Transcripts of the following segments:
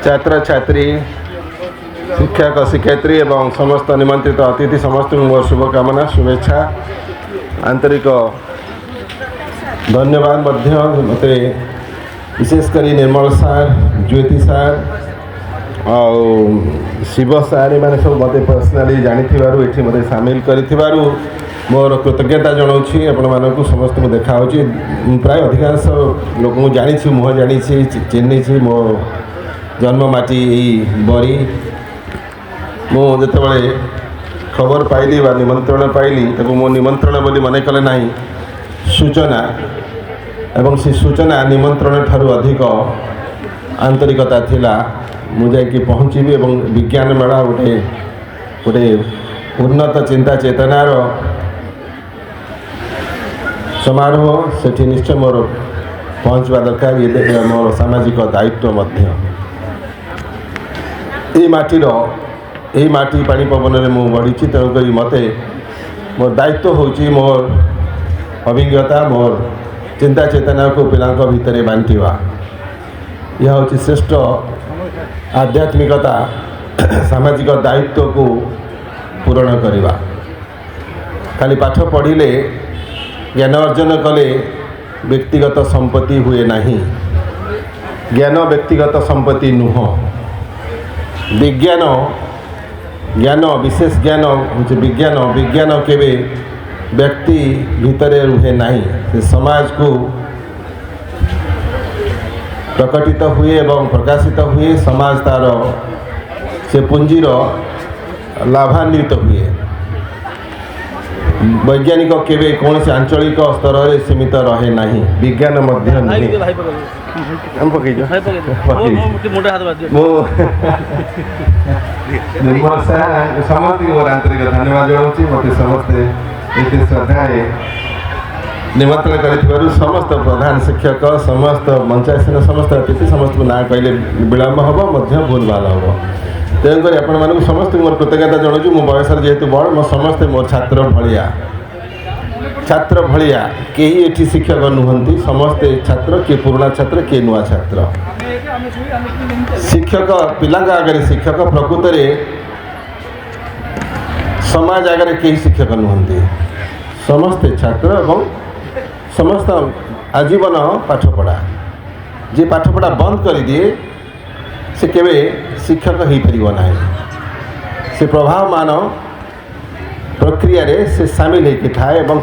छात्र छात्री शिक्षक शिक्षयित्री एवं समस्त निमंत्रित अतिथि समस्त मोर शुभकामना शुभेच्छा आंतरिक धन्यवाद मते विशेषकर निर्मल सार ज्योति सार और शिव सार मैंने सब मत पर्सनाली जानी ये मत सामिल कर मोर कृतज्ञता जनाऊँगी आपण समस्त को देखा प्राय अधिकांश लोक जानी मुह जानी चिन्ह मो जन्ममाटी बरी मुझे खबर पाइली बा निमंत्रण पाइली मो निमंत्रण बोली मन कले ना सूचना एवं से सूचना निमंत्रण ठारू अधिक आंतरिकता थिला मुझे पहुँची एवं विज्ञान मेला गोटे गोटे उन्नत चिंता चेतनार समारोह से निश्चय मोर पहुँचवा दरकार ये देखा मोर सामाजिक दायित्व यही माटी पानी पवन में मुझे बढ़ी तेणुक मत मोर दायित्व होची मोर अभिज्ञता मोर चिंता चेतना को पिला भितर बांटिवा यह हूँ श्रेष्ठ आध्यात्मिकता सामाजिक दायित्व को पूरण करवा खाली पाठ पढ़िले ज्ञान अर्जन कले व्यक्तिगत संपत्ति हुए नहीं ज्ञान व्यक्तिगत संपत्ति नुह विज्ञान ज्ञान विशेष ज्ञान हूँ विज्ञान विज्ञान केवे व्यक्ति भितर रुहे नहीं से समाज को प्रकटित हुए एवं प्रकाशित हुए समाज तार से पुंजीर लाभान्वित हुए वैज्ञानिक केवे कौन से आंचलिक स्तर में सीमित रहे नहीं विज्ञान समस्त मोर आंतरिक धन्यवाद जनाऊँ मत समस्ते ये श्रद्धा निमंत्रण कर समस्त प्रधान शिक्षक समस्त मंचासीन समस्त अतिथि समस्त ना कहले विलम्ब हम भूल भाल हम तेणुक आपण समस्त मोर कृतज्ञता जनाऊँ मो बयस जेहेतु बड़ मो समस्ते मोर छात्र भलिया कहीं ये शिक्षक नुहति समस्ते छात्र किए पुराणा छात्र किए नुआ छात्र शिक्षक पिला आगे शिक्षक प्रकृत समाज आगे कहीं शिक्षक नुहति समस्ते छात्र एवं समस्त आजीवन पाठपढ़ा जी पाठपढ़ा बंद कर दिए से केवे शिक्षक हो पार ना से प्रभावमान प्रक्रिया रे से सामिल होकर थाए और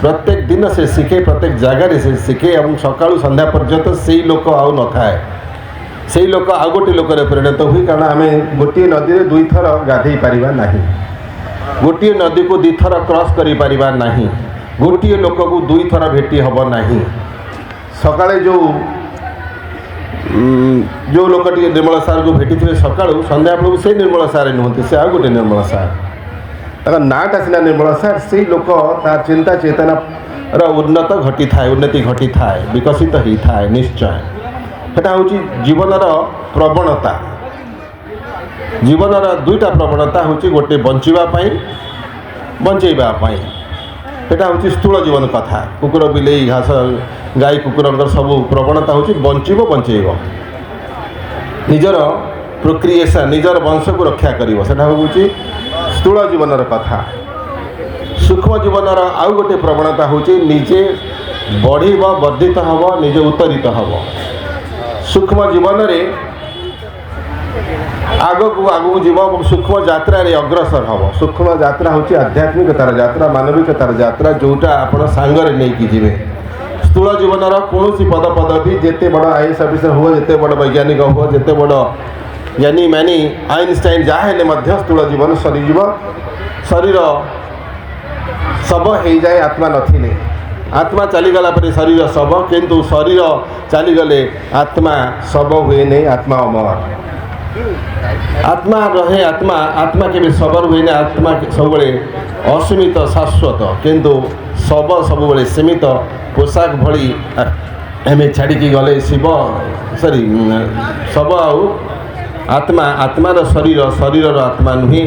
प्रत्येक दिन से शिखे प्रत्येक जगार से शिखे और सका संध्या पर्यंत से लोक आउ न थाए से लोक आउ गोटे लोक परिणत हुए कारण आम गोटे नदी में दुई थर गाधे पारिबा नहीं गोटे नदी को दुई थर क्रॉस करि पारिबा नहीं गोटे लोक को दुई थर भेटी हब नहीं सकाळे जो लोक निर्मल सार को भेटी थे सका संध्या बेलू से निर्मल सार नुहति से आउ गोटे निर्मल सार तर नाटा सीना निर्मल सार से लोक तार चिंता चेतना उन्नत घटी थाए उन्नति घटी थाए विकसित ही थाए निश्चय सेटा हूँ जीवन प्रवणता जीवन दुईटा प्रवणता हूँ गोटे बचाई बचैवाई सेटा हूँ स्थूल जीवन कथा कुकुर बिलेई घास गाई कुकुर सब प्रवणता हूँ बचब बचेब निजर प्रोक्रिएशन निजर वंश को रक्षा कर सेटा हूँ स्थूल जीवन कथा सूक्ष्म जीवन आउ गोटे प्रवणता हूँ निजे बढ़ वर्धित हम निजे उत्तरित हम सूक्ष्म जीवन में आगू जीव सूक्ष्म यात्रा अग्रसर हम सूक्ष्म यात्रा हूँ आध्यात्मिकतार यात्रा मानविकतार यात्रा जोटा आप सांगरे नहीं जी स्थूल जीवन कौन पद पदवी जिते बड़ आईएएस ऑफिसर हुए जिते बड़ वैज्ञानिक हुए जिते बड़ ज्ञानी मैनी आइनस्टाइन जहाँ स्थूल जीवन सरीज शरीर शव हो जाए आत्मा नथिले आत्मा चलीगला पर शरीर शव किंतु शरीर चलीगले आत्मा शव हुए नहीं आत्मा अमर आत्मा रहे आत्मा आत्मा के शबर हुए नहीं आत्मा सब असीमित शाश्वत किंतु शव सब सीमित पोशाक भली एम छाड़ी गले शिव सरी शव आउ आत्मा आत्मार शरीर शरीर आत्मा नुहे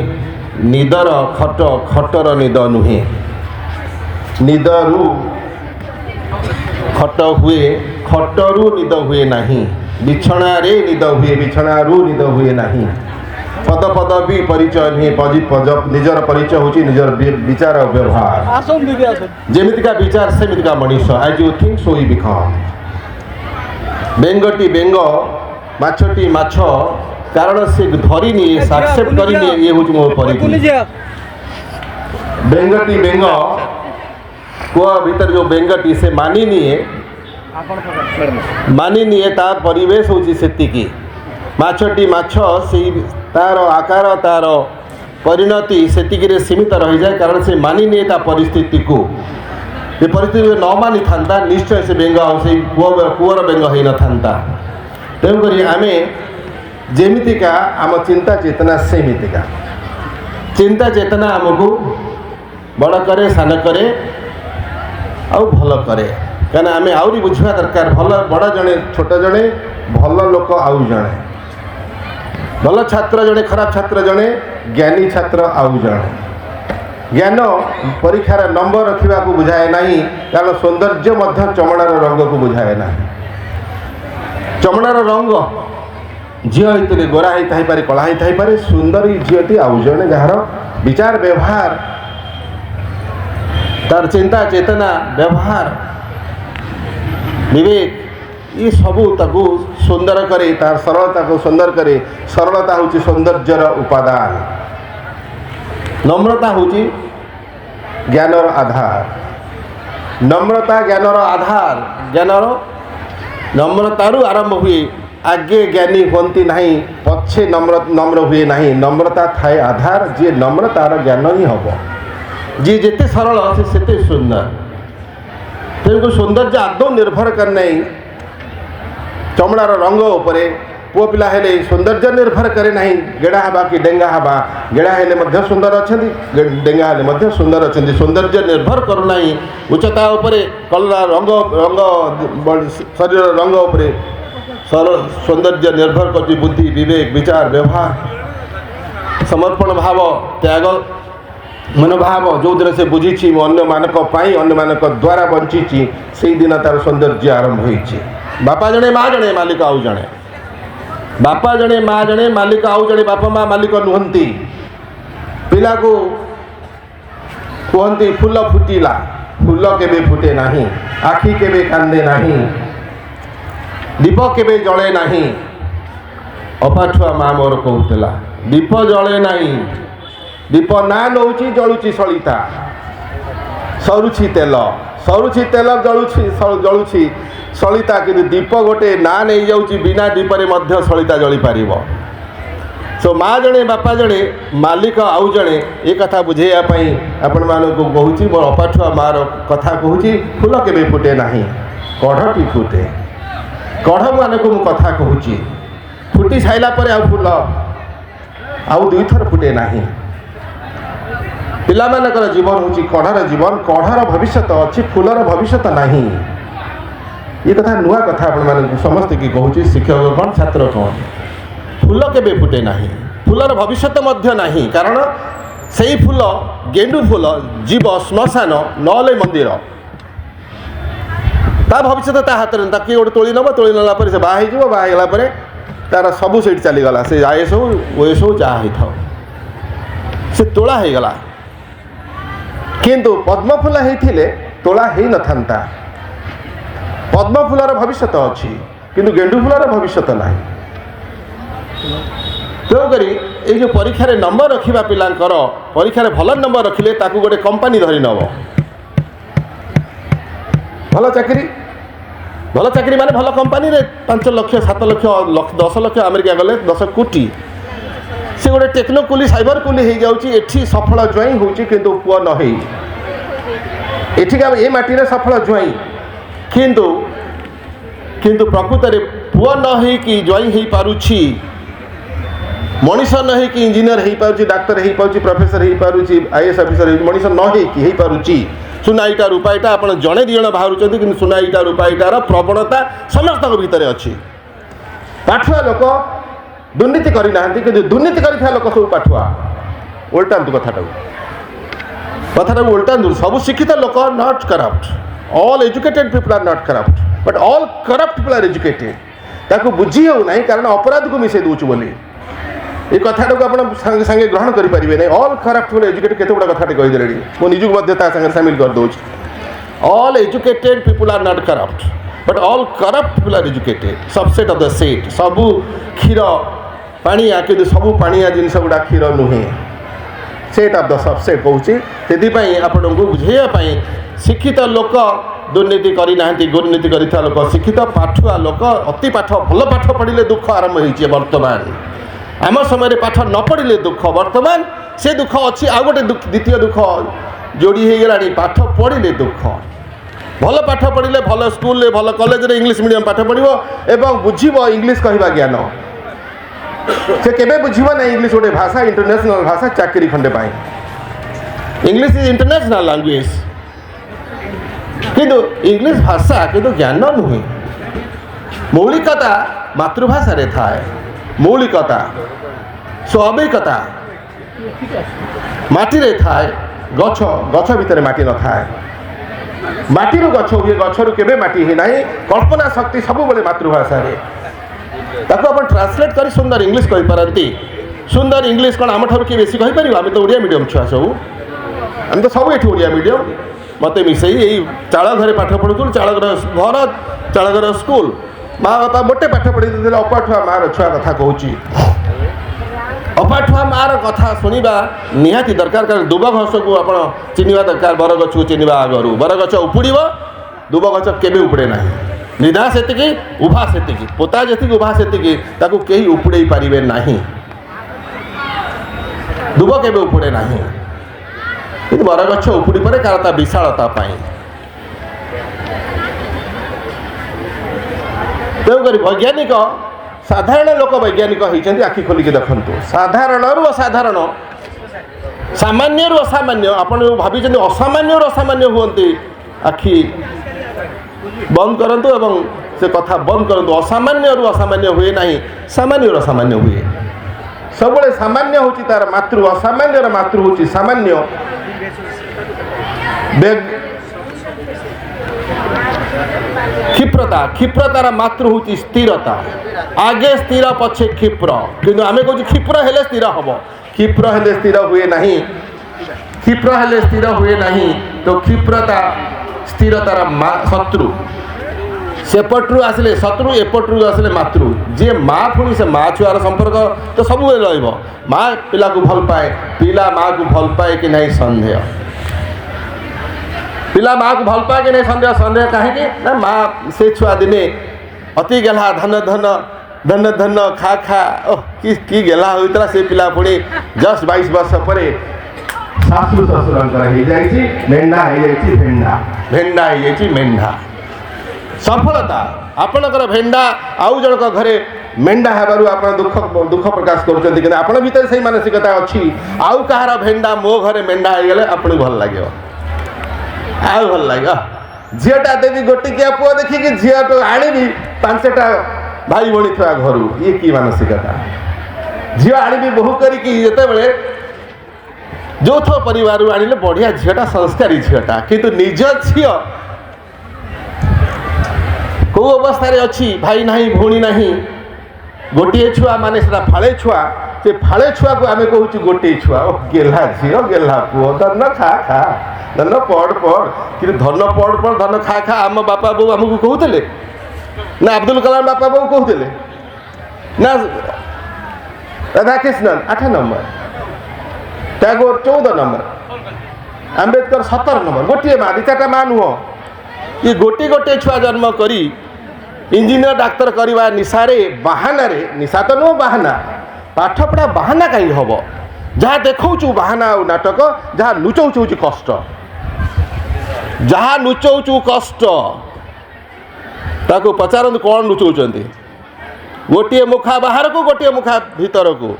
निदर खट खटर निद नुहे निदरु खट हुए खटरु निद हुए नहीं बिछणा रे निद हुए बिछणा रु निद हुए नहीं पद पद भी परिचय नहीं निजर परिचय होची निजर विचार व्यवहार जेमितिका विचार सेमितिका मनीष as you think so you become बेंगटी बेंग माछटी माछ कारण से धरी निए एक्सेप्ट करी निए ये होची मो परिचय बेंगटी बेंग कुआ भीतर जो बेंगटी से मानी निए तार परिवेश होची सेतिकी माछटी माछ से तार आकार तार परिणति सेतिकी सीमित रही जाए कारण से मानी निए ता परिस्थिति को ये परिस्थिति न मानी था निश्चय से बेंग से कुआर बेंग हो न था तेणुक आम जेमितिका आम चिंता चेतना सेमितिका चिंता चेतना आमको बड़ करे सान करे आउ भल करे कहीं आम आहरी बुझा दरकार भल बड़ जड़े छोट जड़े भल लोक आउ जड़े भल छात्र जड़े खराब छात्र जड़े ज्ञानी छात्र आउ जड़े ज्ञान परीक्षार नंबर रखा बुझाए ना कारण सौंदर्य चमड़ार रंग को बुझाए ना चमड़ार रंग झील होते गोरा होता पारे कला होता पारे सुंदर झीलटी आउ जड़े जार विचार व्यवहार तार चिंता चेतना व्यवहार विवेक ये सबू ताकू सुंदर करे तार सरलता को सुंदर करे सरलता होची सौंदर्यर उपादान नम्रता होची ज्ञानर आधार नम्रता ज्ञानर आधार ज्ञानर नम्रतारू आरंभ हुए आगे ज्ञानी होती नहीं पछे नम्र हुए नहीं नम्रता थाए आधार जी नम्रतार ज्ञान ही हम जी जिते सरल से सुंदर तेणुक सौंदर्य आदौ निर्भर कर नहीं चमड़ार रंग उपरे पुओ पिला हेले सौंदर्य निर्भर करे नहीं गेड़ा हवा कि डेंगा हवा गेड़ा हेले सुंदर अच्छा डेंगा हेले सुंदर अच्छा सौंदर्य निर्भर करूना उच्चता उपरे कलर रंग रंग शरीर रंग उपरे सौंदर्य निर्भर कर बुद्धि विवेक विचार व्यवहार समर्पण भाव त्याग मनोभाव जो दिन से बुझी अन्य मानक द्वारा बंची से दिन तार सौंदर्य आरंभ होती बापा जड़े माँ जड़े मालिक आउ जड़े बापा जड़े माँ जड़े मालिक आउ जड़े बापा माँ मालिक नुहंती पिला को कहती फूल फुटिला फूल केबे फुटे नहीं आखि केबे कांदे नहीं दीप केबे जले नहीं अपाठुआ माँ मोर कहूला दीप जले नहीं दीप ना नौची जलुची सलिता सरुची तेल जलुची सलिता कि दीप गोटे ना नहीं जाऊँगी बिना दीपरे मध्य सलिता जली पार सो माँ जड़े बापा जड़े मालिक आउ जड़े ये कथा बुझेवाई आपण मानक कहूँ मोर अपाठुआ माँ कथा कहूँ फूल केबे फुटे नहीं कढ़टी फुटे कढ़ मानक मु कथा कहूँ फुटी साइला परे आउ फूल आउ दुई थर फुटे नहीं पिलामानकर जीवन हूँ कढ़र जीवन कढ़र भविष्य अच्छी फूलर भविष्य नहीं ये कथा नुआ कथा आपण समस्त की कहूँ शिक्षक कौन छात्र कौन फूल केबे फुटे नहीं फूलर भविष्य नहीं कारण से फूल गेंडू फूल जीव श्मशान नले मंदिर ता भविष्य ता हाथ में किए गोटे तोली नब तोली नला से बाहर तार सबू से चलीगला से आएस हो ओएस हो जहाँ हो से तोला हो गला किंतु पद्मफूल होते तोला हो न पद्मफूलर भविष्य अच्छी किंतु गेंडू फूलर भविष्य ना तेणुक ये जो परीक्षार नंबर रखा पिलांकर परीक्षार भल नंबर रखिले ताकू गोटे कंपानी धरी नब भल चाकरी माने भल कंपानी रे 5 लाख 7 लाख 10 लाख अमेरिका गले 10 कोटी से गोटे टेक्नोकुली साइबर कुली हो जाऊँगी एठी सफल ज्वाई होची किंतु पुआ न हो एठिका ये माटी सफल ज्वाई किंतु किंतु प्रकृत में पुआ न हो कि ज्वाई हो पारुछि मनीष न हो कि इंजीनियर हो पारुछि डाक्टर हो पारुछि प्रोफेसर हो पारुछि आईएएस ऑफिसर मनीष न हो पारुछि सुना इटा रूपा इटा आप जड़े दी जन बाहर कि सुना इटा रूपा इटार प्रवणता समस्त भितर अच्छी पाठुआ लोक दुर्नीति करना कि दुर्नीति कर लोक सब पाठुआ उल्टातु कथा उल्टातु सब शिक्षित लोक not corrupt all educated people are not corrupt but all corrupt people are educated ताकू बुझी हो ना कारण अपराध को मिसई दूच बोली ये कथाटा को आप सागे सागे ग्रहण करेंगे ना ऑल करप्ट एजुकेटेड केते बड़ा कथाटे कहीदे मो निजुक सागे सामिल कर दूँ all educated people are not corrupt but all corrupt people are educated subset of the set सबू क्षीर पाणिया कि सबू पाणिया जिनस गुड़ा क्षीर नुहे सेट ऑफ द सबसेट कहूँ आपन को बुझाइवाई शिक्षित लोक दुर्नीति करना दुर्नीति कर लोक शिक्षित पाठुआ लोक अति पाठ भल पाठ पढ़ले दुख आरंभ होती वर्तमान आम समय पाठ न पढ़ले दुख वर्तमान से दुख अच्छी आउ गोटे द्वितीय दुख जोड़ी हो गला पाठ पढ़ले दुख भल पाठ पढ़ले भल स्कूल भल कॉलेज इंग्लिश मीडियम पाठ पढ़ो एवं बुझीब इंग्लिश कहवा ज्ञान से केबे बुझीब ना इंग्लिश गोटे भाषा इंटरनेशनल भाषा चाकरी खंडे पाई इंग्लिश इज इंटरनेशनल लैंग्वेज किंतु इंग्लिश भाषा किंतु ज्ञान नुहे मौलिकता मातृभाषा रे थाए मौलिकता स्वाभाविकता माटी रे थाए गछ गछ भितर माटी न थाए माटी गछ हुए गछरु केबे माटी ही नाही कल्पना शक्ति सब बेले मातृभाषा रे ताको अपन ट्रांसलेट कर सुंदर इंग्लिश कहि परंती सुंदर इंग्लिश कोन आम ठार कि बेसी कहि परिबा आमे तो ओडिया मीडियम छुआ सब आमे तो सब एठी ओडिया मीडियम मते मिसई यही चाल घरे पाठ पढ़ुल चाल घर चाल घर स्कूल माँ बापा मोटे पाठ पढ़ी देते अपाठुआ मार छुआ कथा कहूँ अपाठुआ मार कथा शुणा निहाती दरकार कारण दुब घस को आप चिन्हवा दरकार बरगछ को चिन्हवा आगु बरगछ उपुड़ दुब गछ केबे उपड़े ना निधा से उभा से पोता जी उभा से कहीं उपुड़े पारे ना दुब केबे उपड़े ना कि बरगछ उपुड़ी पड़े कारण विशालता तेणुक वैज्ञानिक साधारण लोक वैज्ञानिक होती आखि खोलिक देखु साधारण असाधारण सामान्य असामान्य आपण भावी असामान्य असामान्य हुए आखि बंद करंतु एवं से कथा बंद करंतु असामान्य असामान्य हुए ना सामान्य असामान्य हुए सब सामान्य होची तार मातृ असामान्य मातृ होची सामान्य क्षिप्रता क्षिप्रतार मातृ होची स्थिरता आगे स्थिर पछे क्षिप्र किंतु आमे कहू क्षिप्र हेले स्थिर हम क्षिप्र हेले स्थिर हुए नहीं क्षिप्र हेले स्थिर हुए नहीं तो क्षिप्रता स्थिरतार शत्रु सेपटू आसिले शत्रु एपटू आसिले मातृ जी माँ पुणी से माँ छुआर संपर्क तो सब माँ पिला को भल पाए पिला माँ को भल पाए कि नहीं संदेह पिला माँ को भल पाए कि नहीं संदेह संदेह कहीं ना माँ से छुआ दिने अति गेला धन धन धन धन खा खा ओह कि गेला होता से पिला पुणी जस्ट 22 वर्ष पर शाशु ससुर मेंढा भेंडा भेंडा मेंढा सफलता आपणकर भेंडा आउ जनक घरे मेंढा हेबारु आपण दुख दुख प्रकाश करुचंती कि आपण भीतर सही मानसिकता अच्छी आउ कहार भेंडा मो घरे मेंढा हो गले आपण भल लागे आउ भल लागे झीटा देवी गोटिकिया पुआ देखिकी झील तो आनी 5टा भाई भणी थोड़ा घर ये कि मानसिकता झील आनी बहु करते यौथ परिवार आनिले बढ़िया झीटा संस्कारी झीटा किंतु निज झी कौ अवस्था अच्छी भाई ना भौणी ना गोटे छुआ माने फाड़े छुआ से फाड़े छुआ को आम कहूँ गोटे छुआ गेला झी गेला पुओ धन खा खा धन पढ़ पढ़ कि धन पढ़ पढ़ धन खा खा आम बापा बो आमको कहते ना अब्दुल कलाम बापा बो कहते ना Radhakrishnan 8 number Tagore 14 number Ambedkar 17 number गोटे माँ 2-4टा माँ नुह ये गोटे गोटे छुआ जन्म करी इंजीनियर डाक्तर करवा निशारे बाहाना रे निशा तो नुह बाहाना पाठ पढ़ा बाहाना कहीं हम जहाँ देखु बाहाना और नाटक जहाँ लुचौचु कष्ट जहाँ लुचौचु कष्ट ताको पचारत कौन लुचौचंती गोटे मुखा बाहर को गोटे मुखा भीतर को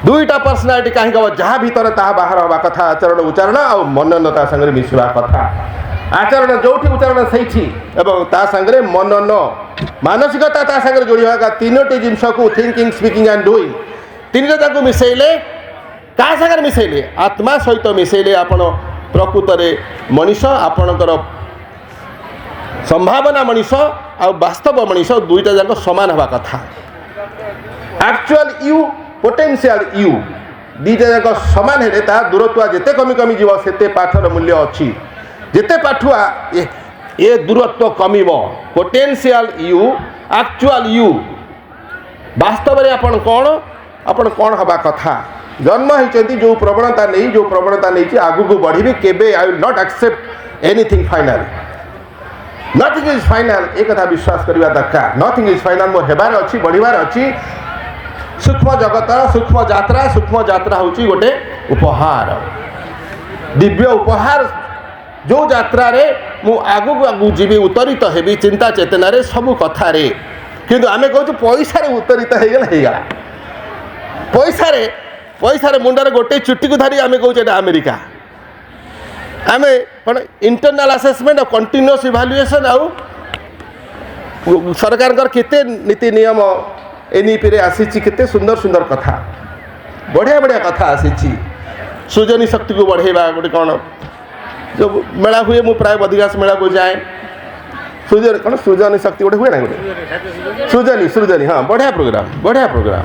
2टा पर्सनालीटी कहीं जहाँ भीतर ताहा बाहर हवा कथा आचरण उच्चारण और मननता संगे मिसवा कथा आचरण जो उच्चारण सही एवं ता संगे मनन मानसिकता ता संगे जोड़ा का 3टी जिनस को थिंकिंग स्पीकिंग एंड डूइंग 3टा को मिसेले क्या सागर मिसेले आत्मा सहित मिसेले आपण प्रकृत में मनीष आपणकर संभावना मनीष आ वास्तव मनीष दुईटा जाक सामान हवा कथा एक्चुअल यू पोटेंशियल यू दुईटा जाक सामान हेले ता दूरत्व जिते कमी कमी जीव सेते पाठर मूल्य अच्छी जिते पाठुआ ये दूरत्व कमिब पोटेंशियल यू एक्चुअल यू वास्तव में आपण कौन हवा कथा जन्म होती जो प्रवणता नहीं आगु को बढ़ी केबे I will not accept anything final nothing is final एक कथा विश्वास करवा दरकार नथिंग इज फाइनल मोर हेबार अच्छी बढ़िबार अच्छी सूक्ष्म जगत सूक्ष्म यात्रा होची गोटे उपहार दिव्य उपहार जो यात्रा रे मु आगु जीवी उत्तरित हेबी चिंता चेतना रे सब कथा रे किंतु आमे कहू पैसा रे उत्तरित हेगला पैसा रे मुंडर गोटे चुट्टी को धरी आमे कहू अमेरिका आमे कौन इंटरनल असेसमेंट और कंटिन्यूअस इवाल्युएशन आउ सरकार केते नीति नियम एनईपी रे आसी केते सुंदर सुंदर कथा बढ़िया बढ़िया कथा आसी सृजनी शक्ति को बढ़ेवा गोटे कौन जो मेला हुए मु प्राय अधिकांश मेला को जाए सृजनी शक्ति गोटे हुए ना गोटे सृजनी हाँ बढ़िया प्रोग्राम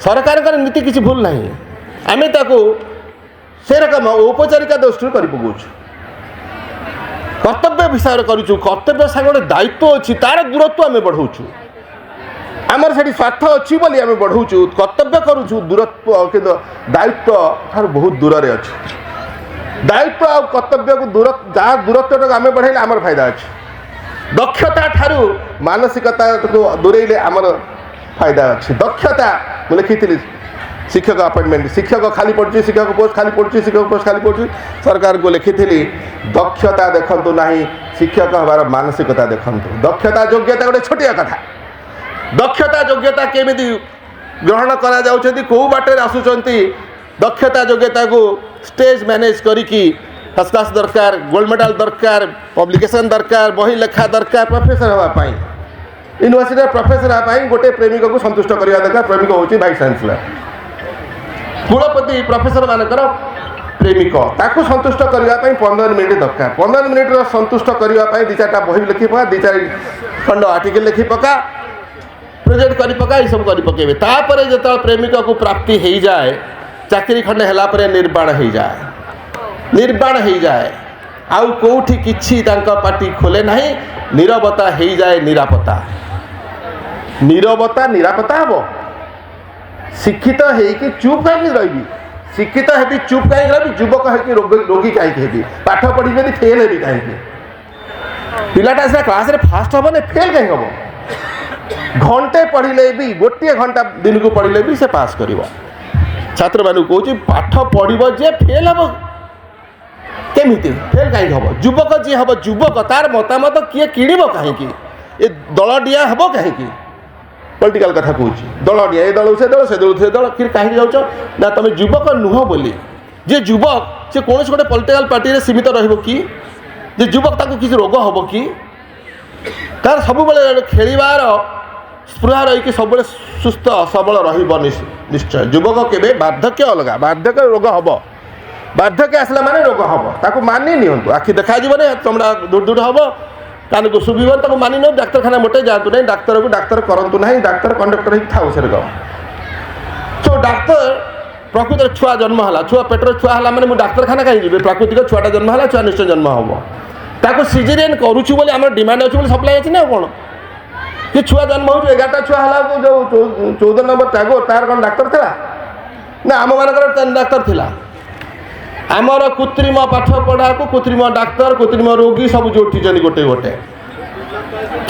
सरकार का नीति किसी भूल ना आम से रकम औपचारिक दृष्टि कर कर्तव्य विषय करूँ कर्तव्य सागर गोटे दायित्व अच्छी तार दूरत्व आम बढ़ाऊँ आमर से स्वार्थ अच्छी बोली आम बढ़ाऊँ कर्तव्य करूँ दूरत्व कि दायित्व ठार बहुत दूर से अच्छे दायित्व और कर्तव्य को जहाँ दूरत्व आम बढ़ाइले आमर फायदा अच्छे दक्षता ठारू मानसिकता को दूरेले आमर फायदा अच्छे दक्षता मुझे लिखी शिक्षक अपॉइंटमेंट शिक्षक खाली पड़ी शिक्षक पोस्ट खाली पड़ी सरकार को लिखी दक्षता देखु ना शिक्षक हमार मानसिकता देखु दक्षता योग्यता गोटे छोटिया कथा दक्षता योग्यता केमी ग्रहण करा कौ बाटे आसुंच दक्षता योग्यता को स्टेज मैनेज करिकी फर्स्ट क्लास दरकार गोल्ड मेडल दरकार पब्लिकेशन दरकार बही लेखा दरकार प्रोफेसर हाँपाई यूनिवर्सिटी प्रोफेसर हाँपाई गोटे प्रेमिक को संतुष्ट करवा दरकार प्रेमिक हूँ वाइस चांसलर कुलपति प्रोफेसर मानकर प्रेमिक ताकू संतुष्ट करने 15 मिनिट दरकार 15 मिनिट संतुष्ट करने दी चार्टा बही लिखि पका दी चार खंड आर्टिकल लिखि पका प्रेजेंट कर पका ये सब कर पकेबे तापर जो प्रेमिक को प्राप्ति हो जाए चाकरी खंडे हला परे निर्बाण हो जाए आउ कोठी किछि तांका पाटी खोले नहीं नीरवता हो जाए निरापत्ता हम शिक्षित होगी चुप कहीं रही शिक्षित हेबी चुप कहीं रही युवक होगी रोगी कहीं पाठ पढ़ी जब फेल हेबी कहीं पिलाटा से क्लास रे फास्ट हम ना फेल कहीं हम घंटे पढ़ले भी गोटे घंटा दिन को पढ़ले भी से पास कर छात्र मान कौच पाठ पढ़ जे फेल हम केमी फेल कहीं हम युवक जी हम युवक तार मतामत किए किणव कहीं ये दल डिया हम कहीं पॉलिटिकल कथा कहूँ दल डिया ये दल से दल कि कहीं जाऊँ ना तुम युवक नुह बोली जे युवक से कौन गोटे पॉलिटिकल पार्टी रे सीमित कि युवक ताको किसी रोग हम कि तार सब खेलार स्पृहा रही सब सुस्थ सबल निश्चय युवक केवे बार्धक्य अलग बार्धक्य रोग हम बार्धक्य आसला माने रोग हम ताको मानि नियंतु आखि देखा जीवन चमड़ा दूर दूर हम कान को शुभन ताको मानि न डाक्तरखाना मोटे जातु नहीं डाक्तर को डाक्तर करंतु नहीं डाक्तर कंडक्टर ही थाउ से सो डाक्तर प्रकृत छुआ जन्म है छुआ पेटर छुआ है मैंने डाक्तरखाना कहीं जी प्राकृतिक छुआटा जन्म है छुआ निश्चय जन्म हम ताको सिजेरियन करुच्छू बोली आम डिमांड अच्छे सप्लाई अच्छी ना कौन कि छुआ जन्म हो 11टा छुआ है जो 14 नंबर टागोर तार कौन डाक्तर था ना आम मान डाक्तर थिला आमर कृत्रिम पाठ पढ़ा को कृत्रिम डाक्तर कृत्रिम रोगी सब जोटी गोटे गोटे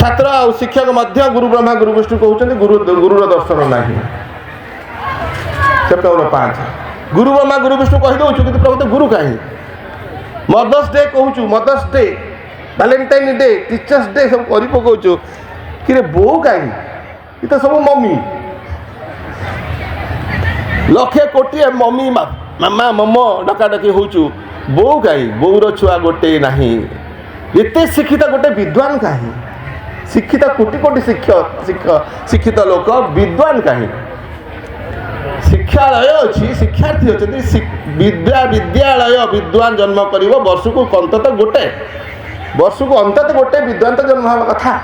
छात्र और शिक्षक मध्य गुरु ब्रह्मा गुरु विष्णु कहते गुरुर दर्शन ना सेप्टेम्बर 5 गुरु ब्रह्मा गुरु विष्णु कहीदे कि प्रकृत गुरु कहीं मदर्स डे कहूँ Mother's Day Valentine Day Teachers' Day सब कर पकाऊ कि बो कहीं ये तो सब मम्मी लक्षे कोटी मम्मी मामा मम डकाडकी होचु बो कहीं बोर छुआ गोटे नहीं एते शिक्षित गोटे विद्वान कहीं शिक्षित कोटि कोटि शिक्षित लोक विद्वान कहीं शिक्षालय अच्छी शिक्षार्थी अच्छे विद्यालय विद्वान जन्म कर वर्ष को अंततः गोटे विद्वान तो जन्म हवा कथा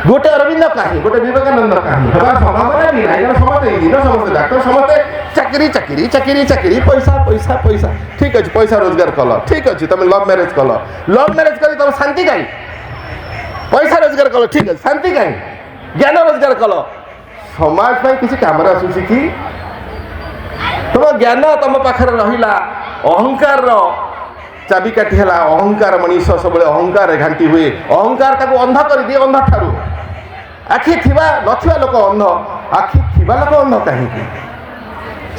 गोटे अरविंद कहीं गोटे विवेकानंद कहीं संभावना भी ना समस्त इंजीनियर समस्त डाक्टर समस्ते चाकरी चाकरी चाकरी चाकरी पैसा पैसा पैसा ठीक अच्छे पैसा रोजगार कल ठीक अच्छे तुम लव मैरेज कर तुम शांति कहीं पैसा रोजगार कल ठीक है शांति कहीं ज्ञान रोजगार कल समाज में किसी काम आसूसी कि तुम ज्ञान तुम पाखे रहा अहंकार चाबिकाठी है अहंकार मनीष सब अहंकार घाटी हुए अहंकार ताको अंध कर दिए अंध ठारू आखि थिबा नथिबा लोक अंध आखि थिबा लोक अंध कहीं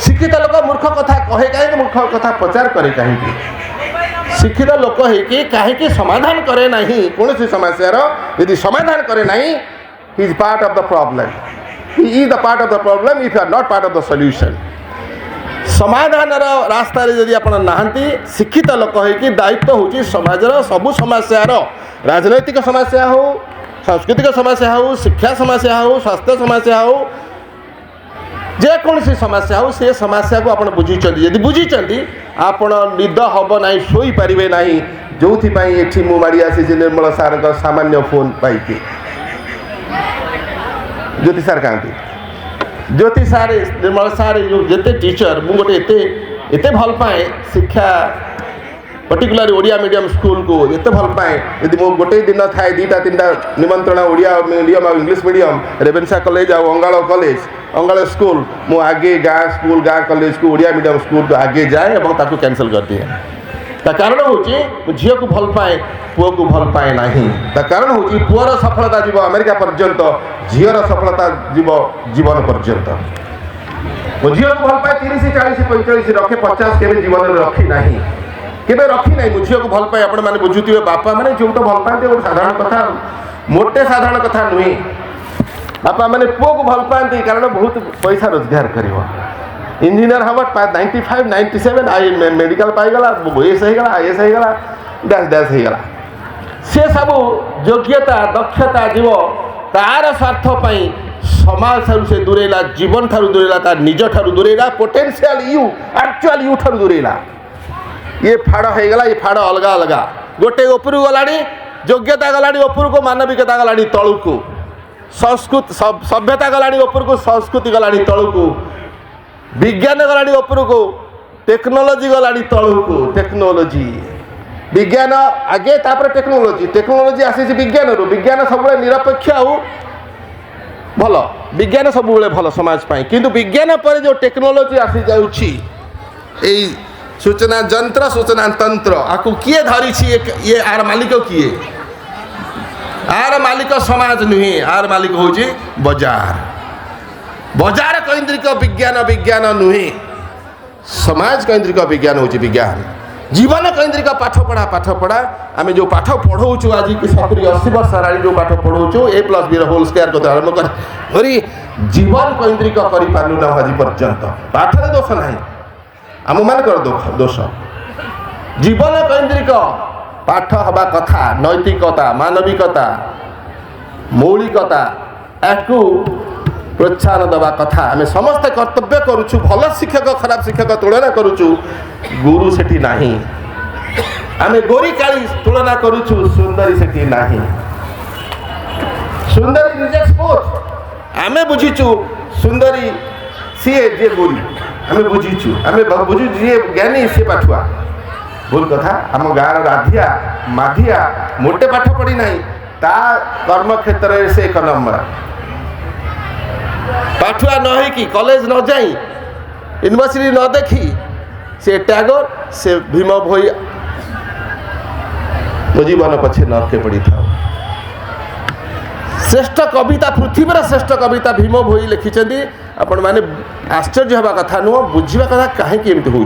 शिक्षित लोक मूर्ख कथा कहे कहीं मूर्ख कथा प्रचार करे कहीं शिक्षित लोक है कहीं समाधान करे नहीं कौन सी समस्यार यदि समाधान करे नहीं he is part of the problem he is the part of the problem if you are not part of the solution समाधान रास्तार जदि आप नहांती शिक्षित लोक है दायित्व हूँ समाजर सबू समस्यार राजनैतिक समस्या हो सांस्कृतिक समस्या हो शिक्षा समस्या हो स्वास्थ्य समस्या हो जेकोसी समस्या हो से समस्या को आप बुझी यदि बुझी आप निद हम ना शोई पारे ना जो ये मुझे आसी निर्मल सार सामान्य फोन पाई ज्योति सार कहती ज्योति सार निर्मल सार जो जिते टीचर मुझे गोटे एते भल पाए शिक्षा पर्टिकुलर ओडिया मीडियम स्कूल को एते भल पाए यदि मो गोटे दिन थाए दुटा तीन निमंत्रण ओडिया मीडियम और इंग्लिश मीडियम रेवेन्सा कॉलेज और अंगाड़ कॉलेज अंगाड़ स्कूल मु आगे गाँ स्कूल गाँ कॉलेज को ओडिया मीडियम स्कूल को आगे जाए और ताको कैंसल कर दिए ता कारण हूँ झील को भल पाए पुओ को भल पाए ना ता कारण हूँ पुअर सफलता जीव अमेरिका पर्यंत झीर सफलता जीव जीवन पर्यंत मो झील को भल पाए 30 40 45 रखे 50 के जीवन में रखी ना केबे रखी ना मो झील को भल पाए आपण मैंने बुझुवे बापा मैंने जो तो भल पाते गोटे साधारण कथा मोटे साधारण कथा नुहे बापा मैंने पुओ को भल पाती कारण बहुत पैसा रोजगार कर इंजीनियर हम 95 97 आई मेडिकल पाईगला एस होगा आईएस होगा डैश डैश होगा सी सब योग्यता दक्षता जीव तार स्वार्थपाई समाज ठारू से दूरेला जीवन ठारू दूरेला तार निज ठारू दूरेला पोटेंशियल यू एक्चुअल यू ठारू दूरेला ये फाड़ होगा ये फाड़ अलग अलग गोटे उपरू गला योग्यता गला उपरू को मानविकता गला तलू को संस्कृत सभ्यता गला उपरू को संस्कृति गला तलू को विज्ञान गला उपरू को टेक्नोलोजी गला तलू को टेक्नोलोजी विज्ञान आगे तापर टेक्नोलोजी आसी विज्ञान रू विज्ञान सब निरपेक्ष आउ भल विज्ञान सब भल समाज पाई किंतु विज्ञान पर जो टेक्नोलोजी आसी जाउछि एई सूचना जंत्र सूचना तंत्र आपको किए धरी ये आर मालिक किए आर मालिक समाज नुहे आर मालिक हूँ बजार बजार केन्द्रिक विज्ञान विज्ञान नुहे समाज केन्द्रिक विज्ञान हूँ विज्ञान जीवन केन्द्रिक पाठ पढ़ा आम जो पाठ पढ़ाऊँ आज कि 70-80 वर्ष है जो पाठ पढ़ाऊँ A+B होल स्क्वायर को आरम्भ कर जीवन केन्द्रिक कर आज पर्यंत पाठर दोष ना आम मानकर दोष जीवन केन्द्रिक पाठ हवा कथा नैतिकता मानविकता मौलिकता याकू प्रोत्साहन दवा कथा आम समस्ते कर्तव्य करुचु भल शिक्षक खराब शिक्षक तुलना करुचु गुरु सेठी नाही आम गोरी काली तुलना करुचु सुंदरी सेठी नाही सुंदरी रिजेक्ट्स बोथ आम बुझीचु सुंदरी सीए जे गोरी आम बुझीचु आम बुझु जी ज्ञानी सी पाठुआ भूल कथा आम गाँव राधिया माधिया मोटे पाठ पढ़ी ना ता कर्म क्षेत्र से 1 नंबर पाठुआ न हो कि कॉलेज न जाई यूनिवर्सिटी न देखी से टैगोर से भीम भोई मो जीवन पछे नरके पड़ी था श्रेष्ठ कविता पृथ्वीर श्रेष्ठ कविता भीम भोई लिखिं आपण मैंने आश्चर्य हवा कथा नुह बुझा कथा कहीं एमती हो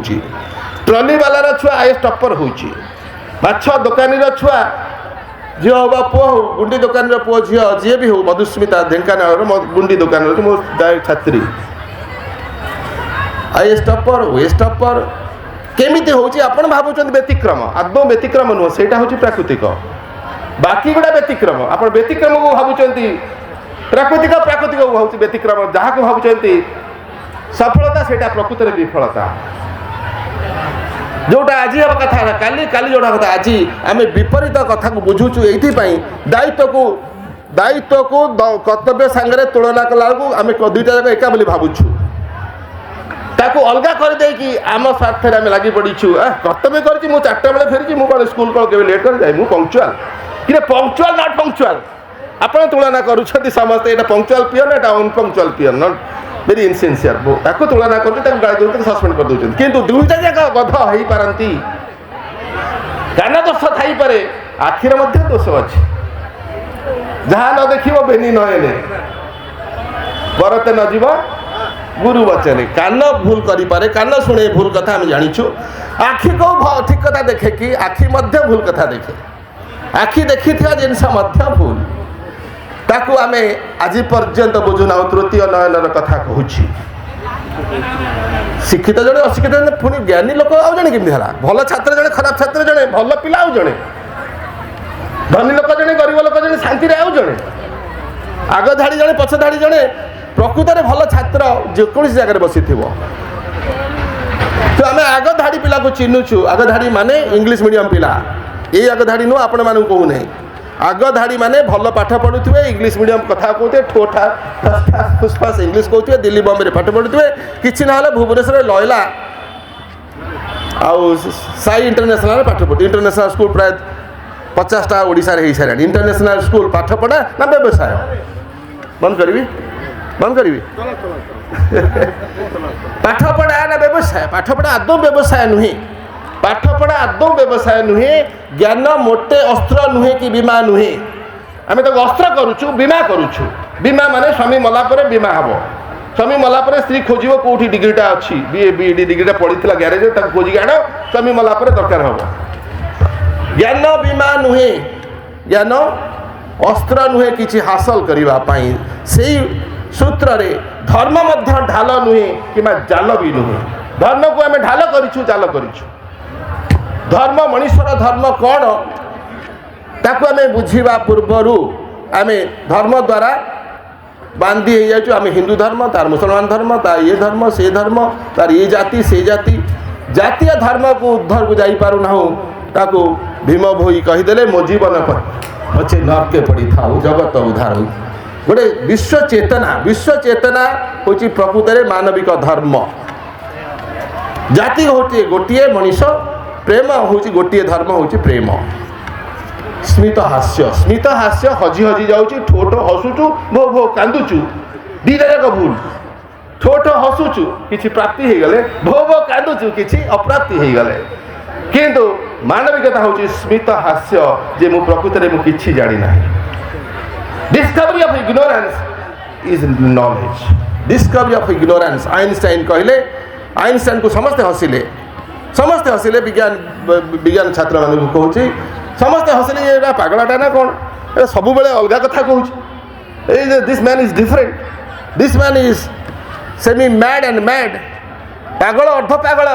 ट्रली वालार छुआ आईएएस टप्पर होची माछ दुकानी छुआ झील बा पुओ हो गुंडी दुकानी पुओ झील जी भी हो मधुस्मिता ढेंकानाल गुंडी दुकान मो छात्री आईएएस टप्पर ओएस टप्पर केमिति होची आपण भाबुचंद व्यतिक्रम आदौ व्यतिक्रम नुह सेटा होची प्राकृतिक बाकी गुड़ा व्यतिक्रम आपण व्यतिक्रम को भाबुचंती प्राकृतिक प्राकृतिक होची व्यतिक्रम जहाँ को भाबुचंती सफलता सेटा प्रकृति रे विफलता जोटा आज हम कथा काली काली जोटा कथा आज आम विपरीत कथा को बुझुचु ये दायित्व को दायित्व को कर्तव्य सांगे तुलना कला आम दुईटा जाक एका बोली भावुछु ताकू अलगा कर देकी आम स्वार्थ आम लगी पड़ीछु कर्तव्य कर 4टा बेले फेरी मुझे स्कूल कल के लेट कर जाए मुझे पंक्चुआल कि पंक्चुआल नॉट पंक्चुआल आपड़ तुलना करुँच समस्ते यहाँ पंक्चुआल पियन यहाँ अनपंक्चुआल पियन नॉट वेरी इनसिनसियर तुलना कर सस्पेंड कर दूसरी किंतु दुईटा जाक गध हो पारती कान दोष थी पारे आखिर दोष अच्छे जहाँ न देख बेनी नयने बरते न जीव गुरु वचने कान भूल करें कान शुणे भूल कथा आम जाचु आखि को ठीक कथा देखे कि आखि भूल कथा देखे आखि देखी जिनस भूल ताकू आम आज पर्यंत बुझुना तृतीय नयनर कथा कहूँ शिक्षित जड़े अशिक्षित जड़े पुणी ज्ञानी लोक आउ जड़े केमती है भल छात्र जड़े खराब छात्र जड़े भल पिला आउ जड़े धनी लोक जड़े गरीब लोक जड़े शांति आउ जड़े आग धाड़ी जड़े पछ धाड़ी जड़े प्रकृत में भल छात्र जेकोसी जगह बसी तो आम आग धाड़ी पिला को चिन्हुचु आग धाड़ी माने इंग्लिश मीडियम पिला ये आग धाड़ी नुह आपण मानू कहूना आग धाड़ी माने भल पाठ पढ़ुवे इंग्लिश मीडियम कथा कहते ठोठा फुसफास इंग्लिश कहते दिल्ली बॉम्बे पाठ पढ़ुवे कि ना भुवनेश्वर लयला आउ साई इंटरनेशनल पाठ पढ़ इंटरनेशनल स्कूल प्राय 50टा ओडिशा रे हो सारे इंटरनेशनल स्कूल पाठ पढ़ा ना व्यवसाय बंद करी पाठ पढ़ा ना व्यवसाय पाठ पढ़ा आदौ व्यवसाय नुहे पाठ पढ़ा आदौ व्यवसाय नुहे ज्ञान मोटे अस्त्र नुहे कि बीमा नुहे आम तो अस्त्र करुचु बीमा करुचु बीमा माने स्वामी मला परे बीमा हम स्वामी मला परे स्त्री खोजिबो कोठी डिग्रीटा अच्छी बीए बीडी डिग्रीटा पढ़ी ग्यारेज खोजिक आण स्वामी मला परे दरकार हम ज्ञान बीमा नुहे ज्ञान अस्त्र नुहे किछि हासिल करने से सूत्र रे धर्म मध्य ढाल नुहे कि जाल भी नुहे धर्म को आम ढाल करिछु जाल करिछु धर्म मनुष्यर धर्म कौन ताकू आम बुझा पूर्वर आम धर्म द्वारा बांधी हो जाए आम हिंदू धर्म तार मुसलमान धर्म तार ये धर्म से धर्म तार ये जाति से जाति जातीय धर्म को उद्धर को जापारू ना ताकू भीम भोई कहीदे मो जीवन पचे नरके पड़ी था जगत उद्धार हो गोटे विश्व चेतना हूँ प्रकृत में मानविक धर्म जाति हूँ गोटे मनीष प्रेम हूँ गोटे धर्म हूँ प्रेम स्मित हास्य हजी हजी जाऊँ ठोठ हसुचु भो भो कांदुचु दीटा जाक भूल ठोठ हसुचु किसी प्राप्ति हो गले भो भो कांदुचु किसी अप्राप्ति हो गले किंतु मानविकता हूँ स्मित हास्य जे मु प्रकृत में मुझे जानी ना discovery of ignorance is knowledge discovery of ignorance Einstein कहले आइनस्टाइन को समस्ते हसिले विज्ञान छात्र मान कहूँ समस्ते हसिले ये पागलाटा ना कौन सब बेले अलग कथा कहूँ this man is different this man is semi mad and mad पागल अर्ध पागल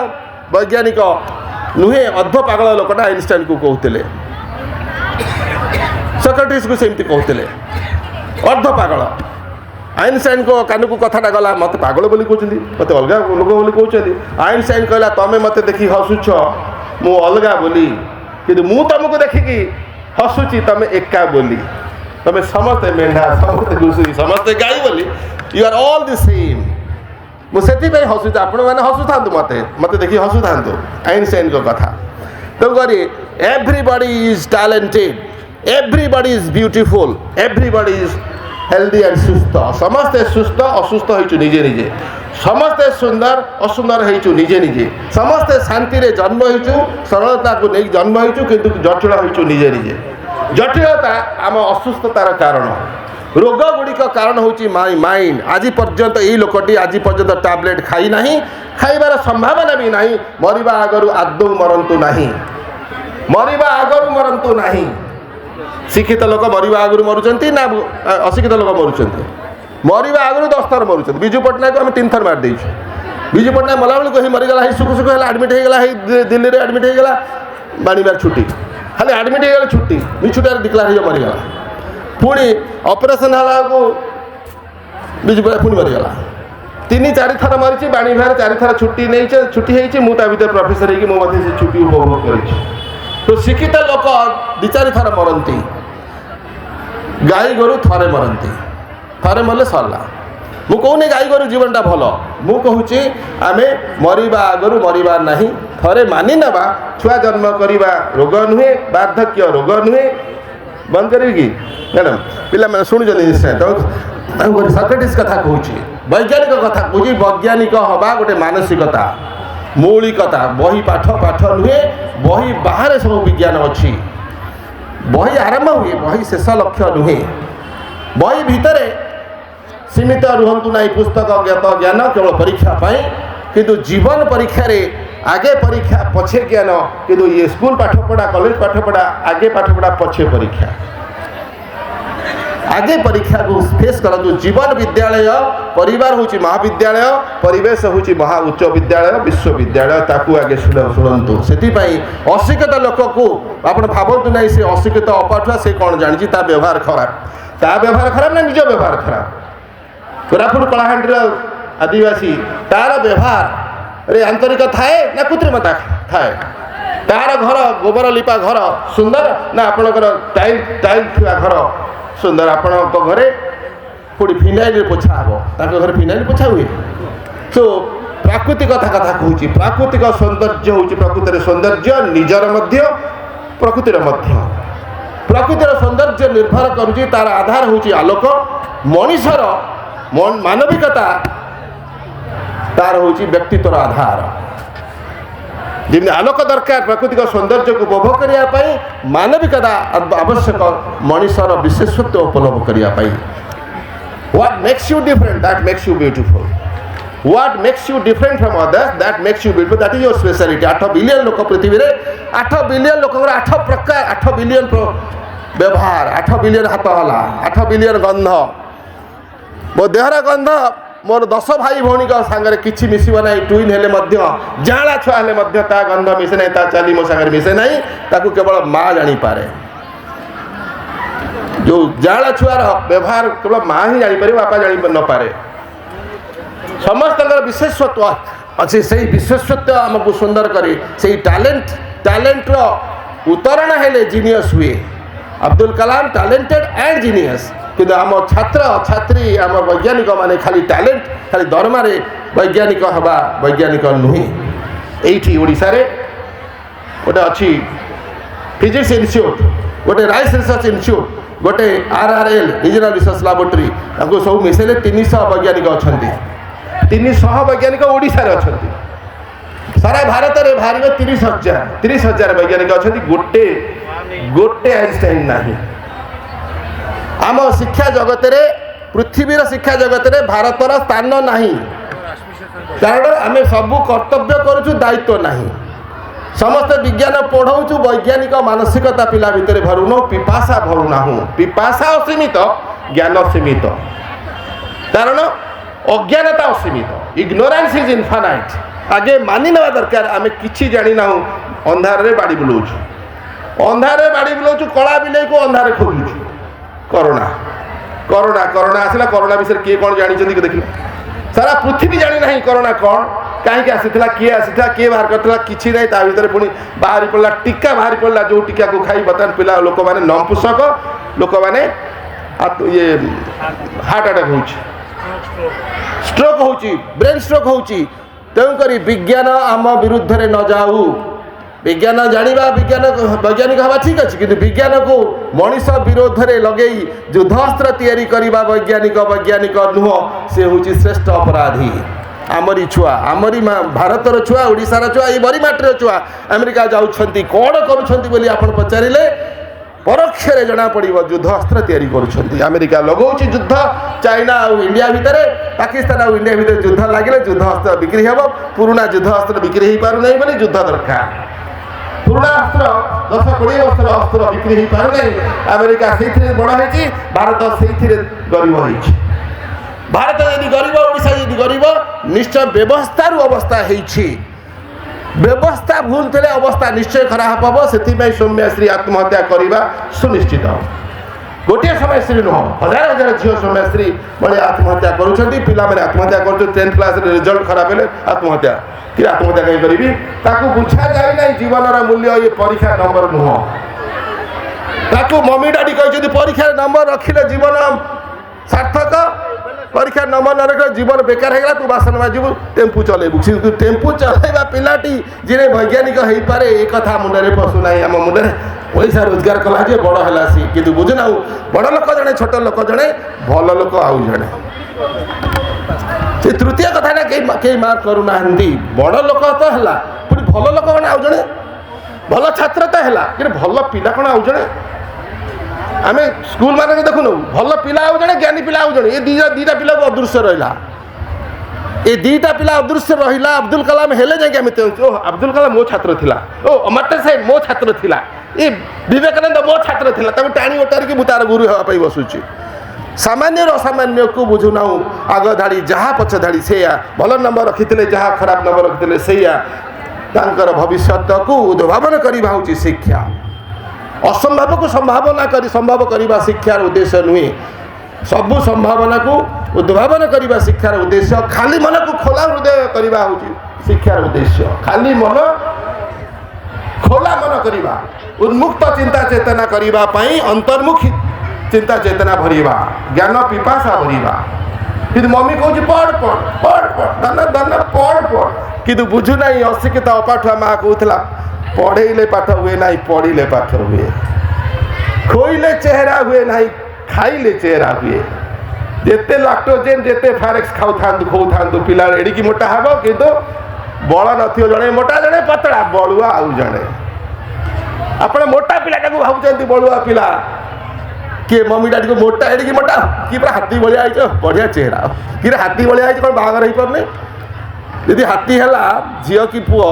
वैज्ञानिक नुहे अर्ध पागल लोकटा आइनस्टाइन को कहते सक्रेटिस को सेमती कहते अर्ध पागल आइनस्टाइन को कान को कथाटा गला मत पागल बोली कहते मत अलग लोक बोली कहते आइनस्टाइन कहला तमें मत देखी हसुछ मु अलग बोली कि मु तुमको देखिकी हसुची तमें एका बोली तमें समस्ते मेढ़ा समस्ते घुषुरी समस्ते गाई बोली you are all the same मुझे हसुचे आपण मैंने हसुता मत मत देखी हसुता आइनस्टाइन को कथा तेणुक everybody is talented everybody is beautiful everybody is healthy and सुस्थ समस्ते सुस्थ असुस्थ होइछु निजे निजे समस्ते सुंदर असुंदर होइछु निजे निजे समस्ते शांति रे जन्म होइछु सरलता को नहीं जन्म होइछु किंतु जटिल होइछु निजे निजे जटिलता आम असुस्थतार कारण रोग गुड़िक कारण होची माइंड आज पर्यंत यही लोकटी आज पर्यंत टैबलेट खाई नहीं खाइबार संभावना भी नहीं मरिबा आगरु आदौ मरंतु नहीं मरिबा आगरु मरंतु नहीं शिक्षित लोक मरिबा आगरु मरुचंती ना अशिक्षित लोक मरुचंती मरिबा आगरु 10 थर मरुचंती बिजू पट्टनायक आम 3 थर मार देइछु बिजू पट्टनायक मला बेलू कहीं मरीगला सुख सुख है आडमिट होगा दिल्ली में आडमिट होगा बाणीबार छुट्टी खाली आडमिट होगा छुट्टी मिछुटार डिक्लार हो मरीगला पुणी ऑपरेशन हला को बिजू पुणी मरीगला 3-4 थर मरी बाणीबार 4 थर छुट्टी नहीं छुट्टी होती मुझे भर प्रोफेसर हो मुझे छुट्टी उपभोग कर तो शिक्षित लोक 2-4 थर मरती गाई गोरु थरे मरती थरे मरले सरला मु कहूनी गाई गोरु जीवनटा भल मु कहूँ आम मरवा आगु मरबार ना थरे मानि ना छुआ जन्म करवा रोग नुहे बार्धक्य रोग नुहे बंद करी कि मैडम पिला शुणुं निश्चय तो सक्रेटिस कथा कहूँ वैज्ञानिक कथा कहूँ वैज्ञानिक हवा गोटे मानसिकता मौलिकता बही पाठ पाठ नुहे बही बाहर सब विज्ञान अच्छी बही आरंभ हुए बही शेष लक्ष्य नुहे बही भितर सीमित रुहतु ना पुस्तक ज्ञात ज्ञान केवल परीक्षा पाई किंतु जीवन परीक्षा रे आगे परीक्षा पछे ज्ञान किंतु ये स्कूल पाठपढ़ा कॉलेज पाठपढ़ा आगे पाठपढ़ा पछे परीक्षा आगे परीक्षा को फेस करतु जीवन विद्यालय परिवार होची महाविद्यालय परिवेश होची महा उच्च विद्यालय विश्वविद्यालय ताकू आगे शुणु से अशिक्षित लोक को आपण भावतु ना से अशिक्षित अपाठुआ से कौन जानी ता व्यवहार खराब ना निज व्यवहार खराब कोरापुट कलाहांडी आदिवासी तार व्यवहार रे आंतरिक थाए ना कृत्रिमता थाए तार घर गोबर लिपा घर सुंदर ना आपणकर टाइल टाइल थिबा घर सुंदर आपण घरे पूरी फिनाइल पोछा हम घर फिनाइल पोछा हुए तो प्राकृतिक कथा कहूँ प्राकृतिक सौंदर्य हूँ प्रकृतिर सौंदर्य निजर मध्य प्रकृतिर मध्य प्रकृतिर सौंदर्य निर्भर करुँच तार आधार हूँ आलोक मनीषर मानविकता तार हूँ व्यक्तित्वर आधार जमी आलोक दरकार प्राकृतिक सौंदर्य को उपभोग करने मानविकता आवश्यक मनीषर विशेषत्व उपलब्ध करने what makes you different that makes you beautiful what makes you different from others that makes you beautiful that is your speciality 8 billion लोक पृथ्वी रे 8 बिलियन लोक 8 प्रकार 8 बिलियन व्यवहार 8 बिलियन हाथ हला 8 बिलियन गंध मो देहर गंध मोर 10 भाई भौणी सांगे किसी मिसब ना ट्विन हेले जाँला छुआ हेले ता गंध मिसे ना ता चाली मो सांगे मिसे ना ताकू केवल माँ जानीपे जो जाँला छुआर व्यवहार केवल माँ ही जापर बापा जानी न पारे समस्त विशेषत्व अच्छे से विशेषत्व आमको सुंदर करे से टैलेंट उतरण हेले जीनियस हुए Abdul Kalam talented and genius किंतु आम छात्र छात्री आम वैज्ञानिक माने खाली टैलेंट खाली दरमारे वैज्ञानिक हवा वैज्ञानिक नुहे एठी ओडिसा रे गोटे अच्छी फिजिक्स इन्स्टिट्यूट गोटे राइस रिसर्च इन्स्टिट्यूट गोटे RRL रीजनल रिसर्च लैबोरेटरी सब मिसेले 300 वैज्ञानिक अच्छा 300 वैज्ञानिक ओडिसा रे अच्छा सारा भारत में बाहर 30,000 वैज्ञानिक अच्छा गोटे गोटे आइंस्टाइन नहीं आम शिक्षा जगत रे पृथ्वीर शिक्षा जगत रे भारतर स्थान नहीं कारण आम सबू कर्तव्य करुचु दायित्व नहीं समस्त विज्ञान पढ़ाऊँ वैज्ञानिक मानसिकता पिला भितर भरुन पिपासा भरुना पिपासा असीमित ज्ञान सीमित कारण अज्ञानता असीमित इग्नोरेंस इज इनफानाइट आगे मानि ना दरकार आम कि जानी ना अंधार रे बाड़ी बुलाऊँ अंधार रे बाड़ी बुलाऊँ कला बिले को अंधार खोलुचु कोरोना कोरोना कोरोना आसला कोरोना विषय किए कौन जानी देखिए सारा पृथ्वी जानी ना कोरोना कौन कहीं आसीला किए आसीला किए बाहर करता किसी ना ता भर पुणी बाहरी पड़ा टीका बाहरी पड़ा जो टीका को खाई बर्तमान पिला लोक मैंने नपुंसक लोक मैंने ये हार्ट अटैक हो स्ट्रोक हो ब्रेन स्ट्रोक हो तेणुक विज्ञान आम विरुद्ध रे न जाऊ विज्ञान जानिबा विज्ञान वैज्ञानिक हवा ठीक अच्छे किंतु विज्ञान को मनीष विरोध में लगे युद्धास्त्र तैयारी करने वैज्ञानिक नुह से हूँ श्रेष्ठ अपराधी आमरी छुआ आमरी भारतर छुआ ओडिशार छुआ ये बरीमाटर छुआ अमेरिका जाऊँच कौन करुँच आप पचारे परोक्ष जना पड़ युद्धास्त्र तैयारी करुँच अमेरिका लगाऊँ युद्ध चाइना और इंडिया भितर पाकिस्तान और इंडिया भितर युद्ध लगे युद्धास्त्र बिक्री हे पुराना युद्धास्त्र बिक्री हो पार नहीं बोली युद्ध दरकार पुराना अस्त्र 10-20 वर्षर अस्त्र बिक्री हो पार नहीं अमेरिका से बड़ है भारत से गरीब हो भारत यदि गरीब ओडिशा यदि गरीब निश्चय व्यवस्था अवस्था व्यवस्था भूल थे अवस्था निश्चय खराब हम से सौम्यश्री आत्महत्या करने सुनिश्चित गोटे समयश्री नुह हजार हजार झील सौम्यश्री भाई आत्महत्या करुँच पिला आत्महत्या कर 10th क्लास रिजल्ट खराब है आत्महत्या कि आत्महत्या कहीं करी बुझा जाए ना जीवन मूल्य ये परीक्षा नंबर नुह ताकू मम्मी डैडी कहते परीक्षा नंबर रखिले जीवन सार्थक परीक्षा नंबर न रख जीवन बेकार होगा तू बासन बाजू टेम्पू चलेबू टेम्पू चलैवा पिलाटी जी वैज्ञानिक हो पारे ए कथा मुंडे पशुना आम मुंडे पैसा रोजगार कला जे बड़ है सी कि बुझुना बड़ लोक जड़े छोट लोक जड़े भल लोक आउ जड़े तृतीय कथा कई मार्क करूना बड़ लोक तो है पुणी भल लोक मैंने आउ जड़े भल छात्र तो है कि भल पिला कौन आउ जड़े आम स्कूल मान देखुन भल पिला आउ जड़े ज्ञानी पिला आउ जड़े ये दीटा पिला अदृश्य रहा ये दीटा पिला अदृश्य रहा अब्दुल कलाम हेले जाए अब्दुल कलाम मो छात्र थिला ओ अमर्त्य सेन मो छात्र थिला ये विवेकानंद मो छात्र थिला ताको टाणी ओटारिकी मु तार गुरु हवा बसुची सामान्य असामान्य को बुझुना आग धाड़ी जहाँ पछ धाड़ी से भल नंबर रखी जहाँ खराब नंबर रखी से भविष्य को उद्भावन करवा हूँ शिक्षा असंभव को संभावना कर संभव करने शिक्षार उद्देश्य नुहे सबू संभावना को उद्भावन करने शिक्षार उद्देश्य खाली मन को खोला हृदय करवा हूँ शिक्षार उद्देश्य खाली मन खोला मन करवा उन्मुक्त चिंता चेतना करने अंतर्मुखी चिंता चेतना भरवा ज्ञान पिपासा भरवा कि मम्मी कौच पढ़ पढ़ पढ़ पढ़ दाना दाना पढ़ पढ़ कि बुझुना अशिक्षित अपाठुआ माँ कहला पढ़ेले पाठ हुए ना पढ़िले पाठ हुए खोइले चेहरा हुए ना खाइले चेहरा हुए जिते लैक्टोजेन जिते फारेक्स खाऊ था पिला एडिकी मोटा हम किंतु बल न जड़े मोटा जड़े पतला बलुआ आउ जड़े आप मोटा पिलाटा को भावुं बलुआ पिला किए मम्मी डैडी को मोटा एडिकी मोटा कि पूरा हाथी भाया आई बढ़िया चेहरा कि हाथी भाया आई कौन बाहर हो पारे यदि हाथी है झील कि पुओ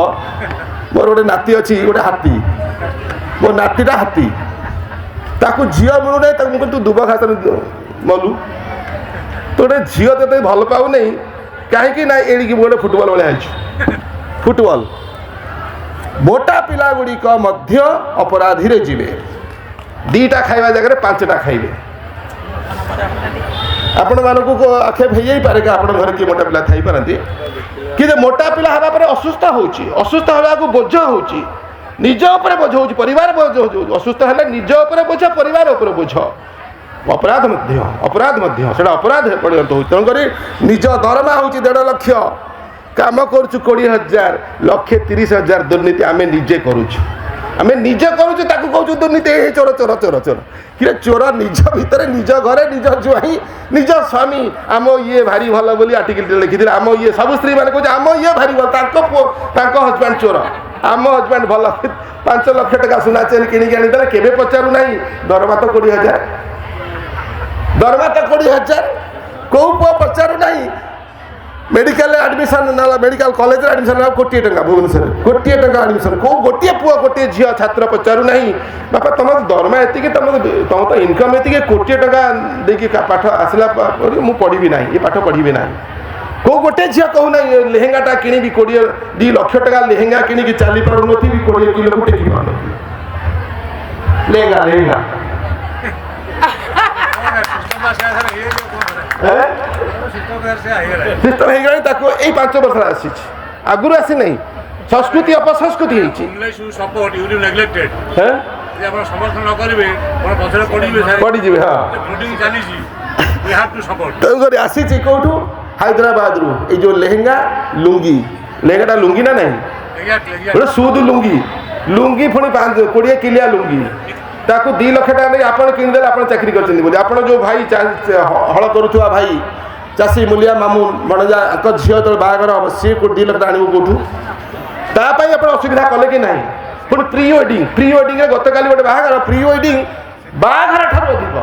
मोर गोटे नाती अच्छी गोटे हाथी मो नातीटा हाथी ताकू झील मिलूना मुझे तू दुब घास मलु तो गोटे झील तो भल पाऊ नहीं कहीं ना एड़िकी गोटे फुटबल भाई फुटबल मोटा पिला गुड़िक अपराधी रे जीवे दीटा खाइबा जगह पांचटा खाइबे आपण मानक आक्षेप हो पारे कि आप घर किए मोटा पिला थी पारती कि मोटा पिला हवा पर असुस्थ असुस्थ हवा को बोझ हो निज उपर बोझ हो परिवार बोझ हो असुस्थ है निज उपर बोझ परिवार उपर बोझ अपराध से अपराध परिणत हो तेणुक निज दरमा हो 1.5 लाख काम करुचु 20,000 1,30,000 दुर्नीति आम निजे करुचु आम निजे करुचु ताकू कहूँ दुर्नीति चोर चोर चोर चोर कि चोर निज भितर निज घरे निज जुआई निज स्वामी आम ये भारी भल बोली आर्टिकल लिखी आम ये सब स्त्री मैंने कहे आम ये भारी भल हजबैंड चोर आम हजबैंड भल 5 लाख टका सुना चेन किଣିକି आनीदेले केबे पचारू ना दरमा तो 20,000 दरमा तो 20,000 कौ पुआ पचारू ना मेडिकल एडमिशन ना मेडिकल कॉलेज एडमिशन ना 1 कोटी टका भुवनेश्वर 1 कोटी टका एडमिशन कौ गोटे पुआ गोटे झी छात्र पचारू ना बापा तुम दरमा एति तुम तो इनकम एति 1 कोटी टका देकी पाठ आसला मुझे पढ़ी ना ये पाठ पढ़ी ना कौ गोटे झी कहूना लेहेंगाटा कि 2 लाख टका लेहेंगा कि चली पार नी 20 किलो को टेकी पार लेहेंगा लेहेंगा सिस्टम हो 5 वर्ष आसी आगुरी आसी नहीं संस्कृति अपसंस्कृति पड़ीजे तेणुक आसी कौटू हैदराबाद रु ये जो लेहेंगा लेहेंगाटा लुंगी ना नहीं सुद लुंगी पुणी 20 किलिया लुंगी ताकू 2 लाख टका नहीं आप किणिदेले आप चाकरी कर आप जो भाई हल करुवा भाई चाषी मूलिया मामू मणजा झील जो बाहर हम सी 2 लाख आनबू कौटू तापाई आप असुविधा कले कि ना पुणी प्री वेडिंग गत काली गोटे बाहर प्री वेडिंग बाहर ठार अधिक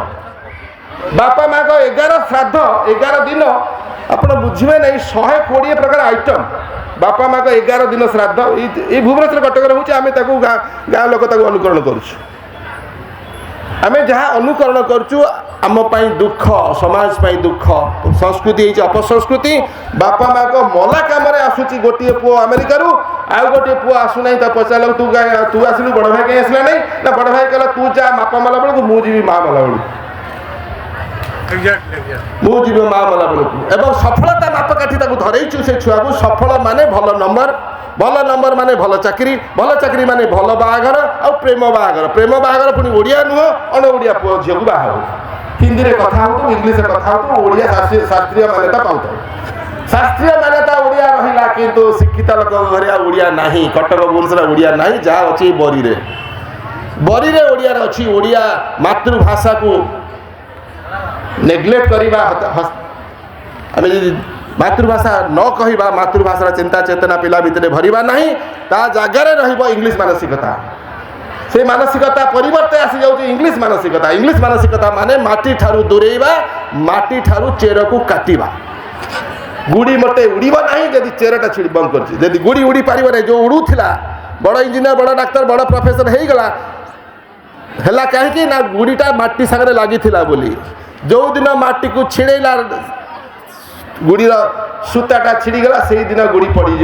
बापा माँ को 11 श्राद्ध 11 दिन आप बुझे ना 120 प्रकार आइटम बापा माँ को 11 दिन श्राद्ध ये भुवनेश्वर कटक रोचे आम गाँ लोक अनुकरण करुँ आम जहाँ अनुकरण करुँ आमपाई दुख समाज पाई दुख संस्कृति अपसंस्कृति बापा माँ को मला कम आसूँ गोटे पुओ अमेरिका आउ गोटे पुओ आसुना पचार तू आसलु बड़ भाई कहीं आसला नहीं ना बड़ भाई कहला तू जा बापा मला बेलू मुझे माँ मला बेलू मुझे माँ मला बेलू एवं सफलता मापकाठी धरईचु से छुआ को सफल माने भल नंबर भल नंबर माने भल चाकरी माने भल बाहागर आ प्रेम बाहागर पुणी ओडिया नुह अण ओडिया पुओ झील को बाहा हिंदी में कथा हो इंग्लीश में कथा हो ओडिया शास्त्रीय मान्यता पाऊ शास्त्रीय मान्यता ओडिया रहिला किंतु शिक्षित लोक घरे ओडिया नाही कटक भुवनेश्वर ओडिया नाही जहाँ अच्छी बरी रे ओडिया अच्छी ओडिया मातृभाषा को नेग्लेक्ट करवा आम मातृभाषा न कहवा मातृभाषा चिंता चेतना पिला भितर भरवा ना ता जगार इंग्लीश मानसिकता से मानसिकता परिवर्ते आसी जाऊँ इंग्लीश मानसिकता माने माटी ठारू दूरेवा माटी ठारू चेर को काटिबा गुड़ी मटे उड़ीबा नहीं जदि चेरटा छिड़ी बंद कर गुड़ी उड़ी पार नहीं जो उड़ूला बड़ इंजीनियर बड़ डाक्तर बड़ प्रोफेसर हो गला है कहीं ना गुड़ीटा माटी सागर लगी बोली जो दिन माटी को छिड़ेला गुड़ीर सूताटा छिड़ीगला से दिन गुड़ी पड़ज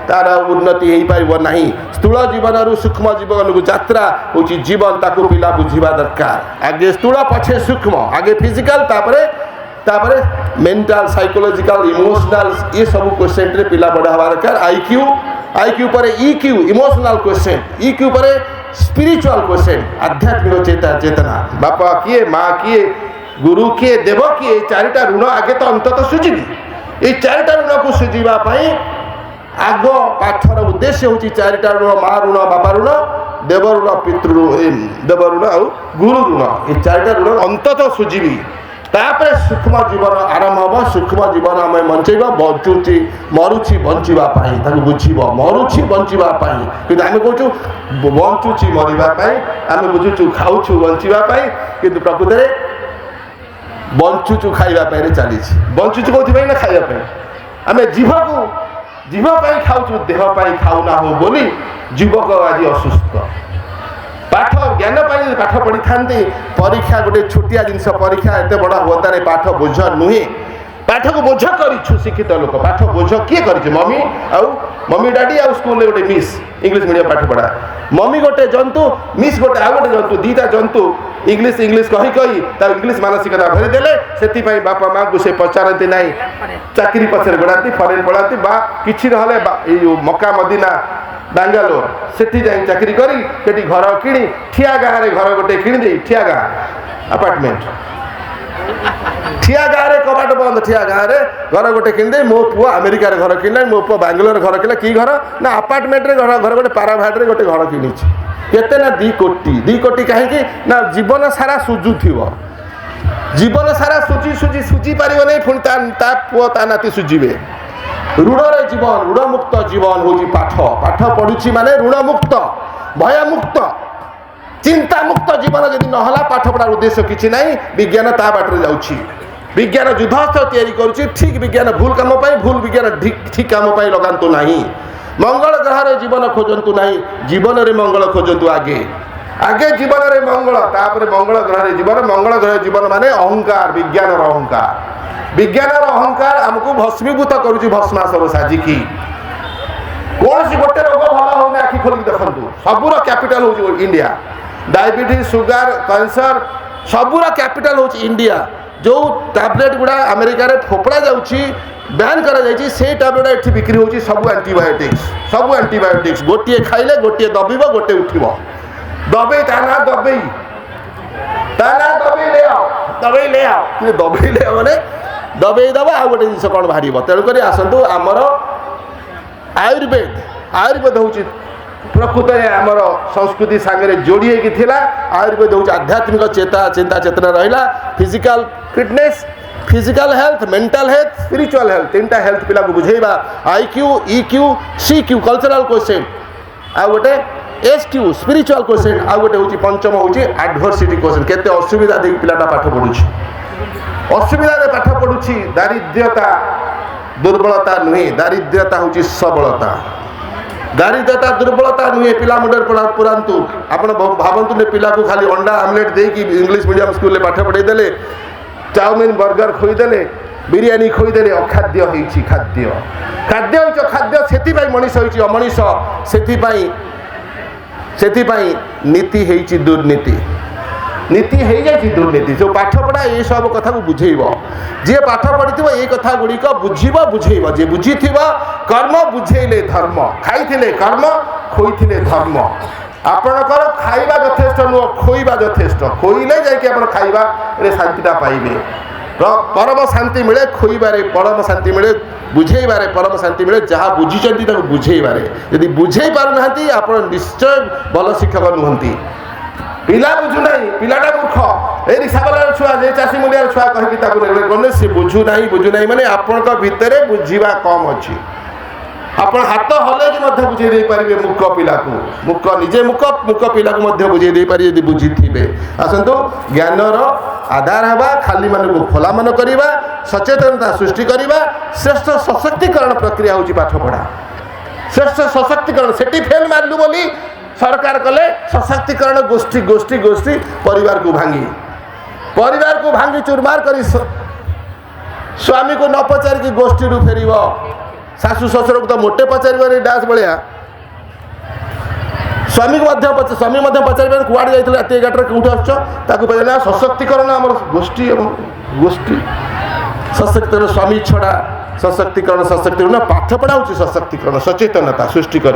तार उन्नति हो पार ना स्थूल जीवन सूक्ष्म जीवन को यात्रा हूँ जीवन ताकू पिला बुझा दरकार आगे स्थूल पछे सूक्ष्म आगे फिजिकल तापरे मेंटल साइकोलॉजिकल इमोशनल ये सब क्वेश्चन पिला बड़ा हवा दरकार आईक्यू पर इक्यू इमोशनल क्वेश्चन इक्यू पर स्पिरिचुअल क्वेश्चन आध्यात्मिक चेतना बापा किए माँ किए गुरु किए देव किए चारिटा ऋण आगे तो अंततः सुझीबी ये चारिटा ऋण को सुझावाई आग पाठर उद्देश्य हूँ चारिटा ऋण माँ ऋण बापा ऋण देव ऋण पितृ देव ऋण आ गुरु ऋण ये चारिटा ऋण अंततः सुझीबी तापर सूक्ष्म जीवन आरंभ हम सूक्ष्म जीवन आम बंचेब बचुची मरुची बचापी बुझब मरुची बचापी कि आम कहूँ बंचुची मरवाई आम बुझुचु खाऊ बचापी कि प्रकृत में बंचुचु खाइबापी चली बंचुचु कौन ना खाइबापी आम जीवपाई खाऊ देहपाई खाऊना हो बोली युवक आज असुस्थ पाठ ज्ञान पाठ पढ़ी था परीक्षा गोटे छोटिया जिनस परीक्षा एत बड़ा होतारे पाठ बोझ नुहे पाठ को बोझ कर शिक्षित लोक पाठ बोझ किए कर मम्मी डाडी आ स्कूल गोटे मिस इंग्लिश मीडियम पाठ पढ़ा मम्मी गोटे जंतु मिस गोटे आ गोटे जंतु दीटा जंतु इंग्लिश कही इंग्लिश मानसिकता भरीदेले से बापा माँ को से पचारती ना चाकरी पछरे गोड़ाती फरेन पढ़ाती बा कि ना मक्का मदीना बांगालोर सेठी जाई चाकरी करी घर किणी ठिया गाँव घर गोटे किणी ठिया गाँ अपार्टमेंट ठिया गाँव कबाट बंद ठिया गाँव घर गोटे किणी मो पुओ अमेरिका घर किणला मो पुओ बांगालोर घर किणला कि घर ना अपार्टमेंट घर गोटे पाराभाट रे गोटे घर किणी केते ना 2 कोटी कहीं ना जीवन सारा सुझुव जीवन सारा सुझी पार नहीं पुणी ता पुओ ता नाती सुझीबे ऋण जीवन ऋण मुक्त जीवन हूँ पाठ पाठ पढ़ुची माने ऋण मुक्त भय मुक्त चिंता मुक्त जीवन जदि नहला पाठ पढ़ार उद्देश्य किसी ना विज्ञान ता बाटर जाऊँगी विज्ञान युद्धस्त्र तैयारी करुच्ची ठीक विज्ञान भूल काम भूल विज्ञान ठीक काम लगातु ना मंगल ग्रह जीवन खोजतु ना जीवन में मंगल खोजतु आगे आगे जीवन में मंगल तापर मंगल ग्रह जीवन माने अहंकार विज्ञान अहंकार आमको भस्मीभूत करुच्ची भस्मासुर साजिकी कौन सी गोटे रोग भल हो आखि खोलिक देखु सबूर कैपिटल हूँ इंडिया डायबिटीज सुगर कैंसर सबूर कैपिटल हूँ इंडिया जो टैबलेट गुड़ा अमेरिका रे फोपड़ा जाउची बैन करा जाइए से टैबलेट ये बिक्री होची सब एंटीबायोटिक्स गोटे खाइले गोटे दबिब गोटे उठिब दबे ताना दबे ले आओ मैंने दबे दबा आ गोटे जिन कौन बाहर तेणुक आसतु आमर आयुर्वेद हूँ प्रकृत आमर संस्कृति सांगे जोड़ी होता आयुर्वेद हूँ आध्यात्मिक चिंता चेतना रहा physical fitness physical health mental health spiritual health 3टा हेल्थ पिला को बुझेबा IQ EQ CQ cultural question आ गोटे SQ स्पिरिचुअल क्वेश्चन आ गोटे हूँ पंचम हूँ एडवर्सिटी क्वेश्चन केते असुविधा दे पिलाटा पाठ पढ़ुछि असुविधा पाठ पढ़ुछि दारिद्र्यता दुर्बलता नुहे दारिद्र्यता हूँ सबलता दारिद्र्यता दुर्बलता नुहे पिला मुंडर पुरांतु आपण भावतु ने पिला को खाली अंडा आमलेट देकी इंग्लिश मीडियम स्कूल में पाठ पढ़े देले चाउमिन बर्गर खोईदेले बिरियानी खोईदेले अखाद्य होइछि खाद्य से मनीष होइछि अमनीष से नीति होइछि दुर्नीति नीति हो जाए दुर्नीति जो पाठ पढ़ा ये सब कथा को बुझेब जी पाठ पढ़ी ये कथा गुड़िक बुझब बुझेब जी बुझी कर्म बुझेले धर्म खाई कर्म खोई धर्म आपणकर खाइबा यथेष्ट नुह खोइबा यथेष्ट खोइले जाइए खाइबा शांतिटा पाइबे परम शांति मिले खोइबारे परम शांति मिले बुझेबारे परम शांति मिले जहाँ बुझीचंती ताको बुझेबारे यदि बुझे पारुनाहांती आपण निश्चय भल शिक्षक नुहंती पिला बुझु नहीं पिलाटा मूर्ख ए रिक्सावाला छुआ जे चाषी मुलिया छुआ कहिकी ताको गले से बुझु नहीं माने आपण भितर बुझीबा कम अच्छी आपण हाथ हले कि बुझे दे पारे मूर्ख पिला को मूर्ख निजे मूर्ख पिला को बुझे दे पारे यदि बुझी थे आसतु ज्ञानर आधार हवा खाली मान को खोला मन करवा सचेतनता सृष्टि करवा श्रेष्ठ सशक्तिकरण प्रक्रिया होची पाठ पढ़ा श्रेष्ठ सशक्तिकरण सेठी फेल मारलु बोली सरकार कले सशक्तिकरण गोष्ठी गोष्ठी गोष्ठी परिवार को भांगी चुरमार करी स्वामी को न पचार की गोष्ठी रु फेरिव शाशु शशुर को तो मोटे पचार डांस भाया स्वामी को स्वामी पचार कुआड़े जाते रात 11 कौट आसना सशक्तिकरण आम गोष्ठी गोष्ठी सशक्तिकरण स्वामी छड़ा सशक्तिकरण पाठ पढ़ा हूँ सशक्तिकरण सचेतनता सृष्टि कर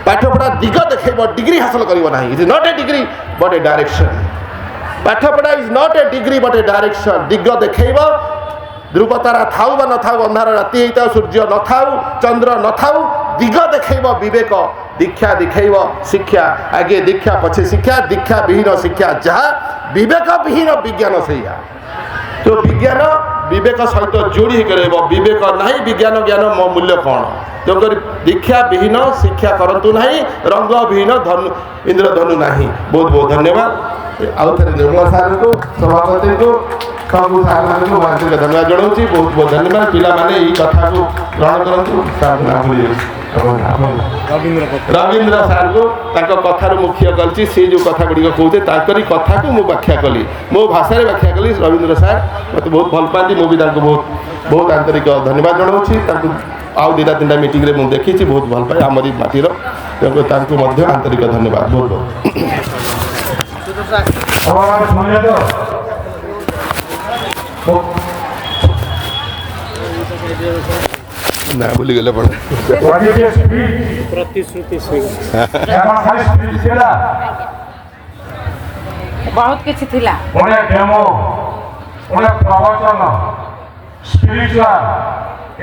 पाठ पढ़ा दिग देखेब डिग्री हासिल करना it is not a degree but A direction पाठ पढ़ा is not a degree but A direction दिग देखेब ध्रुव तारा थाऊ बा न थाऊ अंधार राति होता सूर्य न थाऊ चंद्र न थाऊ दिग देखेब विवेक दीक्षा दिखेब शिक्षा आगे दीक्षा पछे शिक्षा दीक्षा विहीन शिक्षा जहाँ विवेक विहीन विज्ञान सैया तो विज्ञान विवेक सहित जोड़ी कर विवेक नहीं विज्ञान ज्ञान मो मूल्य कौन तेणुक दीक्षा विहीन शिक्षा करतु नहीं रंग विहीन धनु इंद्रधनु नहीं बहुत बहुत धन्यवाद आउ थे निर्मला सार को सभापति को सब सार मान को आंतरिक धन्यवाद जनाऊँ बहुत बहुत धन्यवाद पिला माने ये कथा को ग्रहण करूँ रवींद्र सार को कथार मुख्य कर सी जो कथा गुड़िक कहते कथा को मुझे व्याख्या कली मो भाषा व्याख्या कली रवींद्र सार मत बहुत भल पाती मुझे बहुत बहुत आंतरिक धन्यवाद जनाऊँ आउ दुटा 3टा मीटिंग रे मुझे देखी बहुत भल पाए आमरी माटीर तेणुक आंतरिक धन्यवाद बहुत ना भूली गले प्रतिश्रुति बहुत किसी थिला ओने डेमो ओने प्रवचन spiritual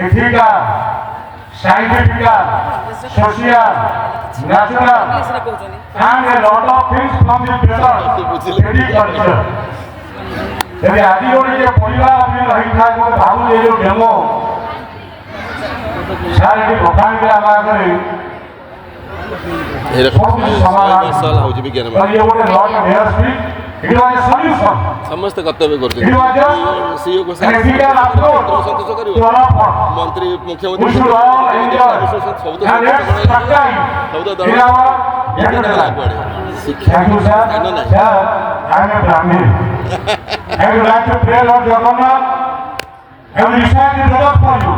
ethical scientifical social natural and a lot of things from the better agriculture यदि आदि के परिवार अपने रही था को भाव ले जो डेमो सारे दुकान के आगे ये साल हो जी विज्ञान में ये वो लॉट हेयर स्पीड इट वाज अ सॉल्यूशन समस्त कर्तव्य करते इट वाज जस्ट सीईओ को एथिकल अप्रोच संतोष करियो मंत्री मुख्यमंत्री Thank you, sir. Sir, I am a Brahmin. I would like to pray Lord Jagannath. I will recite the prayer for you.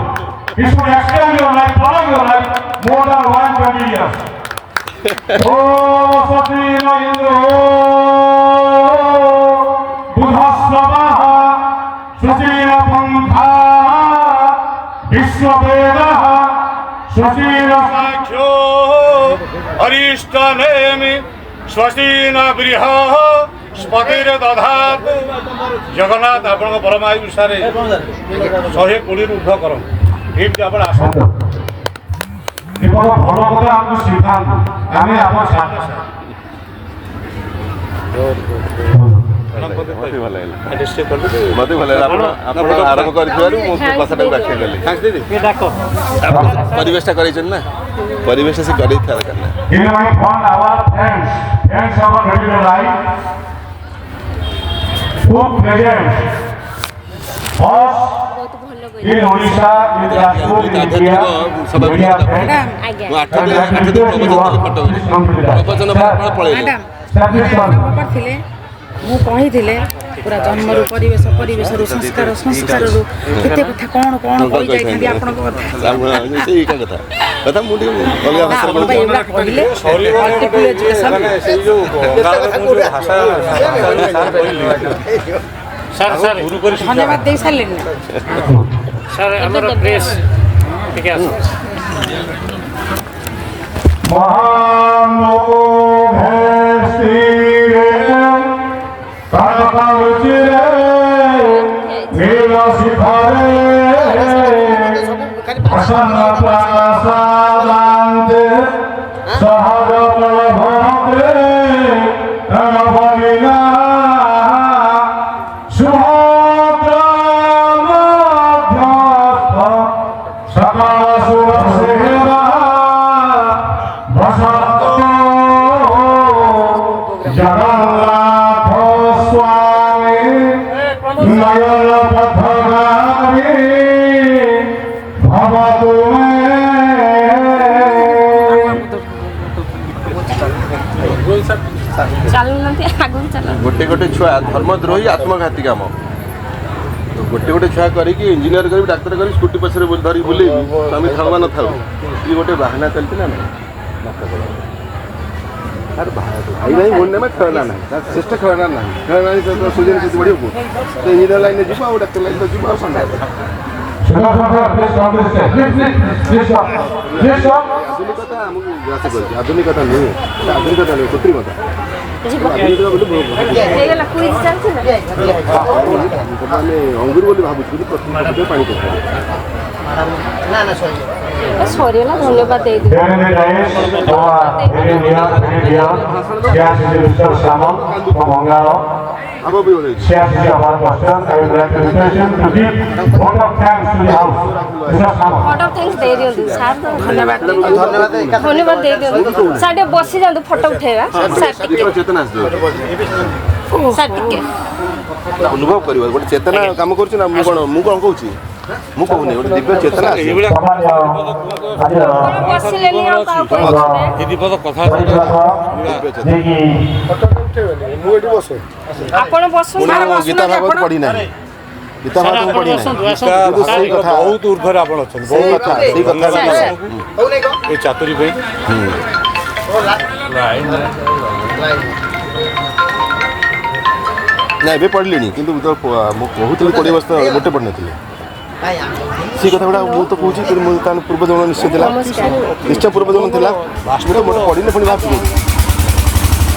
This will extend your life, prolong your life more than 120 years. Oh, Satina Indra, Buddhasvamaha, Suchira Pantha, Vishwavedaha, Suchira Sakyo, Arishtanemi, स्वस्तिन गृह स्पतिर दधात जगन्नाथ आपण परमायु अनुसार 120 ऊर्ध कर ठीक आप आसत भल कथा आमको सिद्धांत आम आप मत भल आरंभ कर परिवेशटा कर परिवेश से कर friends of our regular life who present us in Odisha, in Rajpur, in India, media friends, ମୁଁ କହିଥିଲେ पूरा जन्म परिवेश परिवेश संस्कार संस्कार केते कथा कौन कौन कही जाइथांती आपनक कथा କଥା ମୁଁ ଟିକେ ଅଲଗା ଭାଷା ଆପଣ ପାଇଁ ଏଗୁଡ଼ା କହିଲେ ମଲ୍ଟିପୁଲ ଏଜୁକେସନ୍ ଧନ୍ୟବାଦ ଦେଇ ସାରିଲେଣି ନା ସାର୍ ଆମର ପ୍ରେସ୍ ଟିକେ ଆସ जगन्नाथ स्वामी नयन पथगामी भवतु गोटे गोटे छुआ धर्मद्रोही आत्मघाती काम गोटे गोटे छुआ करके इंजीनियर करी डाक्तर करी स्कूटी पछरे धरी बुले स्वामी थाऊ वा न थाऊ ये गोटे बाहाना चलती ना अरे भाई भाई बोलने में खेलना नहीं चेष्टा खेलना नहीं तो सुजन से बढ़िया को तो इंजीनियर लाइन में जीवा डाक्तर लाइन में जीवा संडा आधुनिकता हमको आशा कर आधुनिकता नहीं कृत्रिमता अंगुर बोली भावुँ पानी सरीला धन्यवाद अब भी बोले धन्यवाद दे दियंतु साडे बसी जांतु फोटो उठेबा चेतना सार टिके अनुभव करिबा गोटे चेतना काम करछु ना मु कोन कहूची मु कहूनी गोटे दिव्य चेतना बसिले नि दीदी पद कथा आपण बसु गीता भागवत पढ़ी ना गीता भागवत पढ़ी ना सही कथा बहुत ऊर्ध्वर आपण अछन सही कथा ए चातुरी पे ना ए पढ़ली किंतु तो बहुत पढ़ी वर्ष गोटे पढ़ नथिले सी कथा गुड़ा मु तो कहूँ पूर्व जन्म निश्चय था निश्चय पूर्व जन्म था मोटे मोटे पढ़ी पुणी भाव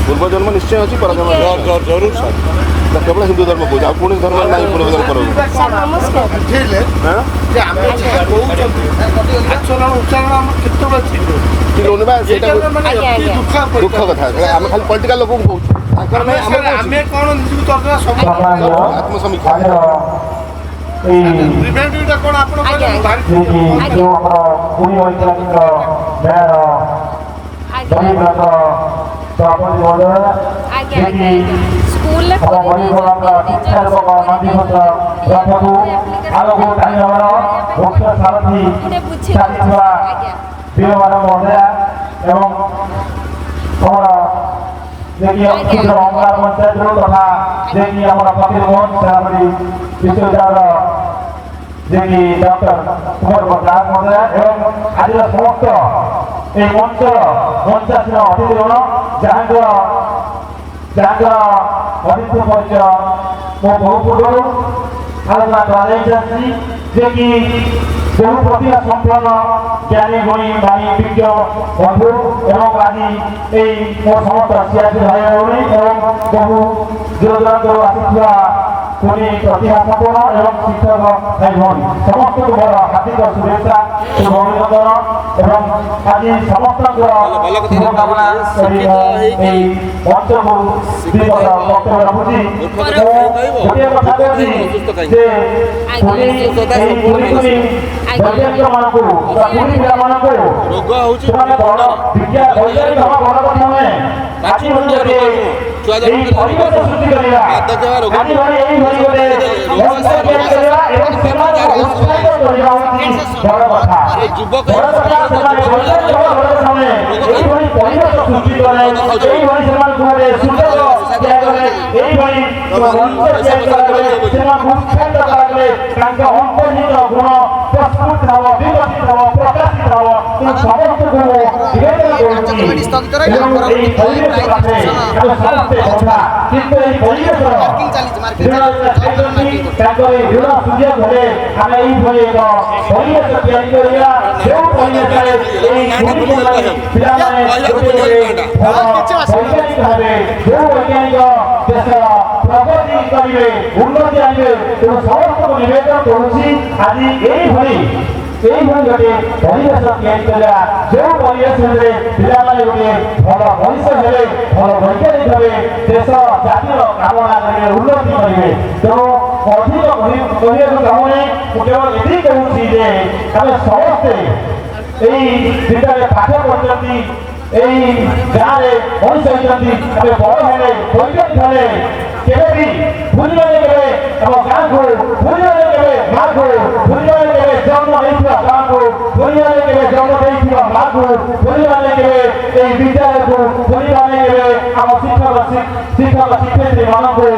पूर्व जन्म निश्चय अच्छी पर जरूर सर केवल हिंदू धर्म कहूँ आ कौन धर्म ना पूर्व जन्म कर दुख कथा आम खाली पॉलिटिकल लोक आत्मसमीक्षा पंचायत तथा देखिए फकीरमोहन सेनापति विश्वविद्यालय देखिए डॉक्टर कुमार प्रसाद महोदय एवं आज समस्त ये मंचासीन अतिथिगण जहाँ अतिथि परिचय मो बहु पूर्व आलोचना कर बहु प्रतिभा संपन्न ज्ञानी गुणी भाई विज्ञ बंधु एवं आज मो समस्त सियासी भाई भौणी एवं बहु दूर दूरांत आसुवा पुणी प्रतिभा संपन्न एवं शिक्षक भाई भौणी समस्त को मोर हार्दिक शुभेच्छा शुभअभिनंदन एवं आज समस्त शुभकामना मंच को वक्तव्य रखुची गोटे कथा वैज्ञानिक मानकु पुरी पिला मानकु रोग होउची विज्ञान वैज्ञानिक हम बड़ कथा में आजी मंदिर के परिवेश सृष्टि करिया आजी भाई एई भरी गोटे मंच तैयार करिया एवं समाज को उत्साहित करिया बड़ कथा युवक बड़ कथा समाज वैज्ञानिक बड़ समय एई भरी परिवेश सृष्टि करे एई भरी समाज को सुंदर तैयार करे एई भरी मंच तैयार करे समाज को उत्साहित करे तांका अंतर्निहित गुण प्रस्फुट हव विकसित हव प्रकाशित हव ସମସ୍ତଙ୍କୁ ନିବେଦନ କରୁଛି ଏବଂ ଏହି ପରିବେଶ ପାଖରେ ଆମେ ସମସ୍ତେ କଥା କିନ୍ତୁ ଏହି ପରିବେଶର ତାଙ୍କର ଋଣ ସୁଝିବା ପରେ ଆମେ ଏଇଭଳି ଏକ ପରିବେଶ ତିଆରି କରିବା ଯେଉଁ ପରିବେଶରେ ଏଇ ପିଲାମାନେ ବୈଜ୍ଞାନିକ ଭାବେ ଯେଉଁ ବୈଜ୍ଞାନିକ ଦେଶର ପ୍ରଗତି କରିବେ ଉନ୍ନତି ଆଣିବେ ତେଣୁ ସମସ୍ତଙ୍କୁ ନିବେଦନ କରୁଛି ଆଜି ଏଇଭଳି ଗୋଟେ ପରିବେଶ ତିଆରି କରିବା ଯେଉଁ ପରିବେଶରେ ପିଲାମାନେ ଗୋଟେ ଭଲ ମଣିଷ ହେବେ ଭଲ ବୈଜ୍ଞାନିକ ହେବେ ଦେଶ ଜାତିର କାମନା କରିବେ ଉନ୍ନତି କରିବେ ତେଣୁ ଅଧିକ କହିବାକୁ ଚାହୁଁନି ମୁଁ କେବଳ ଏତିକି କହୁଛି ଯେ ଆମେ ସମସ୍ତେ ଏଇ ବିଦ୍ୟାଳୟରେ ପାଠ ପଢ଼ୁଛନ୍ତି ଏଇ ଗାଁରେ ମଣିଷ ହେଇଛନ୍ତି ଆମେ ବଡ଼ ହେଲେ ବୈଜ୍ଞାନିକ ହେଲେ କେବେ ବି ଭୁଲିବାନି କେବେ ଆମ ଗାଁକୁ ଭୁଲିବାନି କେବେ ମାଆକୁ ଭୁଲିବାନି କେବେ ଜନ୍ମ ନେଇଥିବା ଗାଁକୁ ଭୁଲିବାନି କେବେ ଜନ୍ମ ଦେଇଥିବା ମାଆକୁ ଭୁଲିବାନି କେବେ ଏଇ ବିଦ୍ୟାଳୟକୁ ଭୁଲିବାନି କେବେ ଆମ ଶିକ୍ଷକ ଶିକ୍ଷୟିତ୍ରୀ ମାନଙ୍କୁ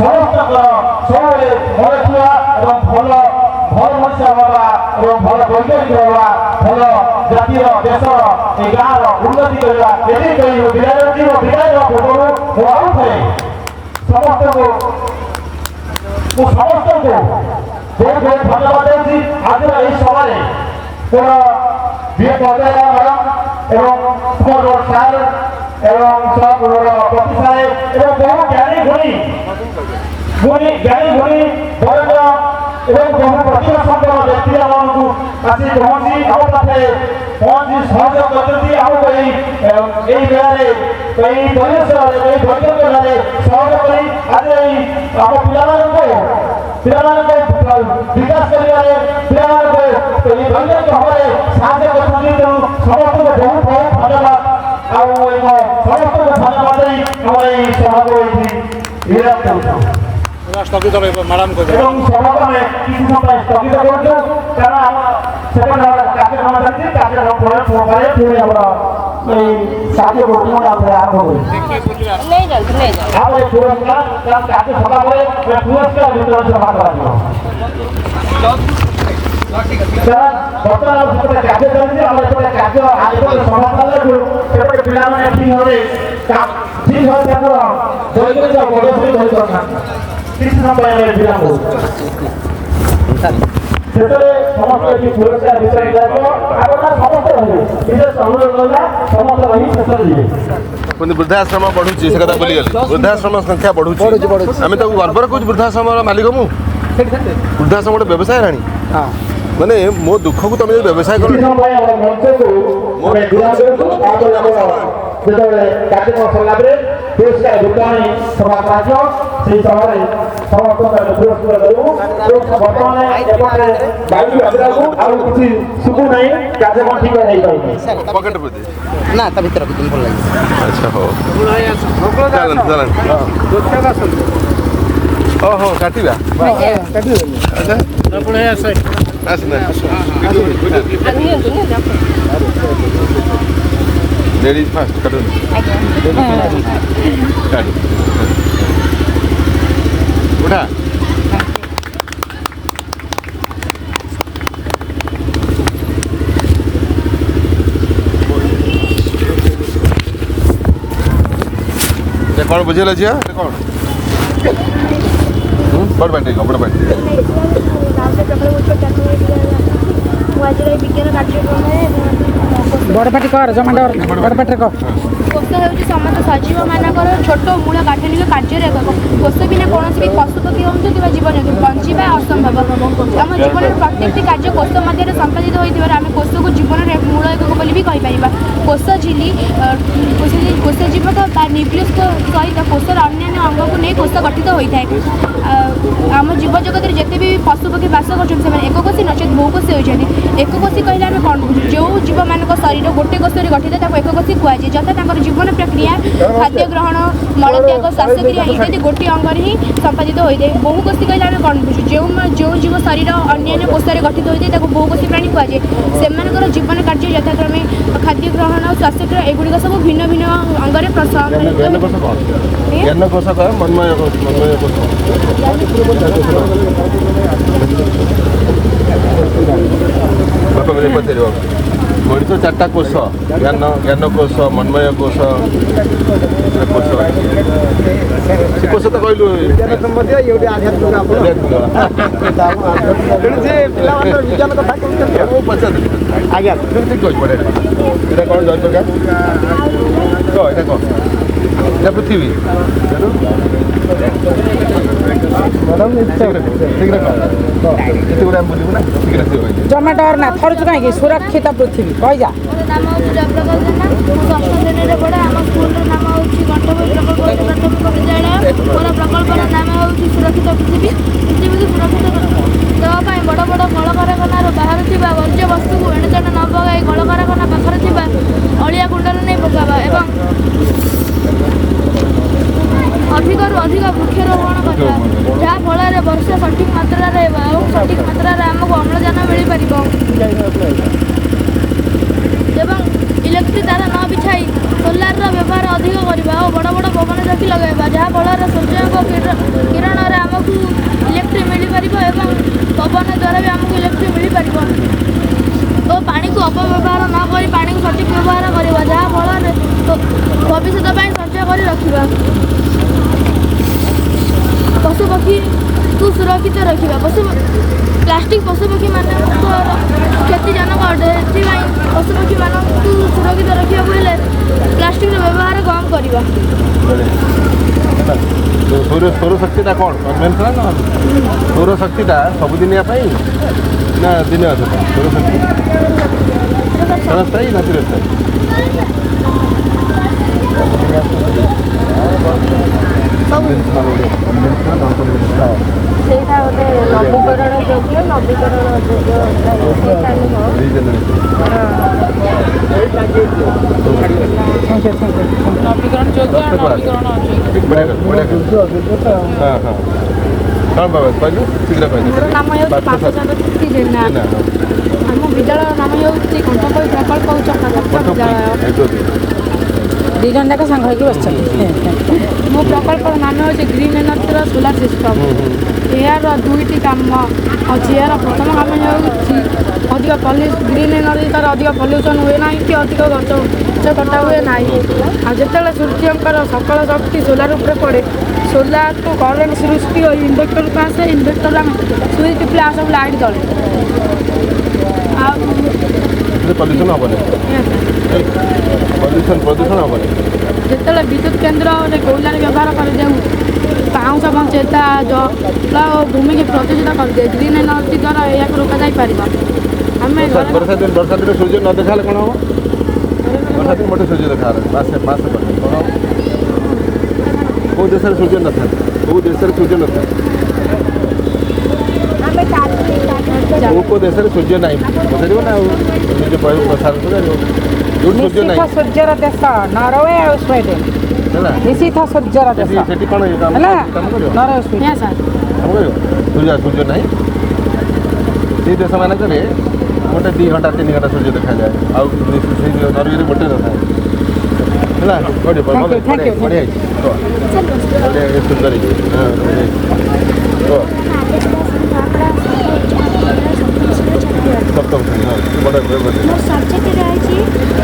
ସମସ୍ତଙ୍କର ସବୁବେଳେ ମନେ ଥିବା ଏବଂ ଭଲ ମଣିଷ ହେବା ଏବଂ ଭଲ ବୈଜ୍ଞାନିକ ହେବା ଭଲ ଜାତିର ଦେଶର ଏ ଗାଁର ଉନ୍ନତି କରିବା ଏଠି କହିବ ବିଦ୍ୟାଳୟ ପୂର୍ବରୁ ମୁଁ ଆଉ ଥରେ ସମସ୍ତଙ୍କୁ ବହୁତ ବହୁତ ଧନ୍ୟବାଦ ଦେଉଛି ଆଜିର ଏହି ସଭାରେ ମୋର ମ୍ୟାଡ଼ାମ ଏବଂ ମୋର ସାର୍ ଏବଂ ମୋର ପ୍ରତି ସାର୍ ଏବଂ ବହୁ ଜ୍ଞାନୀ ଗୁଣୀ ବରେଣ୍ୟ ଏବଂ ବହୁ ପ୍ରତିଭା ସମ୍ପନ୍ନ ବ୍ୟକ୍ତି ଆମମାନଙ୍କୁ ଆସି ପହଞ୍ଚି ଆମ ପାଖରେ ପହଞ୍ଚି ସହଯୋଗ କରିଛନ୍ତି ଆମକୁ ଏଇ ବେଳାରେ ଏଇ ପରିବେଶରେ ଏଇ ବୈଜ୍ଞାନିକରେ ସହଯୋଗ କରି ଆଜି ଏଇ ଆମ ପିଲାମାନଙ୍କୁ ବିକାଶ କରିବାରେ ପିଲାମାନଙ୍କୁ ଏଇ ବୈଜ୍ଞାନିକ ଭାବରେ ସାହାଯ୍ୟ କରୁଛନ୍ତି ତେଣୁ ସମସ୍ତଙ୍କୁ ବହୁତ ଧନ୍ୟବାଦ ଆଉ ସମସ୍ତଙ୍କୁ ଧନ୍ୟବାଦ ଦେଇ ଆମ ଏଇ ସଭାକୁ ଏଇଠି ବିରାମ କରୁଛୁ ସ୍ଥଗିତ ରହିବ ମ୍ୟାଡ଼ାମ କହିବେ এবং সভাকে আমি কিছু সময় স্থগিত করছো কারণ আমার সেখানে কার্যক্রম চালিয়ে কার্যক্রম পরে ফিরে আমরা এই সাহায্য করতে আমরা আরম্ভ করি আমরা পুরস্কার কার্য সভা করে পুরস্কার বিতরণ সভা করা যাবে বর্তমান সেপটে কার্য চালিয়ে আমরা সেপটে কার্য আয়োজন সভা কলাକୁ সেপটে ପିଲାମାନେ ଠିକ୍ ଭାବେ ତାଙ୍କର ବୈଜ୍ଞାନିକ ପ୍ରଦର୍ଶନ କରିପାରୁନାହାନ୍ତି କିଛି ସମୟ ବିରାମ ସେତେବେଳେ ସମସ୍ତେ ଏଠି ପୁରସ୍କାର ବିଷୟ ଦିଆଯିବ ଆପଣ ସମସ୍ତେ ରହିବେ ବିଶେଷ ଅନୁରୋଧ ରହିଲା ସମସ୍ତେ ରହି ଶେଷରେ ଯିବେ वृद्धाश्रम बढ़ुची से कथा बोली गली वृद्धाश्रम संख्या बढ़ुची आम तो गर्वर कौच वृद्धाश्रम मालिक मु वृद्धाश्रम गोटे व्यवसाय राणी माने मो दुख को तुम व्यवसाय कर କାର୍ଯ୍ୟକ୍ରମ ସରିଲା ପରେ ପୁରସ୍କାର ବିତରଣୀ ସଭା କାର୍ଯ୍ୟ ସେହି ସଭାରେ ସମସ୍ତଙ୍କୁ ପୁରସ୍କାର ଦେବୁ ବର୍ତ୍ତମାନ ଏପଟେ ବାୟୁ ଆସିବାକୁ ଆଉ କିଛି ଶୁଭୁ ନାହିଁ କାର୍ଯ୍ୟକ୍ରମ ଠିକ ହେଇପାରିନି पकेट प्रति ना ता भीतर रखी भल लगे अच्छा हो चलन चलन ओहो काटिबा अच्छा ଆପଣ ଆସ आसना लेडीज फास्ट काटो काटो उठा कौन बुझेला झिया कौन बड़ बाटे बड़ बाटे ବଡ଼ପାଟି କର ଜମାଟ ବଡ଼ପାଟିରେ କହ କୋଷ ହେଉଛି ସମସ୍ତ ସଜୀବ ମାନଙ୍କର ଛୋଟ ମୂଳ କାଠନିକ କାର୍ଯ୍ୟରେ ଏକକ କୋଷ ବିନା କୌଣସି ବି ପଶୁପକ୍ଷୀ ହୁଅନ୍ତୁ କିମ୍ବା ଜୀବଜନ୍ତୁ ବଞ୍ଚିବା ଅସମ୍ଭବ ଆମ ଜୀବନର ପ୍ରତ୍ୟେକଟି କାର୍ଯ୍ୟ କୋଷ ମଧ୍ୟରେ ସମ୍ପାଦିତ ହୋଇଥିବାରୁ ଆମେ କୋଷକୁ ଜୀବନର ମୂଳ ଏକକ ବୋଲି ବି କହିପାରିବା କୋଷ ଝିଲି କୋଷ ଜୀବକ ବା ନ୍ୟୁକ୍ଲିୟସ୍ ସହିତ କୋଷର ଅନ୍ୟାନ୍ୟ ଅଙ୍ଗକୁ ନେଇ କୋଷ ଗଠିତ ହୋଇଥାଏ ଆମ ଜୀବଜଗତରେ ଯେତେ ବି ପଶୁପକ୍ଷୀ ବାସ କରୁଛନ୍ତି ସେମାନେ ଏକକୋଷୀ ନଚେତ୍ ବହୁକୋଷୀ ହୋଇଛନ୍ତି ଏକକୋଷୀ କହିଲେ ଆମେ କ'ଣ ବୁଝୁ ଯେଉଁ ଜୀବମାନଙ୍କ ଶରୀର ଗୋଟେ କୋଷରେ ଗଠିତ ତାକୁ ଏକକୋଷୀ କୁହାଯାଏ ଯଥା ତାଙ୍କର ଜୀବନ ପ୍ରକ୍ରିୟା ଖାଦ୍ୟ ଗ୍ରହଣ ମଳତ୍ୟାଗ ଶ୍ୱାସକ୍ରିୟା ଇତ୍ୟାଦି ଗୋଟିଏ ଅଙ୍ଗରେ ହିଁ ସମ୍ପାଦିତ ହୋଇଥାଏ ବହୁକୋଷୀ କହିଲେ ଆମେ କ'ଣ ବୁଝୁ ଯେଉଁ ଜୀବ ଶରୀର ଅନ୍ୟାନ୍ୟ କୋଷରେ ଗଠିତ ହୋଇଥାଏ ତାକୁ ବହୁକୋଷୀ ପ୍ରାଣୀ କୁହାଯାଏ ସେମାନଙ୍କର ଜୀବନ କାର୍ଯ୍ୟ ଯଥାକ୍ରମେ ଖାଦ୍ୟ ଗ୍ରହଣ ଶ୍ୱାସକ୍ରିୟା ଏଗୁଡ଼ିକ ସବୁ ଭିନ୍ନ ଭିନ୍ନ ଅଙ୍ଗରେ ଜ୍ଞାନ କୋଷ କହ ମନ୍ମୟ କୋଷ ବାପା ପଚାରିବ ମଣିଷ ଚାରିଟା କୋଷ ଜ୍ଞାନ କୋଷ ମନ୍ମୟ କୋଷ କୋଷ ସେ କୋଷ ତ କହିଲୁ ମଧ୍ୟ ଇଏ ଗୋଟେ ଆଧ୍ୟାତ୍ମିକ ତେଣୁ ସେ ପିଲାମାନଙ୍କର ବିଜ୍ଞାନ କଥା କହୁଛନ୍ତି ମୁଁ ପଚାରିଲି ଆଜ୍ଞା ଠିକ୍ କହିଛୁ ବଢ଼ିଆ ଏଇଟା କ'ଣ ଜୟପ୍ରକାଶ କହ ଏଇଟା କହ ଏଇଟା ପୃଥିବୀ ଶୀଘ୍ର କହ କେତେ ଗୁଡ଼ା ବୁଲିବୁ ନା ଶୀଘ୍ର ସେ କହିଲେ ଜମାଟୋର ନା ଥରୁଛୁ କାହିଁକି ସୁରକ୍ଷିତ ପୃଥିବୀ କହିଯା ମୋର ନାମ ହେଉଛି ଜୟପ୍ରକାଶ ଜେନା ମୁଁ 6ମ ଶ୍ରେଣୀରେ ପଢ଼େ ଆମ ସ୍କୁଲର ନାମ ହେଉଛି କଣ୍ଠଭୋଇ ପ୍ରକଳ୍ପ ପ୍ରାଥମିକ ବିଦ୍ୟାଳୟ ମୋର ପ୍ରକଳ୍ପର ନାମ ହେଉଛି ସୁରକ୍ଷିତ ପୃଥିବୀ ପୃଥିବୀକୁ ସୁରକ୍ଷିତ ଦେବା ପାଇଁ ବଡ଼ ବଡ଼ କଳକାରଖାନାରୁ ବାହାରୁଥିବା ବର୍ଜ୍ୟ ବସ୍ତୁକୁ ଏଣେତେଣେ ନ ପକାଇ କଳକାରଖାନା ପାଖରେ ଥିବା ଅଳିଆ କୁଣ୍ଡରେ ନେଇ ପକାଇବା ଏବଂ ଅଧିକରୁ ଅଧିକ ବୃକ୍ଷରୋପଣ କରିବା ଯାହାଫଳରେ ବର୍ଷା ସଠିକ୍ ମାତ୍ରାରେ ଏବଂ ସଠିକ୍ ମାତ୍ରାରେ ଆମକୁ ଅମ୍ଳଜାନ ମିଳିପାରିବ ଏବଂ ଇଲେକ୍ଟ୍ରିକ୍ ତାର ନ ବିଛାଇ ସୋଲାରର ବ୍ୟବହାର ଅଧିକ କରିବା ଓ ବଡ଼ ବଡ଼ ପବନ ଚକି ଲଗାଇବା ଯାହାଫଳରେ ସୂର୍ଯ୍ୟଙ୍କ କିରଣରେ ଆମକୁ ଇଲେକ୍ଟ୍ରିକ୍ ମିଳିପାରିବ ଏବଂ ପବନ ଦ୍ୱାରା ବି ଆମକୁ ଇଲେକ୍ଟ୍ରିକ୍ ମିଳିପାରିବ ଓ ପାଣିକୁ ଅପବ୍ୟବହାର ନ କରି ପାଣିକୁ ସଠିକ୍ ବ୍ୟବହାର କରିବା ଯାହାଫଳରେ ଭବିଷ୍ୟତ ପାଇଁ ସଞ୍ଚୟ କରି ରଖିବା ପଶୁପକ୍ଷୀକୁ ସୁରକ୍ଷିତ ରଖିବା ପ୍ଲାଷ୍ଟିକ୍ ପଶୁପକ୍ଷୀମାନଙ୍କର କ୍ଷତିଜନକ ଅଟେ ଏଥିପାଇଁ ପଶୁପକ୍ଷୀମାନଙ୍କୁ ସୁରକ୍ଷିତ ରଖିବାକୁ ହେଲେ ପ୍ଲାଷ୍ଟିକ୍ର ବ୍ୟବହାର କମ୍ କରିବା ସୌରଶକ୍ତିଟା କ'ଣ କନଭେନ୍ସନାଲ ନା ସୌରଶକ୍ତିଟା ସବୁଦିନିଆ ପାଇଁ ନା ଦିନେ ଅଧେ ସୌରଶକ୍ତି କ୍ଷଣସ୍ଥାୟୀ ନା ଚିରସ୍ଥାୟୀ ସେଇଟା ଗୋଟେ ନବୀକରଣ ଯୋଗ୍ୟ ସେଇଟା ନୁହଁ ନବୀକରଣ ଯୋଗ୍ୟ ନବୀକରଣ ହଁ ହଁ କ'ଣ ବାବା କହିଲୁ ଶୀଘ୍ର କହିଲୁ ମୋର ନାମ ହେଉଛି ପାର୍ଥଚନ୍ଦ୍ର ଜେନା ଆମ ବିଦ୍ୟାଳୟର ନାମ ହେଉଛି କଣ୍ଠଭୋଇ ପ୍ରକଳ୍ପ ଉଚ୍ଚ ପ୍ରାଥମିକ ବିଦ୍ୟାଳୟ ଦୁଇ ଜଣ ଯାକ ସାଙ୍ଗ ହେଇକି ବସିଛନ୍ତି ମୋ ପ୍ରକଳ୍ପର ନାମ ହେଉଛି ଗ୍ରୀନ୍ ଏନର୍ଜିର ସୋଲାର ସିଷ୍ଟମ୍ ଏହାର ଦୁଇଟି କାମ ଅଛି ଏହାର ପ୍ରଥମ କାମ ହେଉଛି ଅଧିକ ଗ୍ରୀନ୍ ଏନର୍ଜି ତା'ର ଅଧିକ ପଲ୍ୟୁସନ୍ ହୁଏ ନାହିଁ କି ଅଧିକ ଗଛ କଟା ହୁଏ ନାହିଁ ଆଉ ଯେତେବେଳେ ସୂର୍ଯ୍ୟଙ୍କର ସକଳ ଶକ୍ତି ସୋଲାର ଉପରେ ପଡ଼େ ସୋଲାରକୁ କରେଣ୍ଟ ସୃଷ୍ଟି ହୋଇ ଇନଭର୍ଟରକୁ ଆସେ ଇନଭର୍ଟର ଆମେ ସୁଇଚ୍ ଟିପିଲେ ଆଉ ସବୁ ଲାଇଟ୍ ଜଳେ ଆଉ ପଲ୍ୟୁସନ୍ ହେବନି ପ୍ରଦୂଷଣ ହେବନି ଯେତେବେଳେ ବିଦ୍ୟୁତ୍ କେନ୍ଦ୍ରରେ କୋଇଲାରେ ବ୍ୟବହାର କରାଯାଉ ପାଉଁଶ ବଞ୍ଚେ ତା ଜଳ ଓ ଭୂମିକୁ ପ୍ରଦୂଷିତ କରିଦିଏ ଗ୍ରୀନ୍ ଏନର୍ଜି ଦ୍ୱାରା ଏହାକୁ ରୋକାଯାଇପାରିବ ଆମେ ବର୍ଷା ଦିନ ସୂର୍ଯ୍ୟ ନ ଦେଖାହେଲେ କ'ଣ ହେବ ବର୍ଷା ଦିନ ମୋଟେ ସୂର୍ଯ୍ୟ ଦେଖାହେଲେ ମାସେ କ'ଣ ହେବ କେଉଁ ଦେଶରେ ସୂର୍ଯ୍ୟ ନଥାଏ କେଉଁ ଦେଶରେ ସୂର୍ଯ୍ୟ ନଥାଏ କେଉଁ ଦେଶରେ ସୂର୍ଯ୍ୟ ନାହିଁ ପଚାରିବ ନା ଆଉ ସୂର୍ଯ୍ୟ ପ୍ରସାର କରିବ ଯୋଉଠି ସୂର୍ଯ୍ୟ ନାହିଁ ସୂର୍ଯ୍ୟର ଦେଶ ନରୱେ ଆଉ ସ୍ୱେଡେନ୍ ହେଲା ନିଶ୍ଚିତ ସୂର୍ଯ୍ୟର ଦେଶ ସେଠି କ'ଣ ହେଲା କାମ କରିବ ନରୱେ ସ୍ୱେଡେନ୍ ସାର୍ କାମ କରିବ ସୂର୍ଯ୍ୟ ନାହିଁ ସେଇ ଦେଶମାନଙ୍କରେ ଗୋଟେ 2 ଘଣ୍ଟା 3 ଘଣ୍ଟା ସୂର୍ଯ୍ୟ ଦେଖାଯାଏ ଆଉ ସେଇ ନରୱେରେ ଗୋଟେ ନଥାଏ ହେଲା ବଢ଼ିଆ ହେଇଛି ସୁନ୍ଦର ହେଇଛି ସପ୍ତମ ଶ୍ରେଣୀ ହଁ ବଡ଼ ମୋ ସବଜେକ୍ଟ ରହିଛି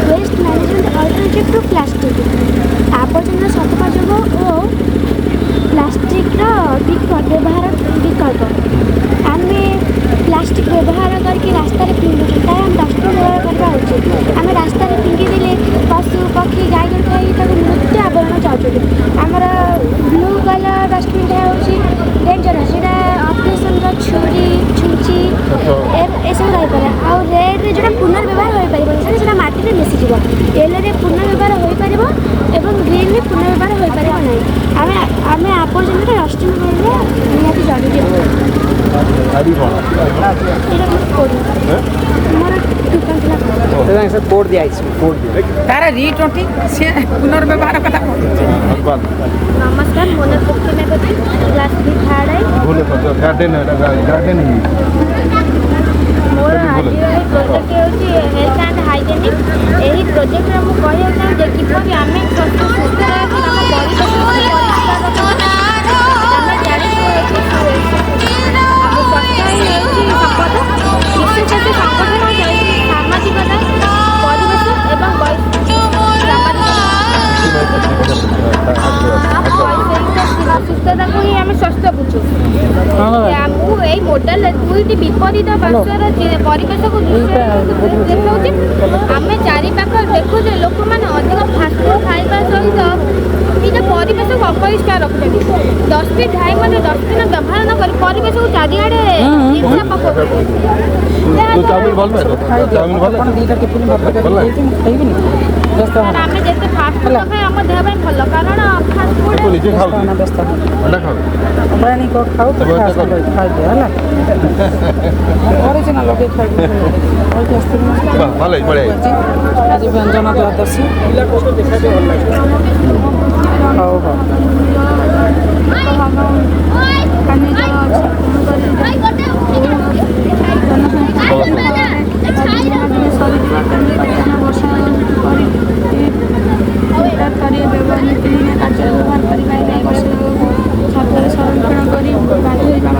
waste management alternative to plastic ଆବର୍ଜନା ସଦୁପଯୋଗ ଓ ପ୍ଲାଷ୍ଟିକ୍ର ବ୍ୟବହାର ବିକଳ୍ପ ଆମେ ପ୍ଲାଷ୍ଟିକ୍ ବ୍ୟବହାର କରିକି ରାସ୍ତାରେ ଫିଙ୍ଗୁଛୁ ତାই ଆମେ ଡଷ୍ଟବିନ୍ ବ୍ୟବହାର କରିବା ଉଚିତ ଆମେ ରାସ୍ତାରେ ଫିଙ୍ଗିଦେଲେ ପଶୁ ପକ୍ଷୀ ଗାଈ ଗୋରୁ ଖାଇ ତାକୁ ମୃତ୍ୟୁ ଆବରଣ ଚାହୁଁଛନ୍ତି ଆମର ବ୍ଲୁ କଲର୍ ଡଷ୍ଟବିନ୍ଟା ହେଉଛି ଡେଞ୍ଜରସ୍ ସେଇଟା ଅପରେସନ୍ର ଛୁରୀ ଛୁଞ୍ଚି ଏସବୁ ରହିପାରେ ଆଉ ରେଡ଼୍ରେ ଯେଉଁଟା ପୁନର୍ବ୍ୟବହାର ହୋଇପାରିବନି ସେଇଟା ମାଟିରେ ମିଶିଯିବ ୟେଲୋରେ ପୁନର୍ବ୍ୟବହାର ହୋଇପାରିବ ଏବଂ ଗ୍ରୀନ୍ରେ ପୁନର୍ବ୍ୟବହାର ହୋଇପାରିବ ନାହିଁ ଆମେ ଆବର୍ଜନାରେ ଡଷ୍ଟବିନ୍ କରିବା ନିହାତି ଜରୁରୀ ମୋର କୋଡ୍ ଦିଆଯାଇଛି ତାର ରି20 ସେ ପୁନର୍ବ୍ୟବହାର କଥା ନମସ୍କାର ମୋ ନାଁ ପକ୍ଷୀ ମେଘତି କ୍ଲାସ୍ 3 ଥାର୍ଡ଼ ଗାର୍ଡେନ୍ ମୋର ଆଜିର ଏହି ପ୍ରୋଜେକ୍ଟ ହେଉଛି ହେଲ୍ଥ ଆଣ୍ଡ ହାଇଜେନିକ୍ ଏହି ପ୍ରୋଜେକ୍ଟରେ ମୁଁ କହିବାକୁ ଚାହୁଁଛି ଯେ କିପରି ଆମେ ସୁସ୍ଥ ରହିବା ଆମ ପରିବେଶକୁ ପରିଷ୍କାର ରଖିବା ଆମେ ଜାଣିଛୁ ଆମ ସ୍ୱାସ୍ଥ୍ୟ ହିଁ ହେଉଛି ସମ୍ପଦ ବିଶେଷ ସଂଗଠନ ସାମାଜିକତା ଦୂଷିତ ପରିବେଶକୁ ଦେଖାଉଛି। ଆମେ ଚାରିପାଖ ଦେଖୁଛେ ଲୋକମାନେ ଅଧିକ ଫାଷ୍ଟଫୁଡ୍ ଖାଇବା ସହିତ ନିଜ ପରିବେଶକୁ ଅପରିଷ୍କାର ରଖୁଛନ୍ତି। ଡଷ୍ଟବିନ୍ ଥାଇ ମଧ୍ୟ ଡଷ୍ଟବିନ୍ ବ୍ୟବହାର ନ କରି ପରିବେଶକୁ ଚାରିଆଡ଼େ ଜିନିଷ ପକାଉଛନ୍ତି। ଆମେ ଯେତେ ଫାଷ୍ଟଫୁଡ୍ ଖାଇ ଆମ ଦେହ ପାଇଁ ଭଲ, କାରଣ ଫାଷ୍ଟଫୁଡ୍ ଆଜି ବ୍ୟଞ୍ଜନ ଦ୍ୱାଦଶୀ ହଉ ହଉ ଛାତ୍ରରେ ସଂରକ୍ଷଣ କରି ଗାଧୋଇବା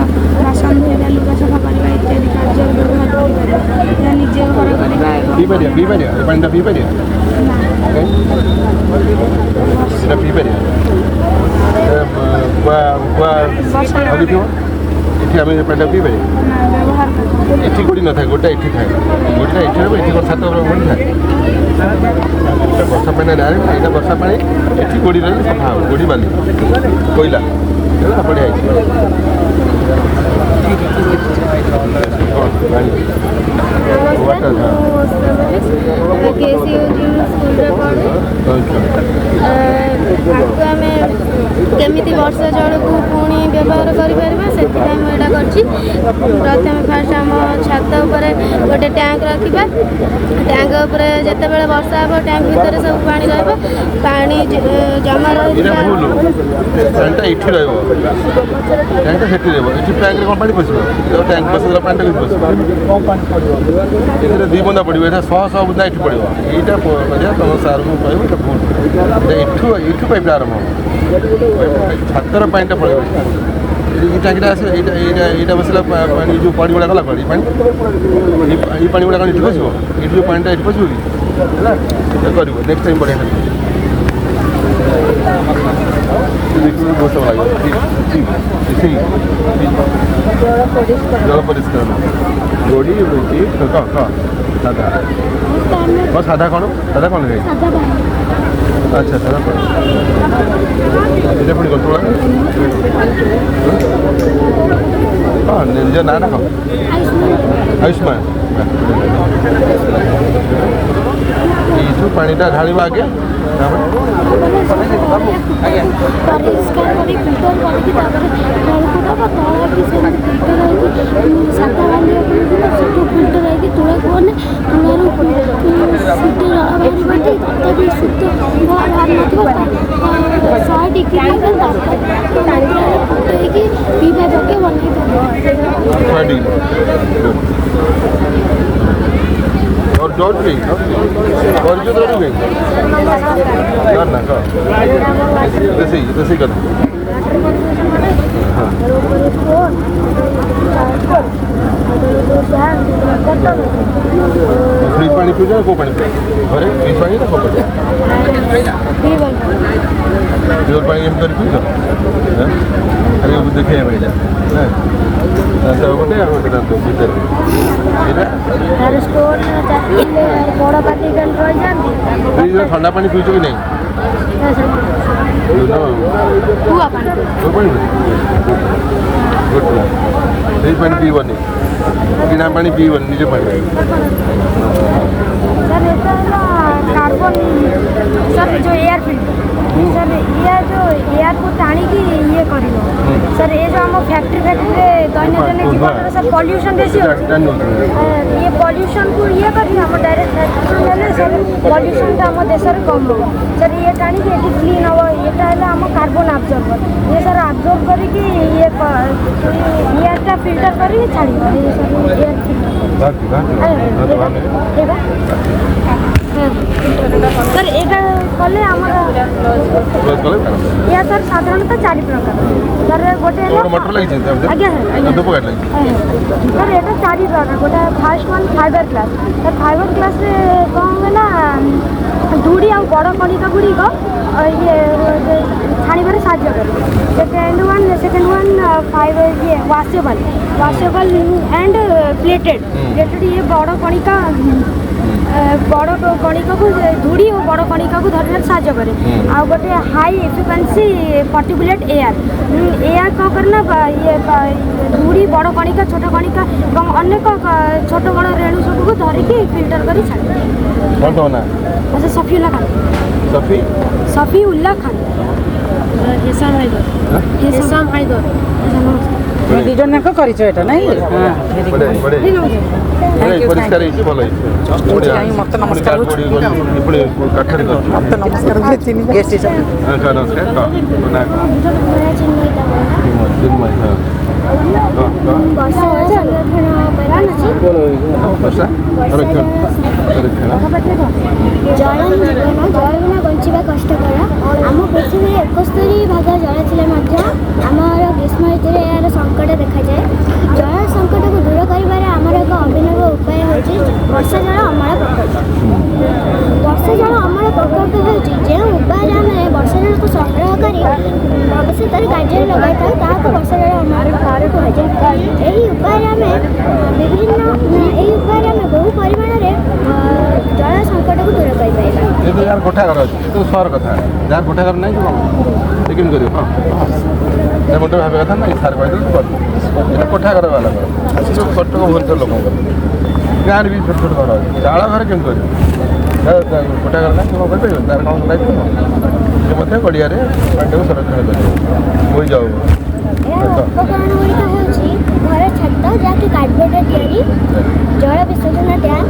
ବାସନ ଧୋଇବା ଲୁଗା ସଫା କରିବା ଇତ୍ୟାଦି କାର୍ଯ୍ୟରେ ବ୍ୟବହାର କରିପାରିବା। ଏହା ନିଜେ ଘର କରିବା ଏଠି ଆମେ ପାଣିଟା ପିଇପାରିବା। ଏଠି ଗୋଡ଼ି ନଥାଏ, ଗୋଟା ଏଠି ଥାଏ, ଗୋଟା ଏଠି ହେବ, ଏଠି ଛାତ ଗୋଡ଼ି ଥାଏ। ବର୍ଷା ପାଣି ଡାଇରେକ୍ଟ ଏଇଟା ବର୍ଷା ପାଣି, ଏଠି ଗୋଡ଼ି ରହିଲେ ସଫା ହେବ, ଗୋଡ଼ି ବାଲି କୋଇଲା ହେଲା ବଢ଼ିଆ ହେଇଛି। ଆମେ କେମିତି ବର୍ଷା ଜଳକୁ ପୁଣି ବ୍ୟବହାର କରିପାରିବା ସେଥିପାଇଁ ମୁଁ ଏଇଟା କରିଛି। ପ୍ରଥମେ ଫାଷ୍ଟ ଆମ ଛାତ ଉପରେ ଗୋଟେ ଟ୍ୟାଙ୍କ ରଖିବା। ଟ୍ୟାଙ୍କ ଉପରେ ଯେତେବେଳେ ବର୍ଷା ହେବ ଟ୍ୟାଙ୍କ ଭିତରେ ସବୁ ପାଣି ରହିବ। ପାଣି ଜମା ରହିଥିବା ପାଣିଟା ଏଠି ରହିବ, ଟ୍ୟାଙ୍କଟା ସେଠି ରହିବ। ଏଠି ଟ୍ୟାଙ୍କରେ କ'ଣ ପାଣି ପଶିବ? ଟ୍ୟାଙ୍କ ପଶିଗଲା ପାଣିଟା କିଛି ପଶିବ। ଏଥିରେ 2 ବୁନ୍ଦା ପଡ଼ିବ, ଏଇଟା 100 ବୁନ୍ଦା ଏଠି ପଡ଼ିବ। ଏଇଟା ତମ ସାର୍ଙ୍କୁ କହିବ ଏଇଟା ଭୁଲ। ଏଇଟା ଏଠୁ ପାଇପ୍ଟା ଆରମ୍ଭ ହେବ, ଛାତର ପାଣିଟା ପଡ଼ିବ। এই ଟାଙ୍କିଟା ଆସିବ, ଏଇଟା ବସିଲା ପାଣି ଯେଉଁ ପାଣି ଗୁଡ଼ା ଗଲା କୁଆଡ଼େ ଏଇ ପାଣି ଗୁଡ଼ା କ'ଣ ଏଠି ପଶିବ? ଏଠି ଯେଉଁ ପାଣିଟା ଏଠି ପଶିବ କି? ହେଲା ସେଟା କରିବ ନେକ୍ସଟ ଟାଇମ୍ ବଢ଼ିଆ ଦେଖିବାକୁ ବହୁତ ଭଲ ଲାଗିବ। ଜଳ ପରିଷ୍କାର ଗୋଡ଼ି ରହିଛି ସାଧା ସାଧା କ'ଣ ଖାଇ ଆଚ୍ଛା ସାଧା କ'ଣ এটা পুଣି কত ହଁ ନିଜ ନାଁଟା କହ ଆୟୁଷ୍ମାନ। ଏଇଠୁ ପାଣିଟା ଢାଳିବା ଆଗେ ପରିଷ୍କାର କରି ଫିଲ୍ଟର କରିକି ତାପରେ ତଳକୁ ଦେବା। ତଳ ବି ସେମିତି ଫିଲ୍ଟର ହେଇକି ସାତ ବାନ୍ଧିବାକୁ ସେଠୁ ଫିଲ୍ଟର ହେଇକି ତୁଳକୁ ଗଲେ ତୁଳରୁ ଶୁଦ୍ଧ ଜଳ ବାହାରିବାଟି ତଥାପି ଶୁଦ୍ଧ ବାହାରି ନଥିବ 100 ଡିଗ୍ରୀ ମାତ୍ରାରେ ଫୁଟେଇକି ପିଇବା ଯୋଗ୍ୟ ବନେଇ ପାରିବ। और डॉट भी और जो डॉट भी ना का जैसे कर फ्रिज पानी पियो को पानी अरे फ्रिज पानी ना को पानी प्योर पानी हम कर पियो अरे वो देखे भैया ऐसा होते हैं हम तो भीतर यार स्टोर में बड़ा पार्टी गन रह जाती फ्रिज में ठंडा पानी पियो कि नहीं हुआ पानी गुड फ्रिज पानी पीबनी किना पानी पीबनी निज पानी सर ये तो ना कार्बन सर जो एयर फिल्टर सर ये जो एयर को टाणी की ये करियो सर ये जो हम फैक्ट्री दैनंदिन जीवन में सर पॉल्यूशन बेसी होची ये पॉल्यूशन को ये करी हम डायरेक्ट फैक्ट्री ले सर पॉल्यूशन का हम देश रे कम हो सर ये टाणी के एटी क्लीन हो एटा हला हम कार्बन अब्जॉर्बर ये सर अब्जॉर्ब करी की ये एयर का फिल्टर करी छाड़ी ये सर एयर सर एटा कले हमरा या सर साधारणतः 4 प्रकार सर गोटे मोटर लगी छै आज्ञा है दो पॉकेट लगी सर एटा 4 प्रकार गोटे first one fibre glass sir fibre glass रे कोन होला धूड़ी आ बड़ कणिका गुडी को ये छाणीबार साहाଯ୍य करे सेकेंड वन 5 ये वॉशेबल एंड प्लेटेड ये बड़ कणिका को धूड़ी और बड़ कणिका को धरने साहाଯ୍य करे आ गोटे हाई एफिशिएंसी पार्टिकुलेट एयर कौन करना ये धूड़ी बड़ कणिका छोट कणिका और अनेक छोट बड़ रेणु सब को धरिकी फिल्टर कर छाड़े। कौन तो ना अच्छा सफीउल्लाह खान सफीउल्लाह खान हिसाम हाइदर ଦି ଜଣ ଯାକ କରିଛ ଏଟା ନାଇଁ? ବଢିଆ ପରିଷ୍କାର ହେଇଛି ଭଲ ହେଇଛି ମତେ ନମସ୍କାର ପୁଣି କାଠରେ କରିଛି ମତେ ନମସ୍କାର ଗେଷ୍ଟ ହିସାବରେ ନମସ୍କାର जल जीवन जल बिना बंचा कष्टकर आम पृथ्वी 71 भाग जल थे आमर ग्रीष्म ऋतु यार संकट देखा जाए। जल संकट को दूर कर एक अभिनव उपाय हूँ वर्षा जल अमल प्रकल्प। वर्षा जल अमल प्रकल्प हूँ जो उपाय आम वर्षा जल को संग्रह कर भविष्य कार्य लगाई था वर्षा जल अमल प्रकार कहुए। यही उपाय आम विभिन्न उपाय आम बहु परिमाण जल संकट को दूर कर यार कोठा घर अच्छे तो सर कथा यार कोठा घर नहीं लेकिन कर मुझे भाव कथा ना सार कह कोठा घर वाला कटक भुवनेश्वर लोक गाँव भी छोट छोट घर अच्छे चाल घर केम कर कोठा घर ना कौन कर तार कौन कर गड़िया पानी को संरक्षण कर बोई जाऊ उपकरण गुड़िक हूँ घर छत जहाँकि कार्डबोर्ड जल विसर्जन टैंक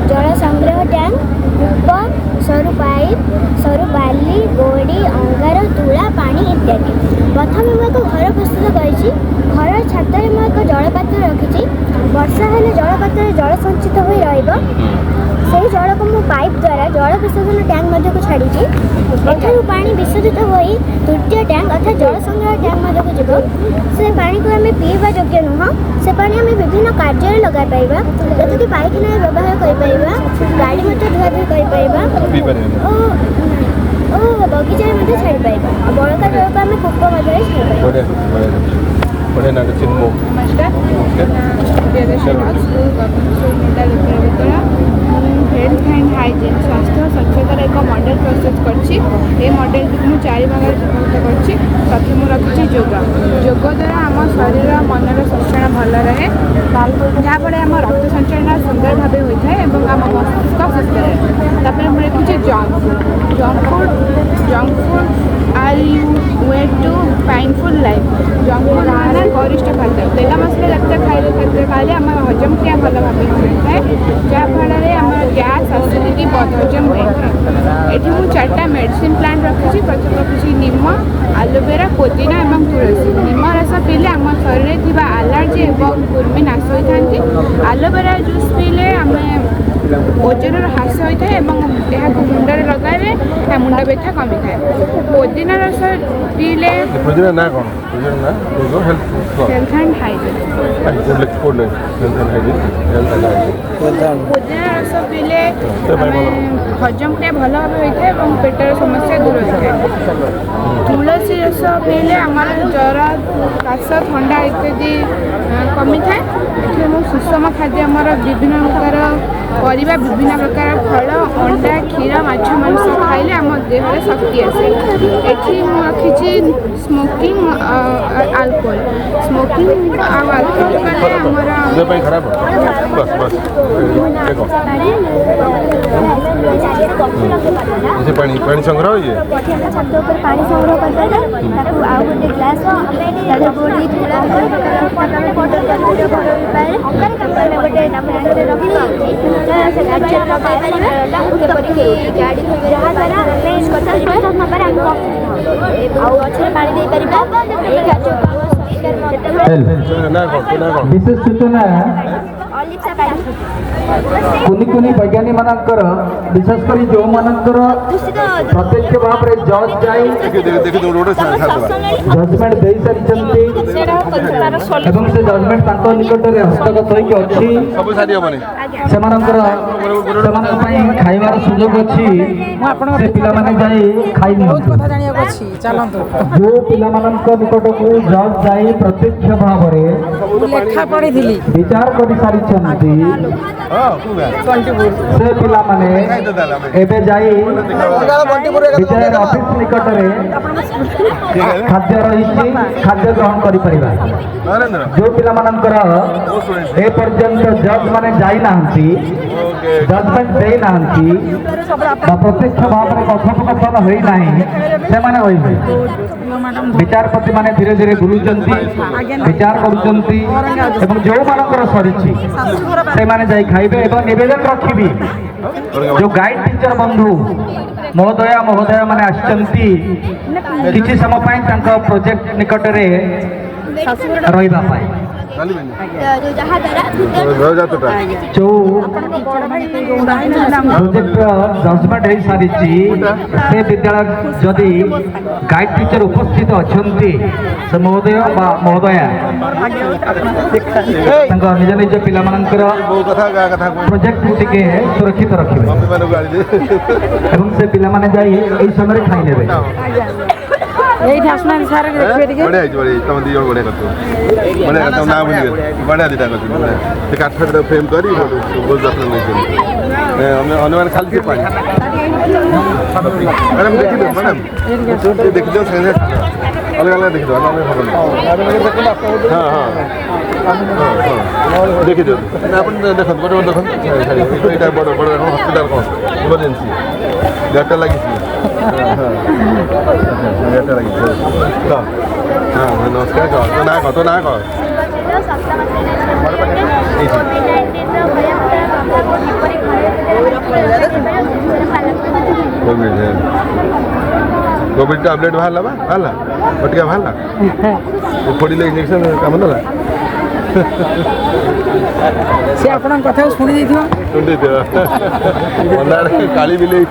जल संग्रह टैंक कूप सरू पाइप सरू बाली गोड़ी अंगार तुला पानी इत्यादि। प्रथम मुझे घर प्रस्तुत करी घर छात एक जल पात्र रखी वर्षा हेले जल पात्र जल संचित हो रही जल को मु पाइप द्वारा जल विसर्जन टैंक को छाड़ी एठू पानी विसर्जित हो तृतीय टैंक अर्थात जल संग्रह टैंक को जीव से पानी को आम पीवा योग्य नुह से पानी आम विभिन्न कार्य लगा पाइबा जैसे कि पाइखाना व्यवहार कर गाड़ी मटर धुआधुई कर बगीचा छाड़ी पाइबा बड़का जल को आम कूप छाड़ी हेल्थ एंड हाइजीन स्वास्थ्य और स्वच्छतार एक मॉडल प्रस्तुत कर मॉडल को मुझे 4 भाग विभक्त करम रखी योग द्वारा आम शरीर मनर संचरण भल रहे जहाँफल आम रक्त संचरण सुंदर भाव होता है और आम मस्तिष्क सुस्थ रहे। मुझे रखी junk food are you way to painful life. Junk food माना गरिष्ठ खाद्य तेल मसला जात खाद्य खाइले आम हजम क्रिया भल भाव होता है जहाँफल आम गैस एसिडिटी बदहजम होता है। ये मुझे 4टा मेडिसिन प्लांट रखी प्रथम रखी नीम एलोवेरा पुदीना और तुलसी। नीम रस पीले आम शरीर में एलर्जी और कुर्मी नाश होता है। एलोवेरा जूस पीले आम ओजन ह्रास होता है और मुंडे लगाइले मुंड व्यथा कमी थाए। पुदीना रस पीले हेल्थ एंड हाइजीन पुदीना रस पीले हजम क्रिया भल भाव होता है और पेटर समस्या दूर होता है। तुलसी रस पीले आम ज्वर काश ठंडा इत्यादि कमी थाए। सुषम खाद्य आमर विभिन्न प्रकार परिबा विभिन्न प्रकार फल अंडा क्षीर माछ मांस खाइले आम देह शक्ति आसे। ये रखी स्मोकिंग अल्कोहल स्मोकिंग अल्कोहल कले आमर खराब पानी पानी संग्रह ये छत ऊपर पानी संग्रह कर आउ गोटे ग्लास गोड़ी तुला गोटे गाड़ी जहाँ विशेष सूचना द्वारा कुनि कुनि वैज्ञानिक मानकर विशेषकर जो मानकर प्रत्यक्ष भाव में जज जाए जजमेंट दे सारी से जजमेंट निकट में हस्तगत होगी खाइबार सुजोग अच्छी से पिला माने जाई खाई जो पिला निकट को जज जाए प्रत्यक्ष भाव में विचार कर सारी से पिला माने एबे जाई विचार ऑफिस निकट में खाद्य रही खाद्य ग्रहण करि परिबा जो पिला मानकर ए पर्यंत जज माने जाई नांती जजमेंट दे नांती प्रत्यक्ष भाव में कथोपकथन होई नाही से माने होई विचारपति माने धीरे धीरे बुलुचंती विचार करूचंती एवं जो मानकर सरीची से माने जाई खाइबे एवं निवेदन रखिबी जो गाइड टीचर बंधु महोदया महोदय माने आछंती किछि समय पई तांका प्रोजेक्ट निकट रे रहिबा पाई जो प्रोजेक्ट जजमेंट हो सारी से विद्यालय जदि गाइड टीचर उपस्थित अच्छा से महोदय महोदया निज निज पिला प्रोजेक्ट टिके सुरक्षित रखिए से पिला माने जाई एई समय खाई नेबे এইটা আসলে স্যার দেখবে দিকে বড় আছে বড় তুমি দিও বড় করতে মানে তো না বুঝি বড় দিটা করতে সে কাঠটা ফ্রেম করি বহুত যত্ন নেই আমি অনুমান খালি দিয়ে পাই ম্যাডাম দেখি দাও ম্যাডাম দেখি দাও সেখানে अलग अलग देखिए अलग अलग हाँ हाँ देखिए अपन देख बड़े बड़े देख यहाँ बड़ बड़ हस्पिटाल कौन इमरजेंसी गाटा लगी गाटा लगी हाँ नमस्कार कह तो ना कह कोविड टैबलेट बाहर बाहर बटिका बाहर पड़े इंजेक्शन कम देला से आपन कथा सुनी देथिबो अंधार काली बिले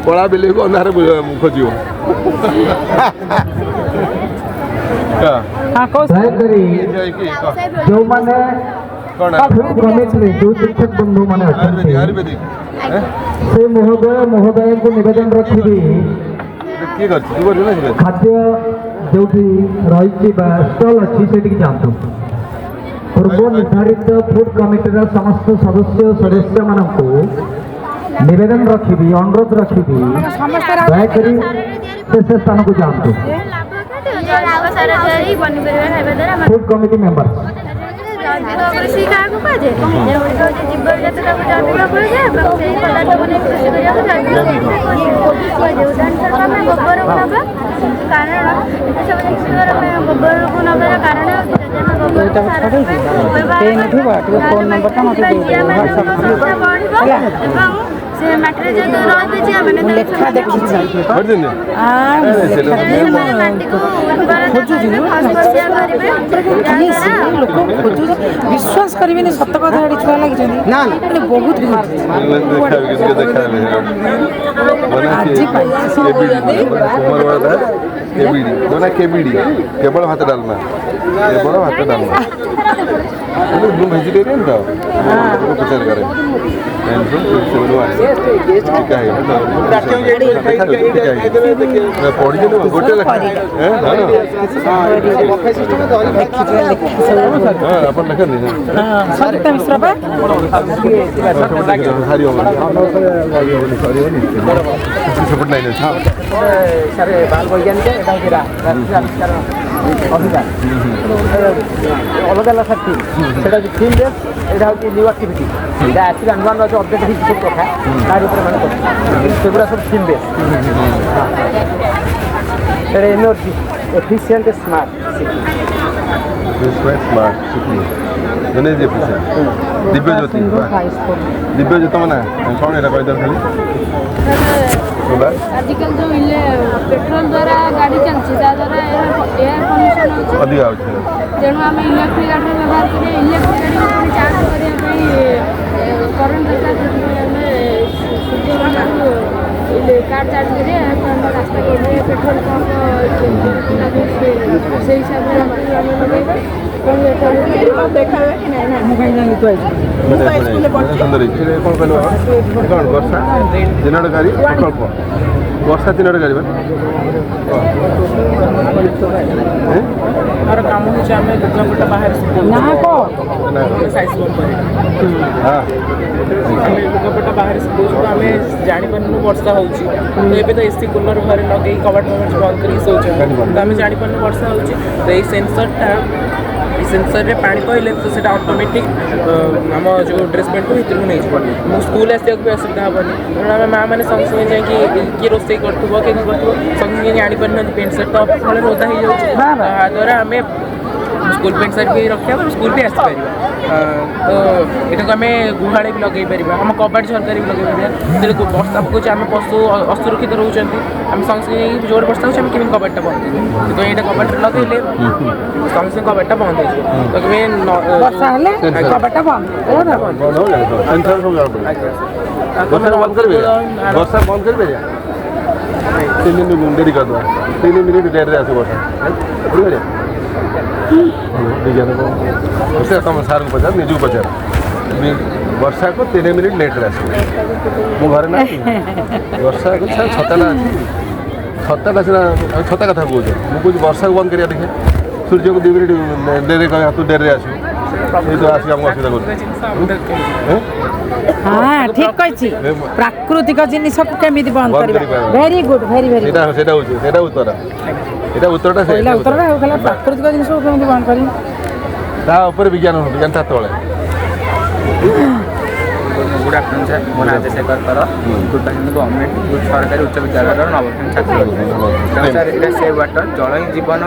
कला बिले को अंधार खोजियो हां को जो माने कमिटी जो शिक्षक बंधु माने आयुर्वेदिक से महोदय महोदय को निवेदन रखिबी खाद्य जो रही स्टल अच्छी से जातु पूर्व निर्धारित फूड कमिटी समस्त सदस्य मानक निवेदन रखी अनुरोध रखी दयाकोरी से स्थान को जातु फूड कमिटी मेंबर कृषि क्या कहुए जीव जतटा जैविक कुजाए गोबर को ना कारण सब गोबर को नबार कारण से माटी जो रही लेखा देखी लोक विश्वास करेंगे सत कथा छुआ लगी बहुत केवल भात डालमा वेजिटेरियन तो प्रचार करें पढ़ी गोटे अपन सपोर्ट नहीं बाल वैज्ञानिक अलग अलग थीम से थीम बेस यहाँ हूँ न्यू आक्टिविटी यहाँ आसिक नुआ नुआ जो अपडेट हो सब कथा तार मैंने सब theme base energy efficient smart city Divya ज्योति मैंने कौन है खाली आजकल जो पेट्रोल द्वारा गाड़ी चलती द्वारा एयर पल्यूशन अधिक तेणु आम इलेक्ट्रिक गाड़ी व्यवहार करें इलेक्ट्रिक गाड़ी चार्ज करने କରେଣ୍ଟ ଦରକାର ଆମେ ସୂର୍ଯ୍ୟମାନଙ୍କୁ କାର୍ ଚାର୍ଜ କରିବା ରାସ୍ତା କରିବେ ପେଟ୍ରୋଲ ପମ୍ପ ସେଇ ହିସାବରେ ଆମେ ଲଗେଇବା ଦେଖାବେ କି ନାହିଁ ନା ମୁଁ କାହିଁକି ଜାଣିଲି ତୁ ବର୍ଷା ଦିନଟକାରୀ ପ୍ରକଳ୍ପ ବର୍ଷା ଦିନଟକାରୀ ଆମର କାମ ହେଉଛି ଆମେ ଦୁର୍ଗାପଟା ବାହାରେ ଆମେ ଦୁର୍ଗାପଟା ବାହାରେ ଶୁଖାଉଛୁ ଆମେ ଜାଣିପାରୁନୁ ବର୍ଷା ହେଉଛି ତ ଏବେ ତ ଏସି କୁଲର ଘରେ ଲଗେଇ କବାଟ ଫବାଟ ବନ୍ଦ କରିକି ଶୋଉଛୁ ତ ଆମେ ଜାଣିପାରୁନୁ ବର୍ଷା ହେଉଛି ତ ଏଇ ସେନ୍ସରରେ ପାଣି ପଡ଼ିଲେ ତ ସେଇଟା ଅଟୋମେଟିକ୍ ଆମ ଯେଉଁ ଡ୍ରେସ୍ ପ୍ୟାଣ୍ଟକୁ ଭିତରକୁ ନେଇଯିବ ମୁଁ ସ୍କୁଲ ଆସିବାକୁ ବି ଅସୁବିଧା ହେବନି କାରଣ ଆମେ ମାଆ ମାନେ ସଙ୍ଗେ ସଙ୍ଗେ ଯାଇକି କିଏ ରୋଷେଇ କରୁଥିବ କିଏ କ'ଣ କରୁଥିବ ସଙ୍ଗେ ସଙ୍ଗେ ଜାଣିପାରୁନାହାନ୍ତି ପ୍ୟାଣ୍ଟ ସାର୍ଟ ତ ଫଳରେ ଓଦା ହେଇଯାଉଛି ତାଦ୍ୱାରା ଆମେ ସ୍କୁଲ ପ୍ୟାଣ୍ଟ ସାର୍ଟ ବି ରଖିବା ସ୍କୁଲ ବି ଆସିପାରିବା ତ ଏଟାକୁ ଆମେ ଗୁହାଳେ ବି ଲଗାଇ ପାରିବା ଆମ କବାଟ ଝରକାରେ ବି ଲଗାଇ ପାରିବା ଯେତେବେଳେ ବର୍ଷା ପକାଉଛି ଆମେ ପଶୁ ଅସୁରକ୍ଷିତ ରହୁଛନ୍ତି ଆମେ ସଙ୍ଗେ ସଙ୍ଗେ ଜୋର ବର୍ଷା ହେଉଛି ଆମେ କେମିତି କବାଟଟା ବନ୍ଦ କରିବୁ ସେଥିପାଇଁ ଏଇଟା କବାଟରେ ଲଗାଇଲେ ସଙ୍ଗେ ସଙ୍ଗେ କବାଟଟା ବନ୍ଦ ହେଇଯିବ ତ କେବେ ବର୍ଷା ହେଲେ କବାଟଟା ବନ୍ଦ ବର୍ଷା ବନ୍ଦ କରିପାରିବା 3 ମିନିଟ୍ ଡେରି କରିଦେବା 3 ମିନିଟ୍ ଡେରିରେ ଆସିବ ବର୍ଷା ବୁଝିପାରିବା ପଚାର ତୁମ ସାର୍ଙ୍କୁ ପଚାର ନିଜକୁ ପଚାର ବର୍ଷାକୁ 3 ମିନିଟ୍ ଲେଟ୍ରେ ଆସିବ ମୁଁ ଘରେ ନାହିଁ ବର୍ଷାକୁ ଛତାଟା ଅଛି ଛତାଟା ସିନା ଛତା କଥା କହୁଛ ମୁଁ କହୁଛି ବର୍ଷାକୁ ବନ୍ଦ କରିବା ଦେଖିବା ସୂର୍ଯ୍ୟକୁ 2 ମିନିଟ୍ ଡେରିରେ କହିବା ତୁ ଡେରିରେ ଆସିବୁ ଏଇ ତ ଆସିକି ଆମକୁ ଅସୁବିଧା କରୁଛୁ ହଁ ଠିକ କହିଛି ପ୍ରାକୃତିକ ଜିନିଷକୁ କେମିତି ବନ୍ଦ କରିବା ଭେରି ଗୁଡ୍ ଭେରି ଭେରି ସେଇଟା ହେଉଛି ସେଇଟା ଉତ୍ତର ଏଇଟା ଉତ୍ତରଟା ଉତ୍ତରଟା ହେଉଥିଲା ପ୍ରାକୃତିକ ଜିନିଷକୁ କେମିତି ବନ୍ଦ କରିବି ତା ଉପରେ ବିଜ୍ଞାନ ତା ତଳେ ଗୁଡ୍ ଆଫ୍ଟରନୁନ୍ ସାର୍ ମୋ ନାଁ ଶେଖର କର ଟୁଟାଲ ଗଭର୍ଣ୍ଣମେଣ୍ଟ ସରକାରୀ ଉଚ୍ଚ ବିଦ୍ୟାଳୟର ନବମ ଛାତ୍ର ସାର୍ ଏଇଟା ସେ ୱାଟର ଜଳ ହିଁ ଜୀବନ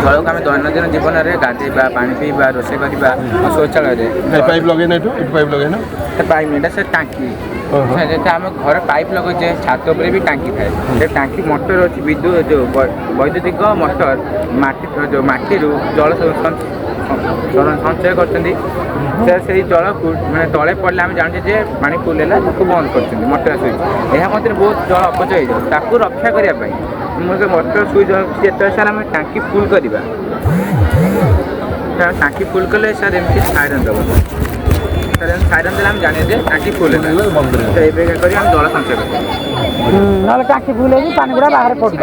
ଜଳକୁ ଆମେ ଦୈନନ୍ଦିନ ଜୀବନରେ ଗାଧେଇବା ପାଣି ପିଇବା ରୋଷେଇ କରିବା ଶୌଚାଳୟରେ ପାଇପ୍ ଲଗେଇନା ଏଠୁ ପାଇପ୍ ଲଗେଇନା ପାଇପ୍ ଏଇଟା ସେ ଟାଙ୍କି ଯେହେତୁ ଆମେ ଘରେ ପାଇପ୍ ଲଗାଉଛେ ଛାତ ଉପରେ ବି ଟାଙ୍କି ଥାଏ ସେ ଟାଙ୍କି ମଟର ଅଛି ବିଦ୍ୟୁତ୍ ଯେଉଁ ବୈଦ୍ୟୁତିକ ମଟର ଯେଉଁ ମାଟିରୁ ଜଳ ସଞ୍ଚୟ କରୁଛନ୍ତି ସେଇ ଜଳକୁ ମାନେ ତଳେ ପଡ଼ିଲେ ଆମେ ଜାଣୁଛେ ଯେ ପାଣି ଫୁଲ୍ ହେଲା ତାକୁ ବନ୍ଦ କରୁଛନ୍ତି ମଟର ସୁଇଚ୍ ଏହା ମଧ୍ୟରେ ବହୁତ ଜଳ ଅପଚୟ ହେଇଯାଉଛି ତାକୁ ରକ୍ଷା କରିବା ପାଇଁ ମଟର ସୁଇଚ୍ ଯେତେବେଳେ ସାର୍ ଆମେ ଟାଙ୍କି ଫୁଲ୍ କରିବା ଟାଙ୍କି ଫୁଲ୍ କଲେ ସାର୍ ଏମିତି ସାଇରନ୍ ଦେବ ସାଇରନ୍ ଦେଲେ ଆମେ ଜାଣିବା ଯେ ଟାଙ୍କି ଫୁଲ୍ ହେଲା ତ ଏବେ କରି ଆମେ ଜଳ ସଞ୍ଚୟ କରିବା ନହେଲେ ଟାଙ୍କି ଫୁଲ୍ ହେଇକି ପାଣି ଗୁଡ଼ା ବାହାରେ ପଡ଼ିବ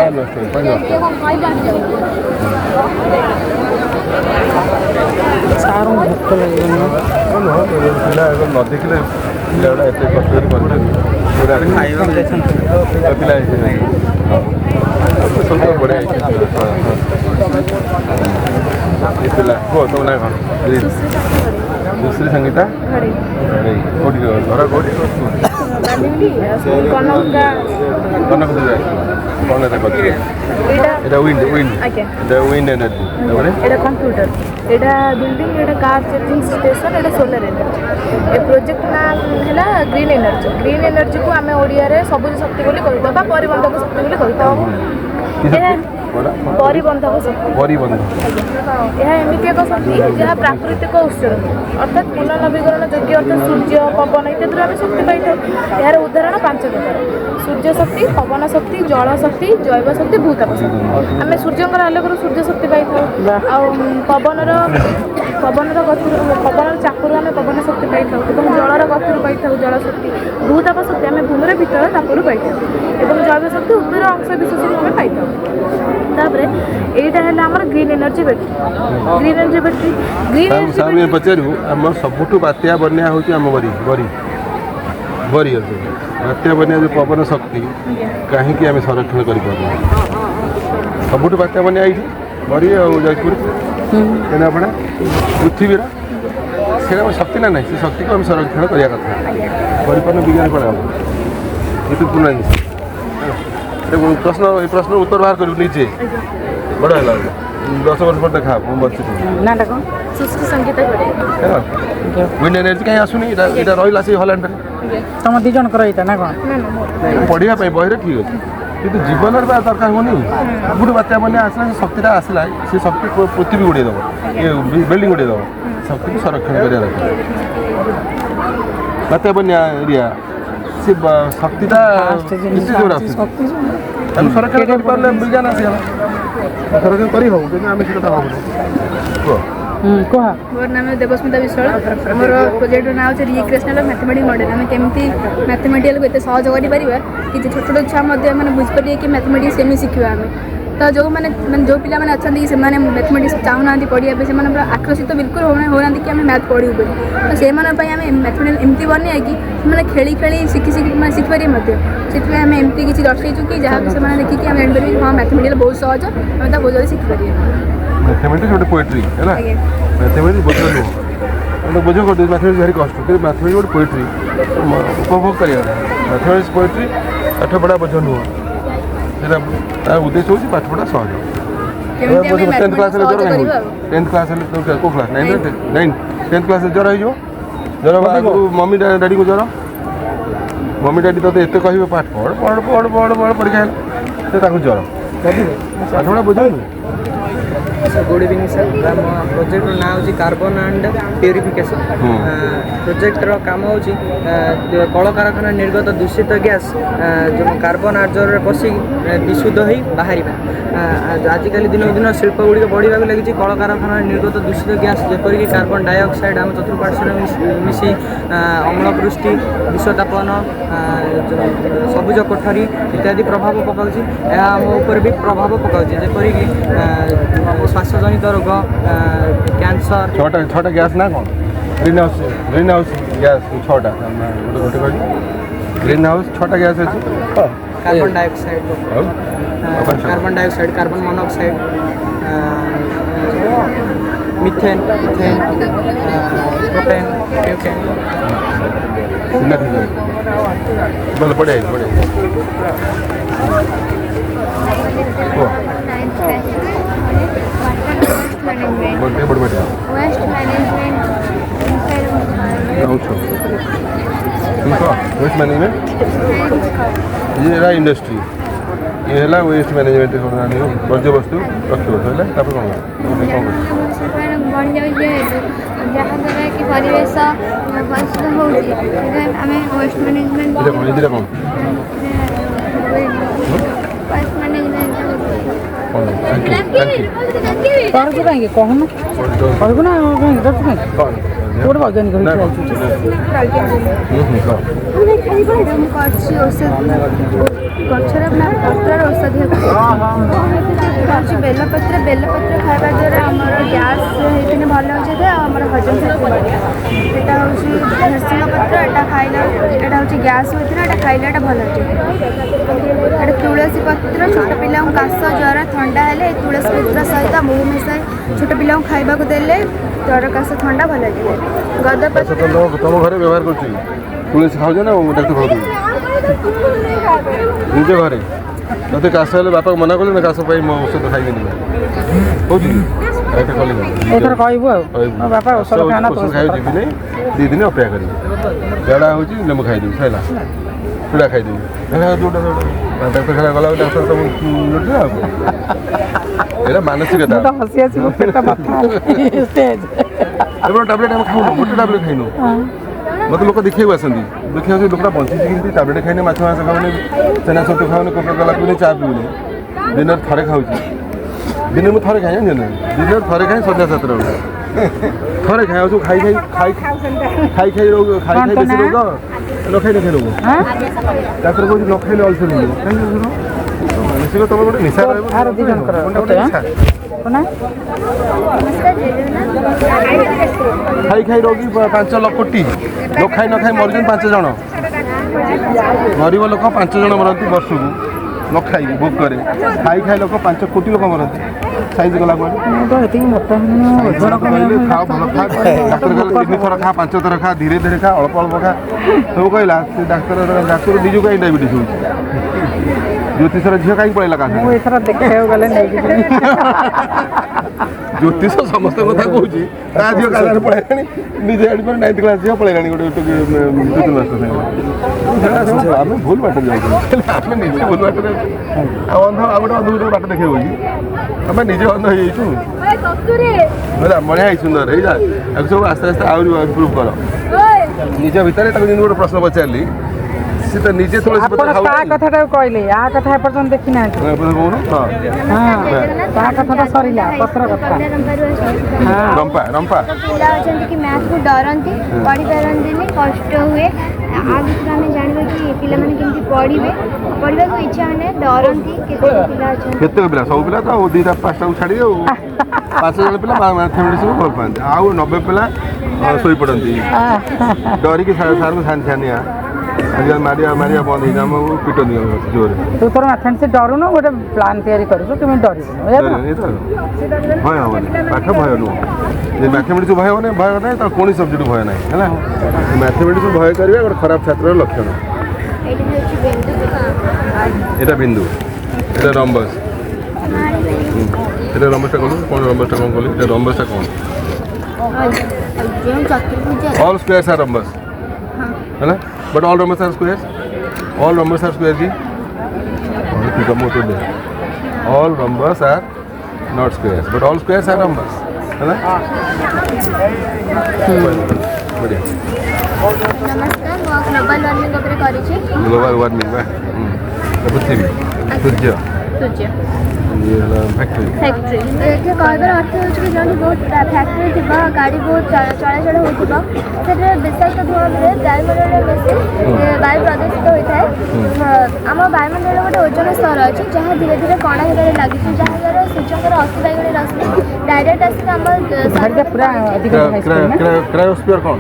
ସାରୁ ଭୋକ ଲାଗିବନି ପିଲା ନ ଦେଖିଲେ ପିଲାଗୁଡ଼ା ଏତେ କଷ୍ଟ କରି ପିଲା ସବୁ ବଢ଼ିଆ ପିଲା କୁହ ତମ ନାଁ କ'ଣ ଦୁଶ୍ରୀ ସଙ୍ଗୀତା କୋଉଠି ଘର କୋଉଠି କନକ କ'ଣ ଏଟା କରୁଛି এটা উইন্ড এটা উইন্ড এনার্জি তারপরে এটা কম্পিউটার এটা বিল্ডিং এটা কার চার্জিং স্টেশন এটা সোলার এনার্জি এ প্রজেক্ট নাম ହେଲା ଗ୍ରୀନ୍ ଏନର୍ଜି ଗ୍ରୀନ୍ ଏନର୍ଜିକୁ ଆମେ ଓଡ଼ିଆରେ ସବୁଜ ଶକ୍ତି ବୋଲି କହିଥାଉ ବା ପରିବନ୍ଧକ ଶକ୍ତି ବୋଲି କହିଥାଉ ପରିବନ୍ଧକ ଶକ୍ତି ଏହା ଏମିତି ଏକ ଶକ୍ତି ଯାହା ପ୍ରାକୃତିକ ଉତ୍ସରୁ ଅର୍ଥାତ୍ ପୁନର୍ନବୀକରଣ ଯୋଗ୍ୟ ଅର୍ଥାତ୍ ସୂର୍ଯ୍ୟ ପବନ ଇତ୍ୟାଦିରୁ ଆମେ ଶକ୍ତି ପାଇଥାଉ ଏହାର ଉଦାହରଣ 5 ପ୍ରକାର ସୂର୍ଯ୍ୟ ଶକ୍ତି ପବନ ଶକ୍ତି ଜଳ ଶକ୍ତି ଜୈବ ଶକ୍ତି ଭୂତାପ ଶକ୍ତି ଆମେ ସୂର୍ଯ୍ୟଙ୍କର ଆଲୋକରୁ ସୂର୍ଯ୍ୟ ଶକ୍ତି ପାଇଥାଉ ଆଉ ପବନର ଚାପରୁ ଆମେ ପବନ ଶକ୍ତି ପାଇଥାଉ ଏବଂ ଜଳର ଗତିରୁ ପାଇଥାଉ ଜଳ ଶକ୍ତି ଭୂତାପ ଶକ୍ତି ଆମେ ଭୂମିର ଭିତର ତାପରୁ ପାଇଥାଉ ଏବଂ ଜୈବ ଶକ୍ତି ଉପର ଅଂଶ ବିଶେଷରୁ ଆମେ ପାଇଥାଉ ତାପରେ ଏଇଟା ହେଲା ଆମର green energy battery green energy ଆମେ ପଚାରିବୁ ଆମ ସବୁଠୁ ବାତ୍ୟା ବନ୍ୟା ହେଉଛି ଆମ ବରି ଅଛି ବାତ୍ୟା ବନ୍ୟା ଯେଉଁ ପବନ ଶକ୍ତି କାହିଁକି ଆମେ ସଂରକ୍ଷଣ କରିପାରୁନୁ ସବୁଠୁ ବାତ୍ୟା ବନ୍ୟା ଏଇଠି ବରି ଆଉ ଯାଜପୁର କେନ୍ଦ୍ରାପଡ଼ା ପୃଥିବୀର ସେଇଟା ଆମ ଶକ୍ତି ନା ନାହିଁ ସେ ଶକ୍ତିକୁ ଆମେ ସଂରକ୍ଷଣ କରିବା କଥା କରିପାରୁନୁ ବିଜ୍ଞାନ କ'ଣ ହେବ ଏତେ ପୁରୁଣା ଜିନିଷ ଏ ପ୍ରଶ୍ନର ଉତ୍ତର ବାହାର କରିବୁ ନିଜେ ବଡ଼ ହେଲା 10 ବର୍ଷ ପରେ ଦେଖା ମୁଁ ବଞ୍ଚି ସୁଶ୍ରୀ ସଙ୍ଗୀତା ୱିଣ୍ଡ ଏନର୍ଜି କାହିଁ ଆସୁନି ଏଇଟା ରହିଲା ସେଇ ହଲାଣ୍ଡରେ ତମ ଦୁଇ ଜଣଙ୍କର ଏଇଟା ନା କ'ଣ ପଢ଼ିବା ପାଇଁ ବହିରେ ଠିକ୍ ଅଛି କିନ୍ତୁ ଜୀବନରେ ବା ଦରକାର ହେଉନି ସବୁଠୁ ବାତ୍ୟା ବନ୍ୟା ଆସିଲା ସେ ଶକ୍ତିଟା ଆସିଲା ସେ ଶକ୍ତି ପୃଥିବୀ ଉଡ଼େଇ ଦେବ ବିଲ୍ଡିଂ ଉଡ଼େଇ ଦେବ ଶକ୍ତିକୁ ସଂରକ୍ଷଣ କରିବା ଦରକାର ବାତ୍ୟା ବନ୍ୟା ଏରିଆ ସେ ଶକ୍ତିଟା କେତେ ଜୋର ଆସୁଛି ଆମେ ସରକାର କରିପାରିଲେ ବିଜ୍ଞାନ ଆସିଗଲା ସରକାର କରିହେବ କିନ୍ତୁ ଆମେ ସେ କଥା ଭାବୁନୁ କୁହ କୁହ ମୋର ନାମ ଦେବସ୍ମିତା ବିଶ୍ୱାଳ ଆମର ପ୍ରୋଜେକ୍ଟର ନାଁ ହେଉଛି ରିକ୍ରିଏସନାଲ ମ୍ୟାଥମେଟିକ୍ ମଡେଲ୍ ଆମେ କେମିତି ମ୍ୟାଥମେଟିକାଲକୁ ଏତେ ସହଜ କରିପାରିବା କିଛି ଛୋଟ ଛୋଟ ଛୁଆ ମଧ୍ୟ ମାନେ ବୁଝିପାରିବେ କି ମ୍ୟାଥମେଟିକ୍ସ କେମିତି ଶିଖିବା ଆମେ ତ ଯେଉଁମାନେ ଯେଉଁ ପିଲାମାନେ ଅଛନ୍ତି ସେମାନେ ମ୍ୟାଥମେଟିକ୍ସ ଚାହୁଁନାହାନ୍ତି ପଢ଼ିବା ପାଇଁ ସେମାନେ ପୁରା ଆକର୍ଷିତ ବିଲକୁଲ ହେଉନାହାନ୍ତି କି ଆମେ ମ୍ୟାଥ୍ ପଢ଼ିବୁ ବୋଲି ତ ସେମାନଙ୍କ ପାଇଁ ଆମେ ମ୍ୟାଥମେଟିକ୍ସ ଏମିତି ବନେଇବା କି ସେମାନେ ଖେଳି ଖେଳି ମାନେ ଶିଖିପାରିବେ ମଧ୍ୟ ସେଥିପାଇଁ ଆମେ ଏମିତି କିଛି ଦର୍ଶାଇଛୁ କି ଯାହାକୁ ସେମାନେ ଦେଖିକି ଆମେ ଜାଣିପାରିବୁ ହଁ ମ୍ୟାଥମେଟିକ୍ସ ବହୁତ ସହଜ ଆମେ ତାକୁ ବହୁତ ଜଲ୍ଦି ଶିଖିପାରିବା ମ୍ୟାଥମେଟିକ୍ସ ଗୋଟେ ପୋଏଟ୍ରି ହେଲା ମ୍ୟାଥମେଟିକ୍ସ ବୋଝ ନୁହଁ ଆମେ ବୋଝ କରିଦେଉଛୁ ମ୍ୟାଥମେଟିକ୍ସ ଭାରି କଷ୍ଟ କିନ୍ତୁ ମ୍ୟାଥମେଟିକ୍ସ ଗୋଟେ ପୋଏଟ୍ରି ଉପଭୋଗ କରିବା ମ୍ୟାଥମେଟିକ୍ସ ପୋଏଟ୍ରି ପାଠ ପଢ଼ା ବୋଝ ନୁହଁ ସେଇଟା ତାର ଉଦ୍ଦେଶ୍ୟ ହେଉଛି ପାଠ ପଢ଼ା ସହଜ 10th କ୍ଲାସ୍ରେ ଜ୍ୱର କାହିଁ 10th କ୍ଲାସ୍ ହେଲେ କେଉଁ କ୍ଲାସ୍ 10th କ୍ଲାସ୍ରେ ଜ୍ୱର ହେଇଯିବ ଜ୍ୱର ଆଗରୁ ମମି ଡାଡ଼ିକୁ ଜ୍ୱର ମମି ଡାଡ଼ି ତତେ ଏତେ କହିବେ ପାଠ ପଢ଼ ପରୀକ୍ଷା ହେଲେ ସେ ତାଙ୍କୁ ଜ୍ୱର ପାଠ ପଢ଼ା ବୋଝ ନୁହଁ गुड इवनिंग सर प्रोजेक्टर ना हूँ कार्बन एंड प्यूरिफिकेशन प्रोजेक्टर काम हूँ कल कारखाना निर्गत दूषित गैस जो कार्बन आर्जर पशि विशुद्ध हो बाहर आजिकल दिन दिन शिल्प गुड़िक बढ़ा लगी कल कारखाना निर्गत दूषित गैस जपरिक कार्बन डाइऑक्साइड आम चतुर्पार्श्वर मिसी अम्लपृष्टि विषतापन सबुज कोठरी इत्यादि प्रभाव पकाउछ आम ऊपर भी प्रभाव पकाउछ जपरिक श्वासजनित रोग कैंसर छटा गैस ना कौन ग्रीन हाउस गैस छटा गोटे कह ग्रीन हाउस छटा गैस अच्छे carbon dioxide carbon monoxide methane propane butane बोल पड़े वेस्ट मैनेजमेंट वेस्ट मैनेजमेंट ये है इंडस्ट्री ये है वेस्ट मैनेजमेंट वर्ज्य वस्तु रखिए कौन बढ़ जाए जहाँद्वारा कि परिवेश प्रदूषित होती आम वेस्ट मैनेजमेंट वेस्ट मैनेजमेंट କରୁଛୁ କାହିଁକି କହୁନୁ କହିବୁ ନା କାହିଁକି ଗୋଟେ ବୈଜ୍ଞାନିକ ମୁଁ କରିଛି ଗଛର ପତ୍ରର ଔଷଧୀୟ କରିଛି ବେଲପତ୍ର ଖାଇବା ଦ୍ୱାରା ଆମର ଗ୍ୟାସ୍ ହେଇକିନି ଭଲ ହୋଇଯାଇଥାଏ ଆଉ ଆମର ହଜମ ଶକ୍ତି ଏଇଟା ହେଉଛି ଭେସୁଙ୍ଗା ପତ୍ର ଏଇଟା ଖାଇଲା ଏଇଟା ହେଉଛି ଗ୍ୟାସ୍ ହୋଇଥିଲା ଏଇଟା ଖାଇଲେ ଏଇଟା ଭଲ ହୋଇଯାଏ ଏଇଟା ତୁଳସୀ ପତ୍ର ଛୋଟ ପିଲାଙ୍କୁ କାଶ ଜ୍ୱର ଥଣ୍ଡା ହେଲେ ଏ ତୁଳସୀ ପତ୍ର ସହିତ ମହୁ ମିଶାଇ ଛୋଟ ପିଲାଙ୍କୁ ଖାଇବାକୁ ଦେଲେ ଜ୍ୱର କାଶ ଥଣ୍ଡା ଭଲ ହେଇଯିବ ଗଦପତ୍ର तुम घर व्यवहार कर तुलसी खाऊ ना डाक्तर खाऊ निज घरे मत काश हेल्ले बापा मना कले ना काश औषध खाइबे ଏଥର କହିବୁ ଆଉ ବାପା ଔଷଧ ଖାନା ଖାଇବି ଯିବି नहीं 2 दिन अपेक्षा करी बेड़ा हूँ लेम्बू खाईदेवी सैला चूड़ा खाईदेवी डाक्तर खाना गला डाक्तर तो एटा मानसिकता हसी हसी पेट बथा स्टेज टैबलेट आम खाऊ गोटे टैबलेट खाइनु मत लोक देखा आसती देखा लोकटा बंची टैबलेट खाइने माछ मांस खाऊनी चेना छतु खाऊनी कोका कोला पीने चा पीने दिन थे खाऊँ दिन मुझे थे खाए दिन थे खाए सन्ध्या 7 थे खाए खाई रोग खाई बेसी रोग न खाई रोग डाक्तर कह न खाइले अल्सर मानसिक तुम गोटे निशा खाई रोगी 5 कोटी लोक खाई न खाई मरीज 5 जन गरीब लोक 5 जन मरती वर्ष को न खाई भोग करे खाई लोक 5 कोटी लोक मरती साइज गला खाओ भल खा डाक्तर 3 थर खा 5 थर खा धीरे धीरे खा अल्प अल्प खा सब कहला डाक्तर निजू कहीं डायबिटीज हो ज्योतिषर झील कहीं पड़ेगा ज्योतिष समस्त कथा कहूँ झील कालार पड़े निजे आड़ 9th क्लास झील पड़े गोटे ज्योति मास्टर आम भूल बाट जाए निजे भूल बाट अंध आ गए अधूर बाट देखा आम निजे अंध हो बढ़िया सुंदर सब आस्ते आस्ते आहरी इम्प्रूव कर निज भितर गोटे प्रश्न पचारि सी तो निजे तुलसी ଆପଣ पत्र ତା କଥାଟାକୁ କହିଲେ ଆ କଥା ଏପର୍ଯ୍ୟନ୍ତ ଦେଖିନାହାନ୍ତି कौन हाँ ହଁ ତା କଥାଟା ସରିଲା ପତ୍ର କଥା रंपा रंपा ପିଲା ଅଛନ୍ତି କି ମ୍ୟାଥକୁ ଡରନ୍ତି ପଢ଼ିପାରନ୍ତିନି କଷ୍ଟ ହୁଏ ଆ ଭିତରେ ଆମେ ଜାଣିବା କି ପିଲାମାନେ କେମିତି ପଢ଼ିବାକୁ ଇଚ୍ଛା ମାନେ ଡରନ୍ତି କେତେ ପିଲା ଅଛନ୍ତି केते पिला सब पिला तो दीटा पाँचटा को छाड़ी दो 5,000 पिला मैथमेटिक्स को भल पाते आउ 90 पिला सोई पड़ती डरिकी सार को छानिया आजकल मारिया मारिया बंद हो जाम पिटन जोर ତୁ ତୋର ମ୍ୟାଥମେଟିକ୍ସ ଡରୁନୁ ଗୋଟେ ପ୍ଲାନ୍ ତିଆରି କରୁଛୁ କେମିତି ଡରିବୁନୁ भय हेनी पाठ भय नुह मैथमेटिक्स भय ना भय ना तो कौन सब्जेक्ट भय ना है मैथमेटिक्स भय करेंगे गोटे खराब छात्र लक्षण এটা बिंदु এটা रंबस এটা रंबसटा कौन कौन रंबसटा कौन कहली এটা रंबसटा कौन ऑल स्क्वायर्स आर रंबस है ना but all rhombus are squares all rhombus are square जी ठीक है मोटो दे all rhombus are not squares but all squares are rhombus है ना बढ़िया नमस्कार ମୁଁ ଗ୍ଲୋବାଲ ୱାର୍ମିଂ ଉପରେ କରିଛି ग्लोबल वार्मिंग बा पृथ्वी सूर्य ସୂର୍ଯ୍ୟ ये फैक्ट्री ଫ୍ୟାକ୍ଟ୍ରି ଏଠି କହିବାର ଅର୍ଥ ହେଉଛି କି ଯେଉଁଠି ବହୁତ ଫ୍ୟାକ୍ଟ୍ରି ଥିବ ଗାଡ଼ି ବହୁତ ଚଳାଚଳ ହେଉଥିବ ସେଥିରେ ବିଷାକ୍ତ ଧୂଆଁରେ ବାୟୁମଣ୍ଡଳରେ ବେଶୀ ବାୟୁ ପ୍ରଦୂଷିତ ହୋଇଥାଏ ଆମ ବାୟୁମଣ୍ଡଳରେ ଗୋଟେ ଓଜନ ସ୍ତର ଅଛି ଯାହା ଧୀରେ ଧୀରେ କଣା ହେବାରେ ଲାଗିଛି ଯାହାଦ୍ୱାରା ସୂର୍ଯ୍ୟଙ୍କର ଅତିବାଇଗଣୀ ରଶ୍ମି ଡାଇରେକ୍ଟ ଆସିକି ଆମ ଧାଡ଼ିଟା ପୁରା ଅଧିକ क्रायोस्फीयर कौन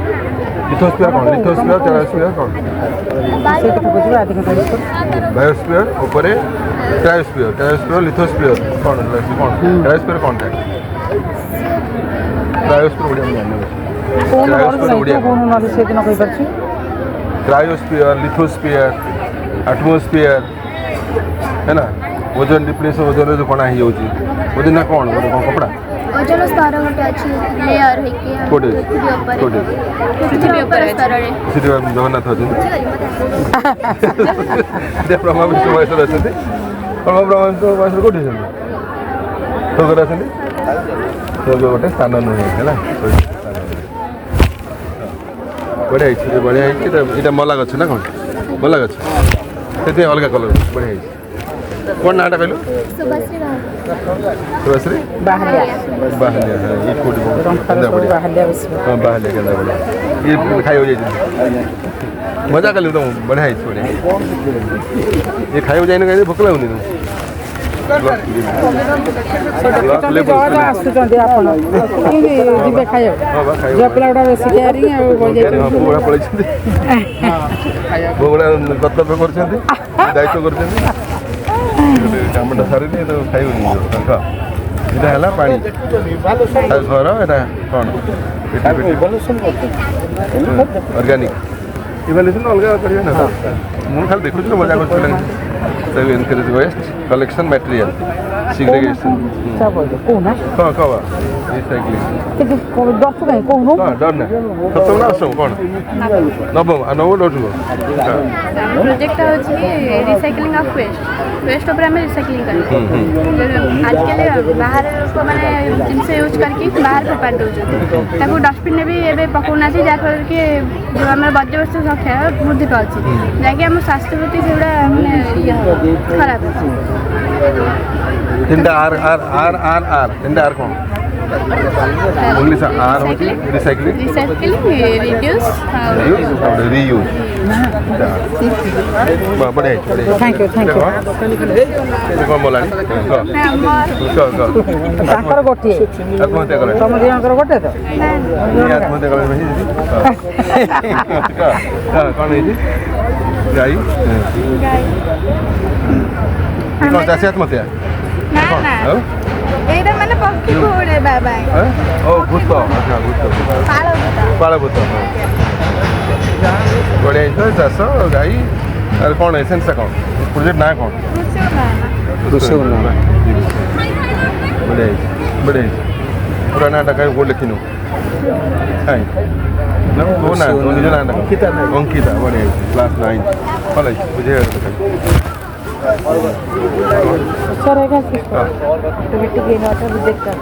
लिथोस्फीयर कौन लिथोस्फीयर टेरास्फीयर कौन ସେଇ କଥା ବୁଝିବା ଅଧିକ बायोस्फीयर ऊपर क्रायोस्फीयर क्रायोस्फीयर लिथोस्फीयर कौन कौन क्रायोस्फीयर कौन था क्रायोस्फीयर ओडिया में जानने କୋଉନ କୋଉନ ନହେଲେ ସେଦିନ କହିପାରୁଛି क्रायोस्फीयर लिथोस्फीयर एटमोस्फीयर है ना ओजन डिप्लेशन ओजन जो कणा ही होची ओजन ना कौन कपड़ा ଓଜନ ସ୍ତର ଗୋଟେ ଅଛି ଲେୟର ହେଇକି କୋଉଠି? ପୃଥିବୀ ଉପରେ କୋଉଠି? ପୃଥିବୀ ଉପର ସ୍ତରରେ ସେଠି ଜଗନ୍ନାଥ ଅଛନ୍ତି ବ୍ରହ୍ମା ବିଷ୍ଣୁ ମହେଶ୍ୱର ଅଛନ୍ତି ବ୍ରହ୍ମା ବିଷ୍ଣୁ ମହେଶ୍ୱର କୋଉଠି ଅଛନ୍ତି ସ୍ୱର୍ଗରେ ଅଛନ୍ତି ସ୍ୱର୍ଗ ଗୋଟେ ସ୍ଥାନ ନୁହେଁ ହେଲା ବଢ଼ିଆ ହେଇଛି ଏଇଟା ମଲା ଗଛ ନା କ'ଣ ମଲା ଗଛ ସେଥିପାଇଁ ଅଲଗା କଲର୍ ବଢ଼ିଆ ହେଇଛି କ'ଣ ନାଁଟା କହିଲୁ ଶୁଭଶ୍ରୀ ସୁଭାଶ୍ରୀ ବାହାରିଆ ବାହାଲିଆ ଇଏ କୋଉଠି ବାହାରିଆ ବସିବ ହଁ ବାହାଲିଆ କେନ୍ଦା ବଢ଼ିଆ ଇଏ ଖାଇବାକୁ ଯାଇଛନ୍ତି ମଜା କଲି ତ ବଢ଼ିଆ ହେଇଛି ବଢ଼ିଆ ଇଏ ଖାଇବାକୁ ଯାଇନି କାହିଁକି ଭୋକ ଲାଗୁନି ତ ଆସୁଛନ୍ତି ଆପଣ କେମିତି ଯିବେ ଖାଇବାକୁ ଝିଅ ପିଲା ଗୁଡ଼ା ବେଶୀ କେୟାରିଂ ଆଉ ପୁଅଗୁଡ଼ା ପଳେଇଛନ୍ତି ପୁଅଗୁଡ଼ା କର୍ତ୍ତବ୍ୟ କରୁଛନ୍ତି ଦାୟିତ୍ୱ କରୁଛନ୍ତି କାମଟା ସାରିନି ତ ଖାଇବୁନି ତାଙ୍କ ଏଇଟା ହେଲା ପାଣି ଘର ଏଇଟା କ'ଣ ଅର୍ଗାନିକ୍ ଇଭାଲୁଏସନ୍ ଅଲଗା କରିବେ ନା ମୁଁ ଖାଲି ଦେଖୁଛି ନା ମଜା କରୁଛି ତାକୁ ଏନକରେଜ୍ ୱେଷ୍ଟ କଲେକ୍ସନ୍ ମ୍ୟାଟେରିଆଲ୍ ସିଗ୍ରିଗେସନ୍ କ'ଣ କହ ରିସାଇକ୍ଲିଂ ଦଶ କାହିଁ କହୁନୁ ଡର ନା ସପ୍ତମ ନା ଅଷ୍ଟମ କ'ଣ ନବମ ଆଉ ନବମ ଡରୁଥିବ ପ୍ରୋଜେକ୍ଟଟା ହେଉଛି ରିସାଇକ୍ଲିଂ ଅଫ୍ ୱେଷ୍ଟ ଉପରେ ଆମେ ରିସାଇକ୍ଲିଂ କରିବୁ ଆଜିକାଲି ବାହାରେ ଲୋକମାନେ ଜିନିଷ ୟୁଜ୍ କରିକି ବାହାରେ ଫୋପାଡ଼ି ଦେଉଛନ୍ତି ତାକୁ ଡଷ୍ଟବିନ୍ରେ ବି ଏବେ ପକାଉନାହାନ୍ତି ଯାହାଫଳରେ କି ଯେଉଁ ଆମର ବର୍ଜ୍ୟବସ୍ତୁ ସଂଖ୍ୟା ବୃଦ୍ଧି ପାଉଛି ଯାହାକି ଆମ ସ୍ୱାସ୍ଥ୍ୟ ପ୍ରତି ସେଗୁଡ଼ା ମାନେ ଖରାପ ତିନିଟା ଆର୍ ଆର୍ ଆର୍ ଆର୍ ଆର୍ ତିନିଟା ଆର୍ କ'ଣ इंग्लिश आर होती रिसाइक्लिंग रिड्यूस रीयूज बड़े थैंक यू कौन बोला ତାଙ୍କର ଗୋଟିଏ आत्महत्या कर ତମ ଦିଜଣଙ୍କର ଗୋଟେ ତ आत्महत्या कर कौन है गाई कौन चाषी आत्महत्या ଏଇଟା ମାନେ ପକ୍ଷୀକୁ ଉଡ଼େଇବା ପାଇଁ ଓ ଭୂତ ଆଚ୍ଛା ଭୂତ ପାଳଭୂତ ବଢ଼ିଆ ହେଇଥିବ ଚାଷ ଗାଈ ଆରେ କ'ଣ ଏସେନ୍ସଟା କ'ଣ ପ୍ରୋଜେକ୍ଟ ନାଁ କ'ଣ ବଢ଼ିଆ ହେଇଛି ବଢ଼ିଆ ହେଇଛି ପୁରା ନାଁଟା କାହିଁ କେଉଁ ଲେଖିନୁ କାହିଁ କେଉଁ ନାଁ ତୋ ନିଜ ନାଁଟା ଅଙ୍କିତା ବଢ଼ିଆ ହେଇଛି କ୍ଲାସ୍ 9 ଭଲ ହେଇଛି ବୁଝେଇବା କଥା automatic rain water detector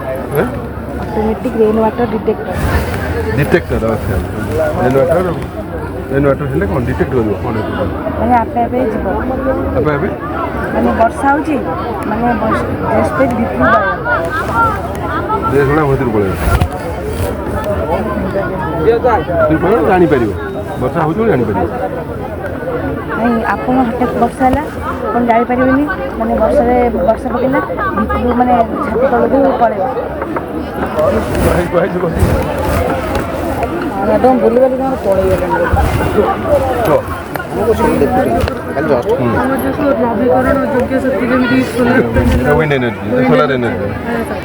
automatic rain water detector detector अच्छा रेन वाटर हेल्ले कौन डिटेक्ट कर ମାନେ ଆପେ ଆପେ ଯିବ आपे आपे ମାନେ ବର୍ଷା ହେଉଛି ମାନେ ଡ୍ରେସ୍ ଭିତରୁ देश गुड़ा भीतर पड़े जापर वर्षा हो जापर ନାଇଁ ଆପଣ ହଠାତ୍ ବର୍ଷା ହେଲା ଆପଣ ଜାଣିପାରିବେନି ମାନେ ବର୍ଷା ପକେଇଲା ଭିତରୁ ମାନେ ଛାତି ତଳକୁ ପଳେଇବ ମ୍ୟାଡ଼ାମ୍ ବୁଲିବାଲି ତାଙ୍କର ପଳେଇଗଲାଣି ନବୀକରଣ ଯୋଗ୍ୟ ଶକ୍ତି ଯେମିତି wind energy solar energy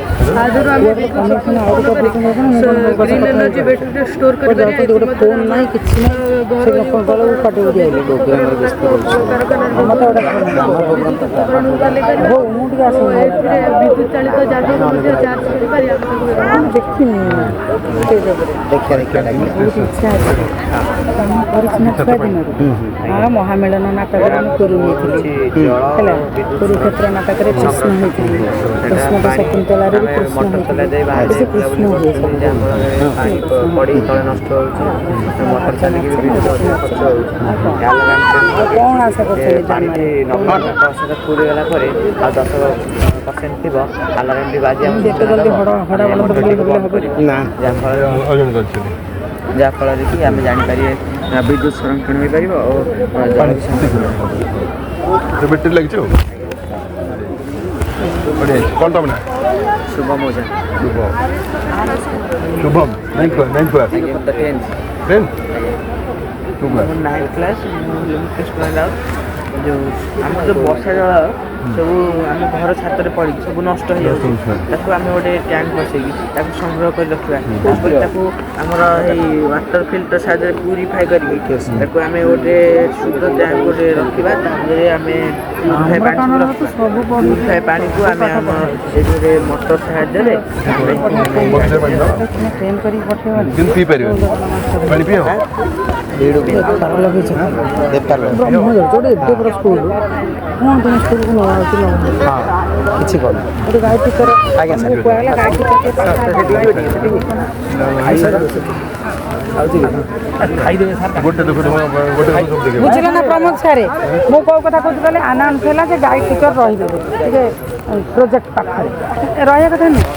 green energy ବ୍ୟାଟେରୀରେ ଷ୍ଟୋର କରିପାରିବା ଗୋଟେ ଫୋନ୍ ନାହିଁ କିଛି ନାହିଁ ସେ ଲୋକଙ୍କ ତଳକୁ କାଟି ଉଠି ଆଇଲେ ମୁଁ ଟିକେ ଆସିବି ବିଦ୍ୟୁତ୍ ଚାଳିତ ଯାନ ମଧ୍ୟ ଚାର୍ଜ କରିପାରିବା ଦେଖିନି ବହୁତ ଇଚ୍ଛା ଅଛି କାମ କରିଛି ନା ଛୁଆ ଦିନରୁ ମହାମିଳନ ନାଟକରେ ଆମେ ପୁରୀ ନେଇଥିଲି ହେଲା କୁରୁକ୍ଷେତ୍ର ନାଟକରେ କୃଷ୍ଣ ହେଇଥିଲି କୃଷ୍ଣଙ୍କ ଶକୁନ୍ତଳାରେ ବି କୃଷ୍ଣ ହେଇଥିଲେ ସେ କୃଷ୍ଣ ହୁଏ କ'ଣ ଆଶା କରୁଛନ୍ତି ପୁରୀ ଗଲା ପରେ ଆଉ 10% ଥିବ ଆଲାରାମ ବି ବାଜି ଏତେ ଜଲ୍ଦି ଯାହାଫଳରେ କି ଆମେ ଜାଣିପାରିବେ ବିଦ୍ୟୁତ୍ ସଂରକ୍ଷଣ ହୋଇପାରିବ ଓ बैटरी लगी कौन तुम ना Shubham Ojha Shubham 9th class 9th class जो आम जो वर्षा जल सब आम घर छाତରେ पड़ी सब नष्ट हो ताकू आम गोटे टैंक बसैकी संग्रह कर रखा ताकू आमर वाटर फिल्टर साहाଯ୍ୟରେ प्यूरीफाई करके आम गोटे शुद्ध टैंक गोटे रखा आम प्यूरीफाई पानी को आम आम मोटर साहाଯ୍ୟରେ କିଛି କର ଗୋଟେ ଗାଈ ଟିଚର ଆଜ୍ଞା ସାର୍ କୁହାଗଲା ଗାଈ ବୁଝିଲେ ନା ପ୍ରମୋଦ ସାରେ ମୁଁ କେଉଁ କଥା କହୁଛି କହିଲେ ଆନାଉନ୍ସ ହେଲା ଯେ ଗାଈ ଟିଚର ରହିବେ ଟିକେ ପ୍ରୋଜେକ୍ଟ ପାଖରେ ରହିବା କଥା ନୁହେଁ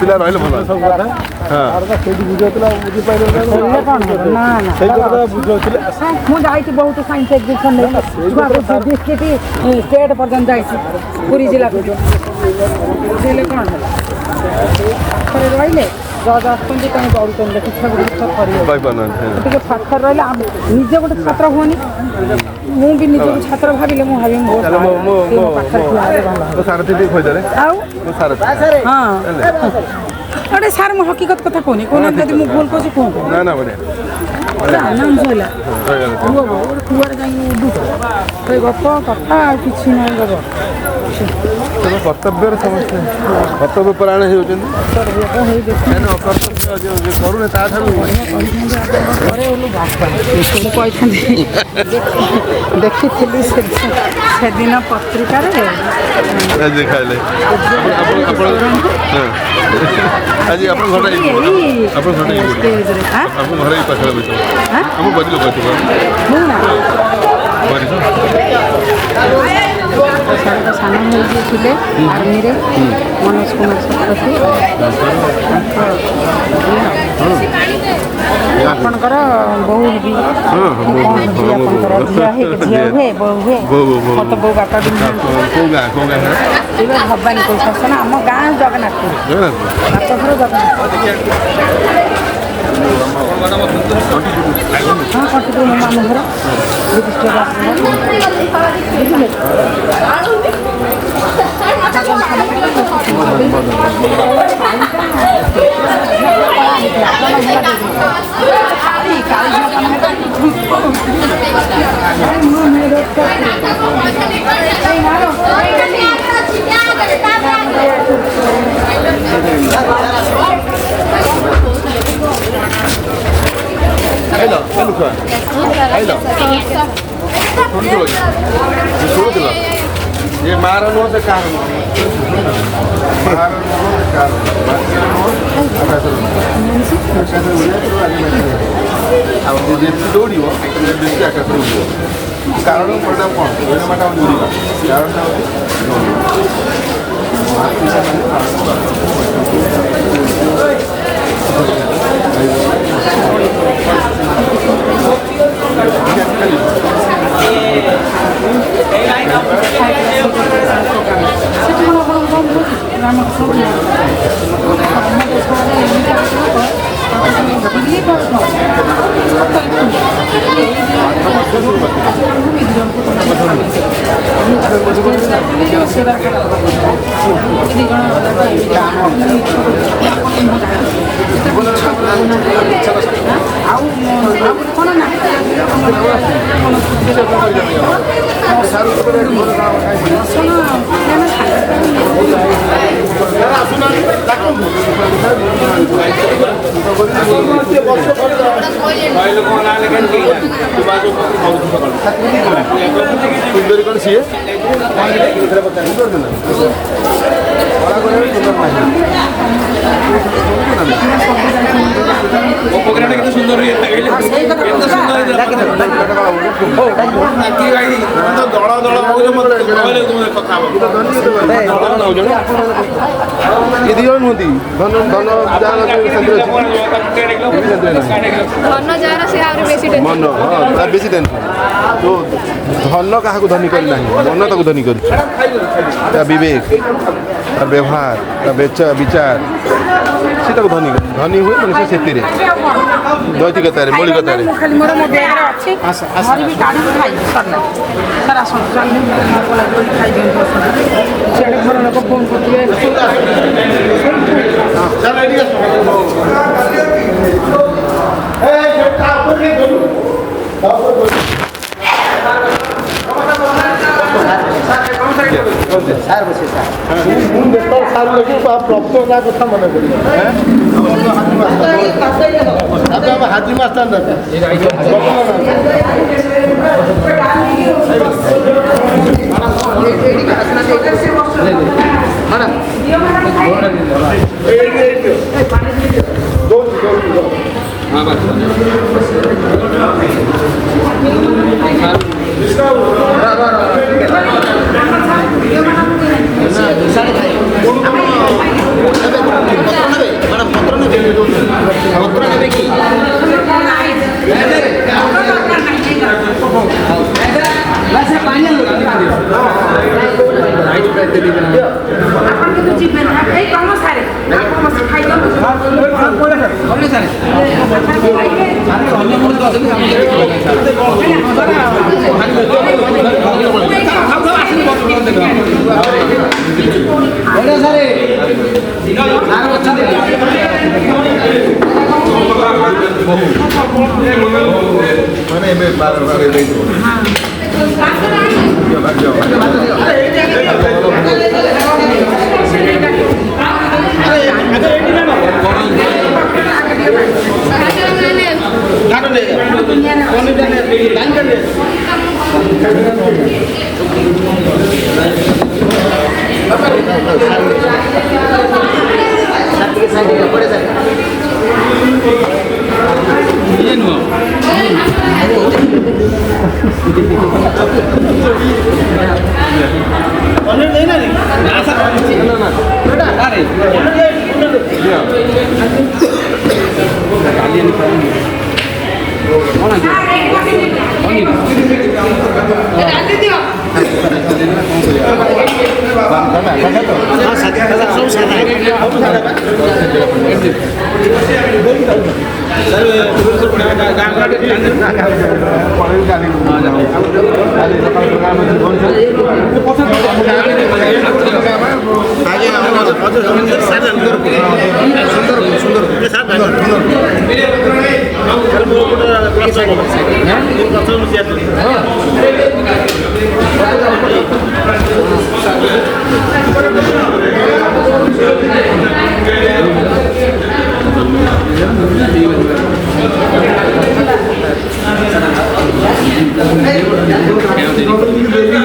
पिला रहिले भल ନା ମୁଁ ଯାଇଛି ବହୁତ ସାଇନ୍ସ ଏକ୍ଜିବିସନ୍ ଡିଷ୍ଟ୍ରିକ୍ଟ ଷ୍ଟେଟ୍ ପର୍ଯ୍ୟନ୍ତ ଯାଇଛି ପୁରୀ ଜିଲ୍ଲାକୁ ବୁଝିଲେ କ'ଣ ପାଖରେ ରହିଲେ ଜଜ୍ ଆସୁଛନ୍ତି କାହିଁ ଦୌଡ଼ୁଛନ୍ତି ଶିକ୍ଷା କରିବେ ଟିକେ ପାଖରେ ରହିଲେ ନିଜେ ଗୋଟେ ଛାତ୍ର ହୁଅନି ମୁଁ ବି ନିଜକୁ ଛାତ୍ର ଭାବିଲେ ମୁଁ ଭାବିବି ମୋ ପାଖରେ ଠିଆ ହେଲେ ଭଲ ଆଉ ହଁ ଗୋଟେ ସାର୍ ମୁଁ ହକିକତ କଥା କହୁନି କହୁନାହାନ୍ତି ଯଦି ମୁଁ ଭୁଲ କହୁଛି କୁହନ୍ତୁ ଆନାଉନ୍ସ ହେଲା କୁଆଡ଼େ ଯାଇକି ଉଡ଼ୁଛ ସେ ଗପ କଥା ଆଉ କିଛି ନାହିଁ ଗପ कर्तव्य समस्या कर्तव्य परायण होती करूने ଦେଖିଥିଲି ସେଦିନ ପତ୍ରିକାରେ ଦେଖାଇଲେ आज आप घर घर पाखे आम बदल ସାନ ଭାଇ ଥିଲେ ଆର୍ମିରେ ମନୋଜ କୁମାର ଶତପଥୀ ଆପଣଙ୍କର ବୋହୂ ବି ଆପଣଙ୍କର ଝିଅ ହୁଏ ବୋହୂ ହୁଏ ମତେ ବୋଉ ବାପା ବି ଭବାନୀ କୋଉ ଶାସନ ଆମ ଗାଁ ଜଗନ୍ନାଥପୁର ବାପଘର ଜଗନ୍ନାଥ ହଁ କଟିପୁର ମୋ ମାମୁଁ ଘର ବୁଝିଲେ ये मार नुह से कार दौड़ बेसी आकाश उड़ कारण पड़ा कौन उड़वा कारणटा सुंदरी कौन सी है सुंदर दड़ा दड़ा ये दियो नुहति धन धन मन हाँ बेसी टेंशन तो धन क्या धनी कर मन ताक धनी कर विवेक व्यवहार विचार सी धनी धनी हुए मनुष्य से नैतिकतार मौलिकतार सार बसे सार लगे प्राप्त ना कथा मन कर हाजी मास्टर Terima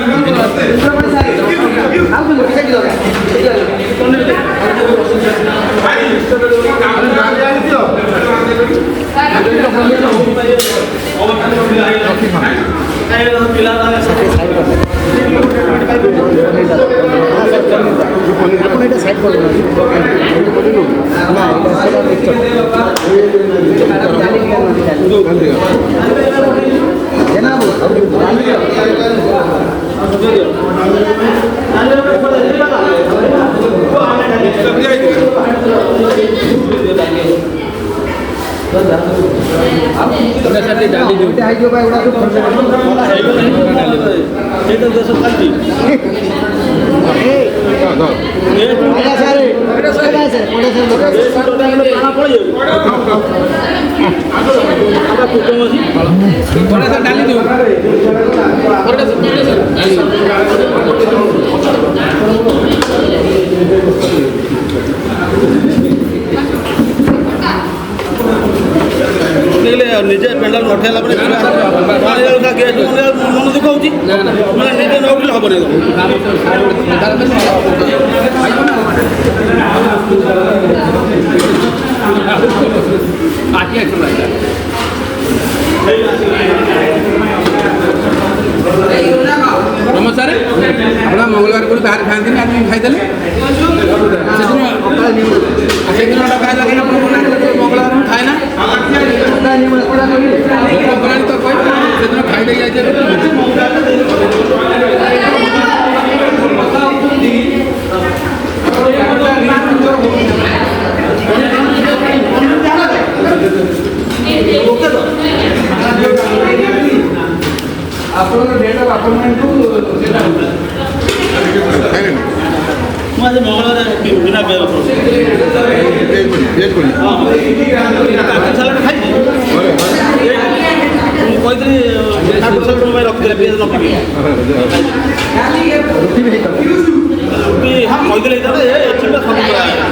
kasih. ନିଜେ ପେଣ୍ଡାଲ ଉଠାଇଲା ପରେ ମନ ଦୁଃଖ ହେଉଛି ମାନେ ନିଜେ ନ ଉଠିଲେ ହେବନି। ନମସ୍କାର ଆପଣ ମଙ୍ଗଳବାର କରି ବାହାରେ ଖାଆନ୍ତିନି ଆଜି ଖାଇଦେଲେ ସେଦିନ ଖାଇଲା କି ମଙ୍ଗଳବାର ମୁଁ ଖାଏ ନା ତ କହିବେ ସେଦିନ ଖାଇଦେଇ ଯାଇଛେ ଆପଣଙ୍କ ଡେଟ୍ ଅଫ୍ ଆପଏଣ୍ଟମେଣ୍ଟକୁ ମୁଁ ଆଜି ମଙ୍ଗଳବାର ବିନା ସାଲାଡ଼ ଖାଇଛି ମୁଁ କହିଥିଲି ପାଇଁ ରଖିଥିଲେ ପିଆଜ ରଖିବି କହିଥିଲେ ଏଠି ସବୁ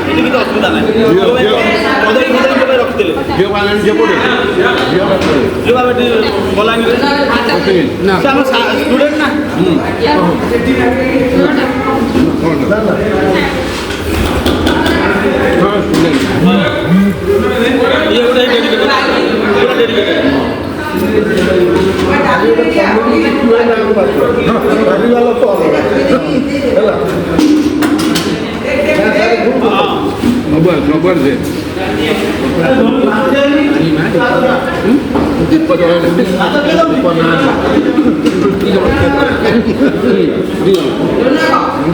ଏଠି କିଛି ଅସୁବିଧା ନାହିଁ ରଖିଥିଲେ ବଲାଙ୍ଗୀର ସେ ଆମ ଷ୍ଟୁଡେଣ୍ଟ ନା ଇଏ ଗୋଟେ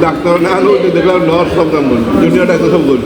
ডাক্তার না হলেও দেখলাম নর্স সব কাম করুন জুনিয়র ডাক্তার সব করুন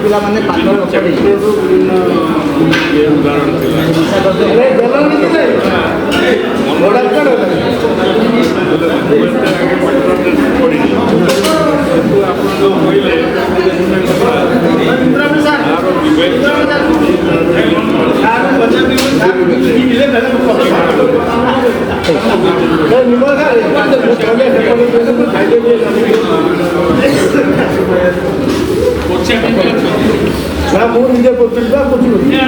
ପିଲାମାନେ ପାଠ ନ ପଢ଼ି ମୁଁ ନିଜେ କରୁଥିଲି ବା କରୁଥିଲି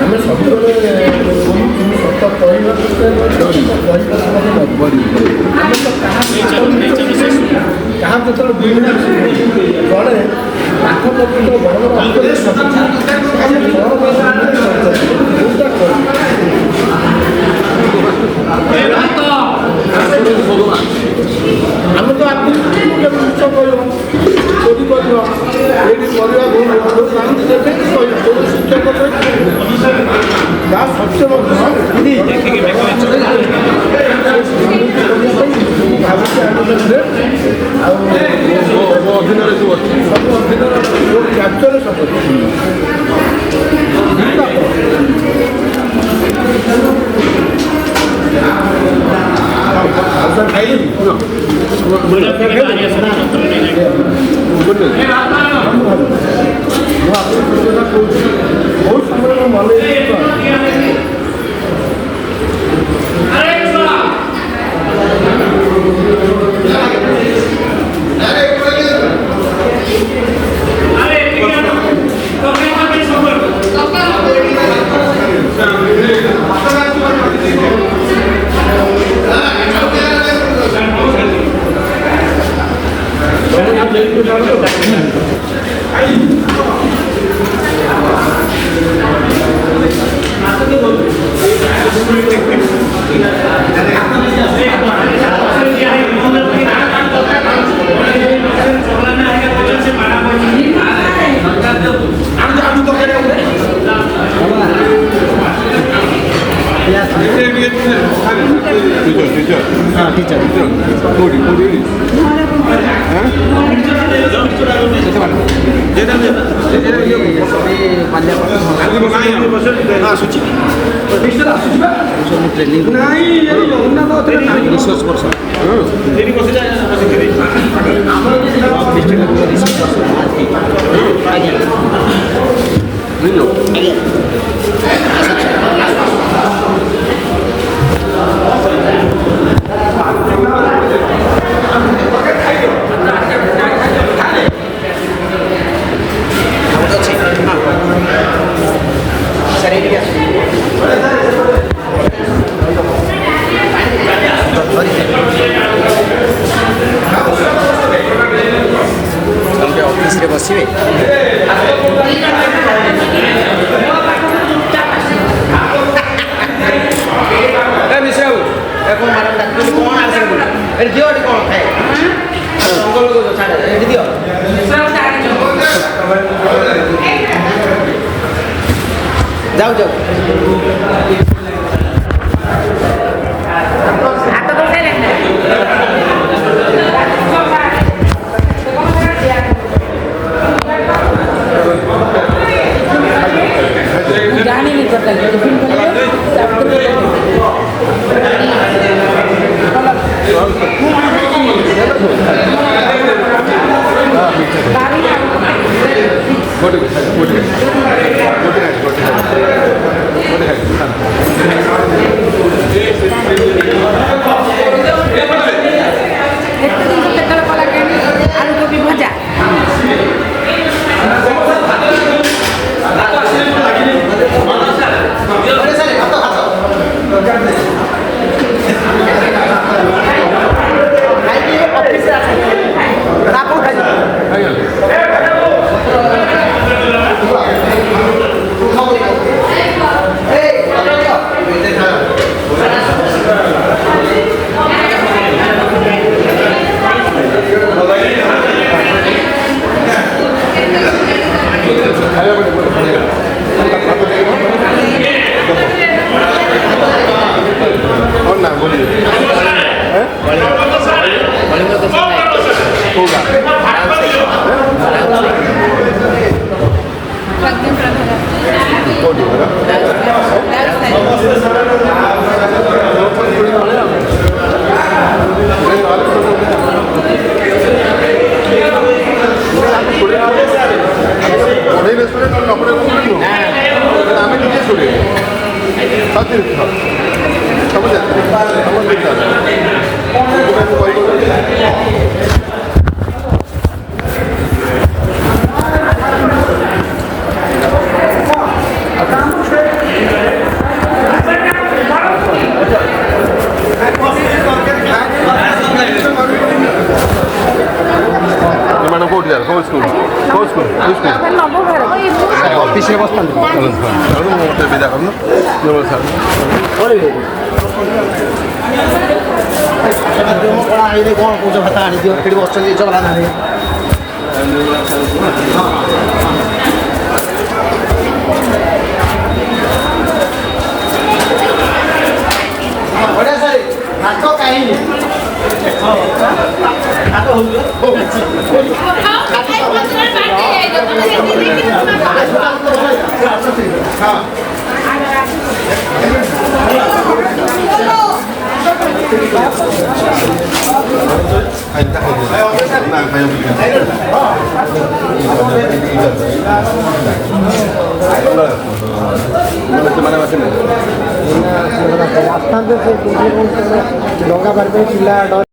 ଆମେ ସବୁବେଳେ ସତ କହିବା ଆମେ ତ କାହା ଯେତେବେଳେ ବିଭିନ୍ନ ଜଣେ ପାଠ ପର୍ଯ୍ୟନ୍ତ ବଡ଼ ଆମେ ତ ଆଗରୁ ମିଛ କହିବ ଚୋରି କରିବ ଏଇଠି କରିବା ଶିକ୍ଷା ତା ସତ୍ୟ ମଧ୍ୟ ଆଉ ଅଧୀନରେ ସବୁ ଅଛି ସବୁ ଅଧୀନରେ କାର୍ଯ୍ୟରେ ସବୁ ଖାଇଲି ବହୁତ ସମୟ ମନେ ଅଫିସରେ ବସିବେ ଯାଉ ଯାଉ ଜାଣିନି ଟୋଟାଲି ଟିଫିନ୍ କରିବେ ତାପରେ କେତେବେଳେ କଲା ଆଳୁ କୋବି ଭଜା ଅଫିସରେ ବସିଥାନ୍ତି ମୋତେ ବିଦା କରୁନ କଣ ଆଣିଲେ କଣ କହୁଛ ଭାତ ଆଣିଦିଅ ସେଠି ବସିଛନ୍ତି ଚଲା ନାହିଁ ବଢ଼ିଆ ସାର୍ ଭାତ କାହିଁକି ଡଙ୍ଗା ପାରିବେ ପିଲା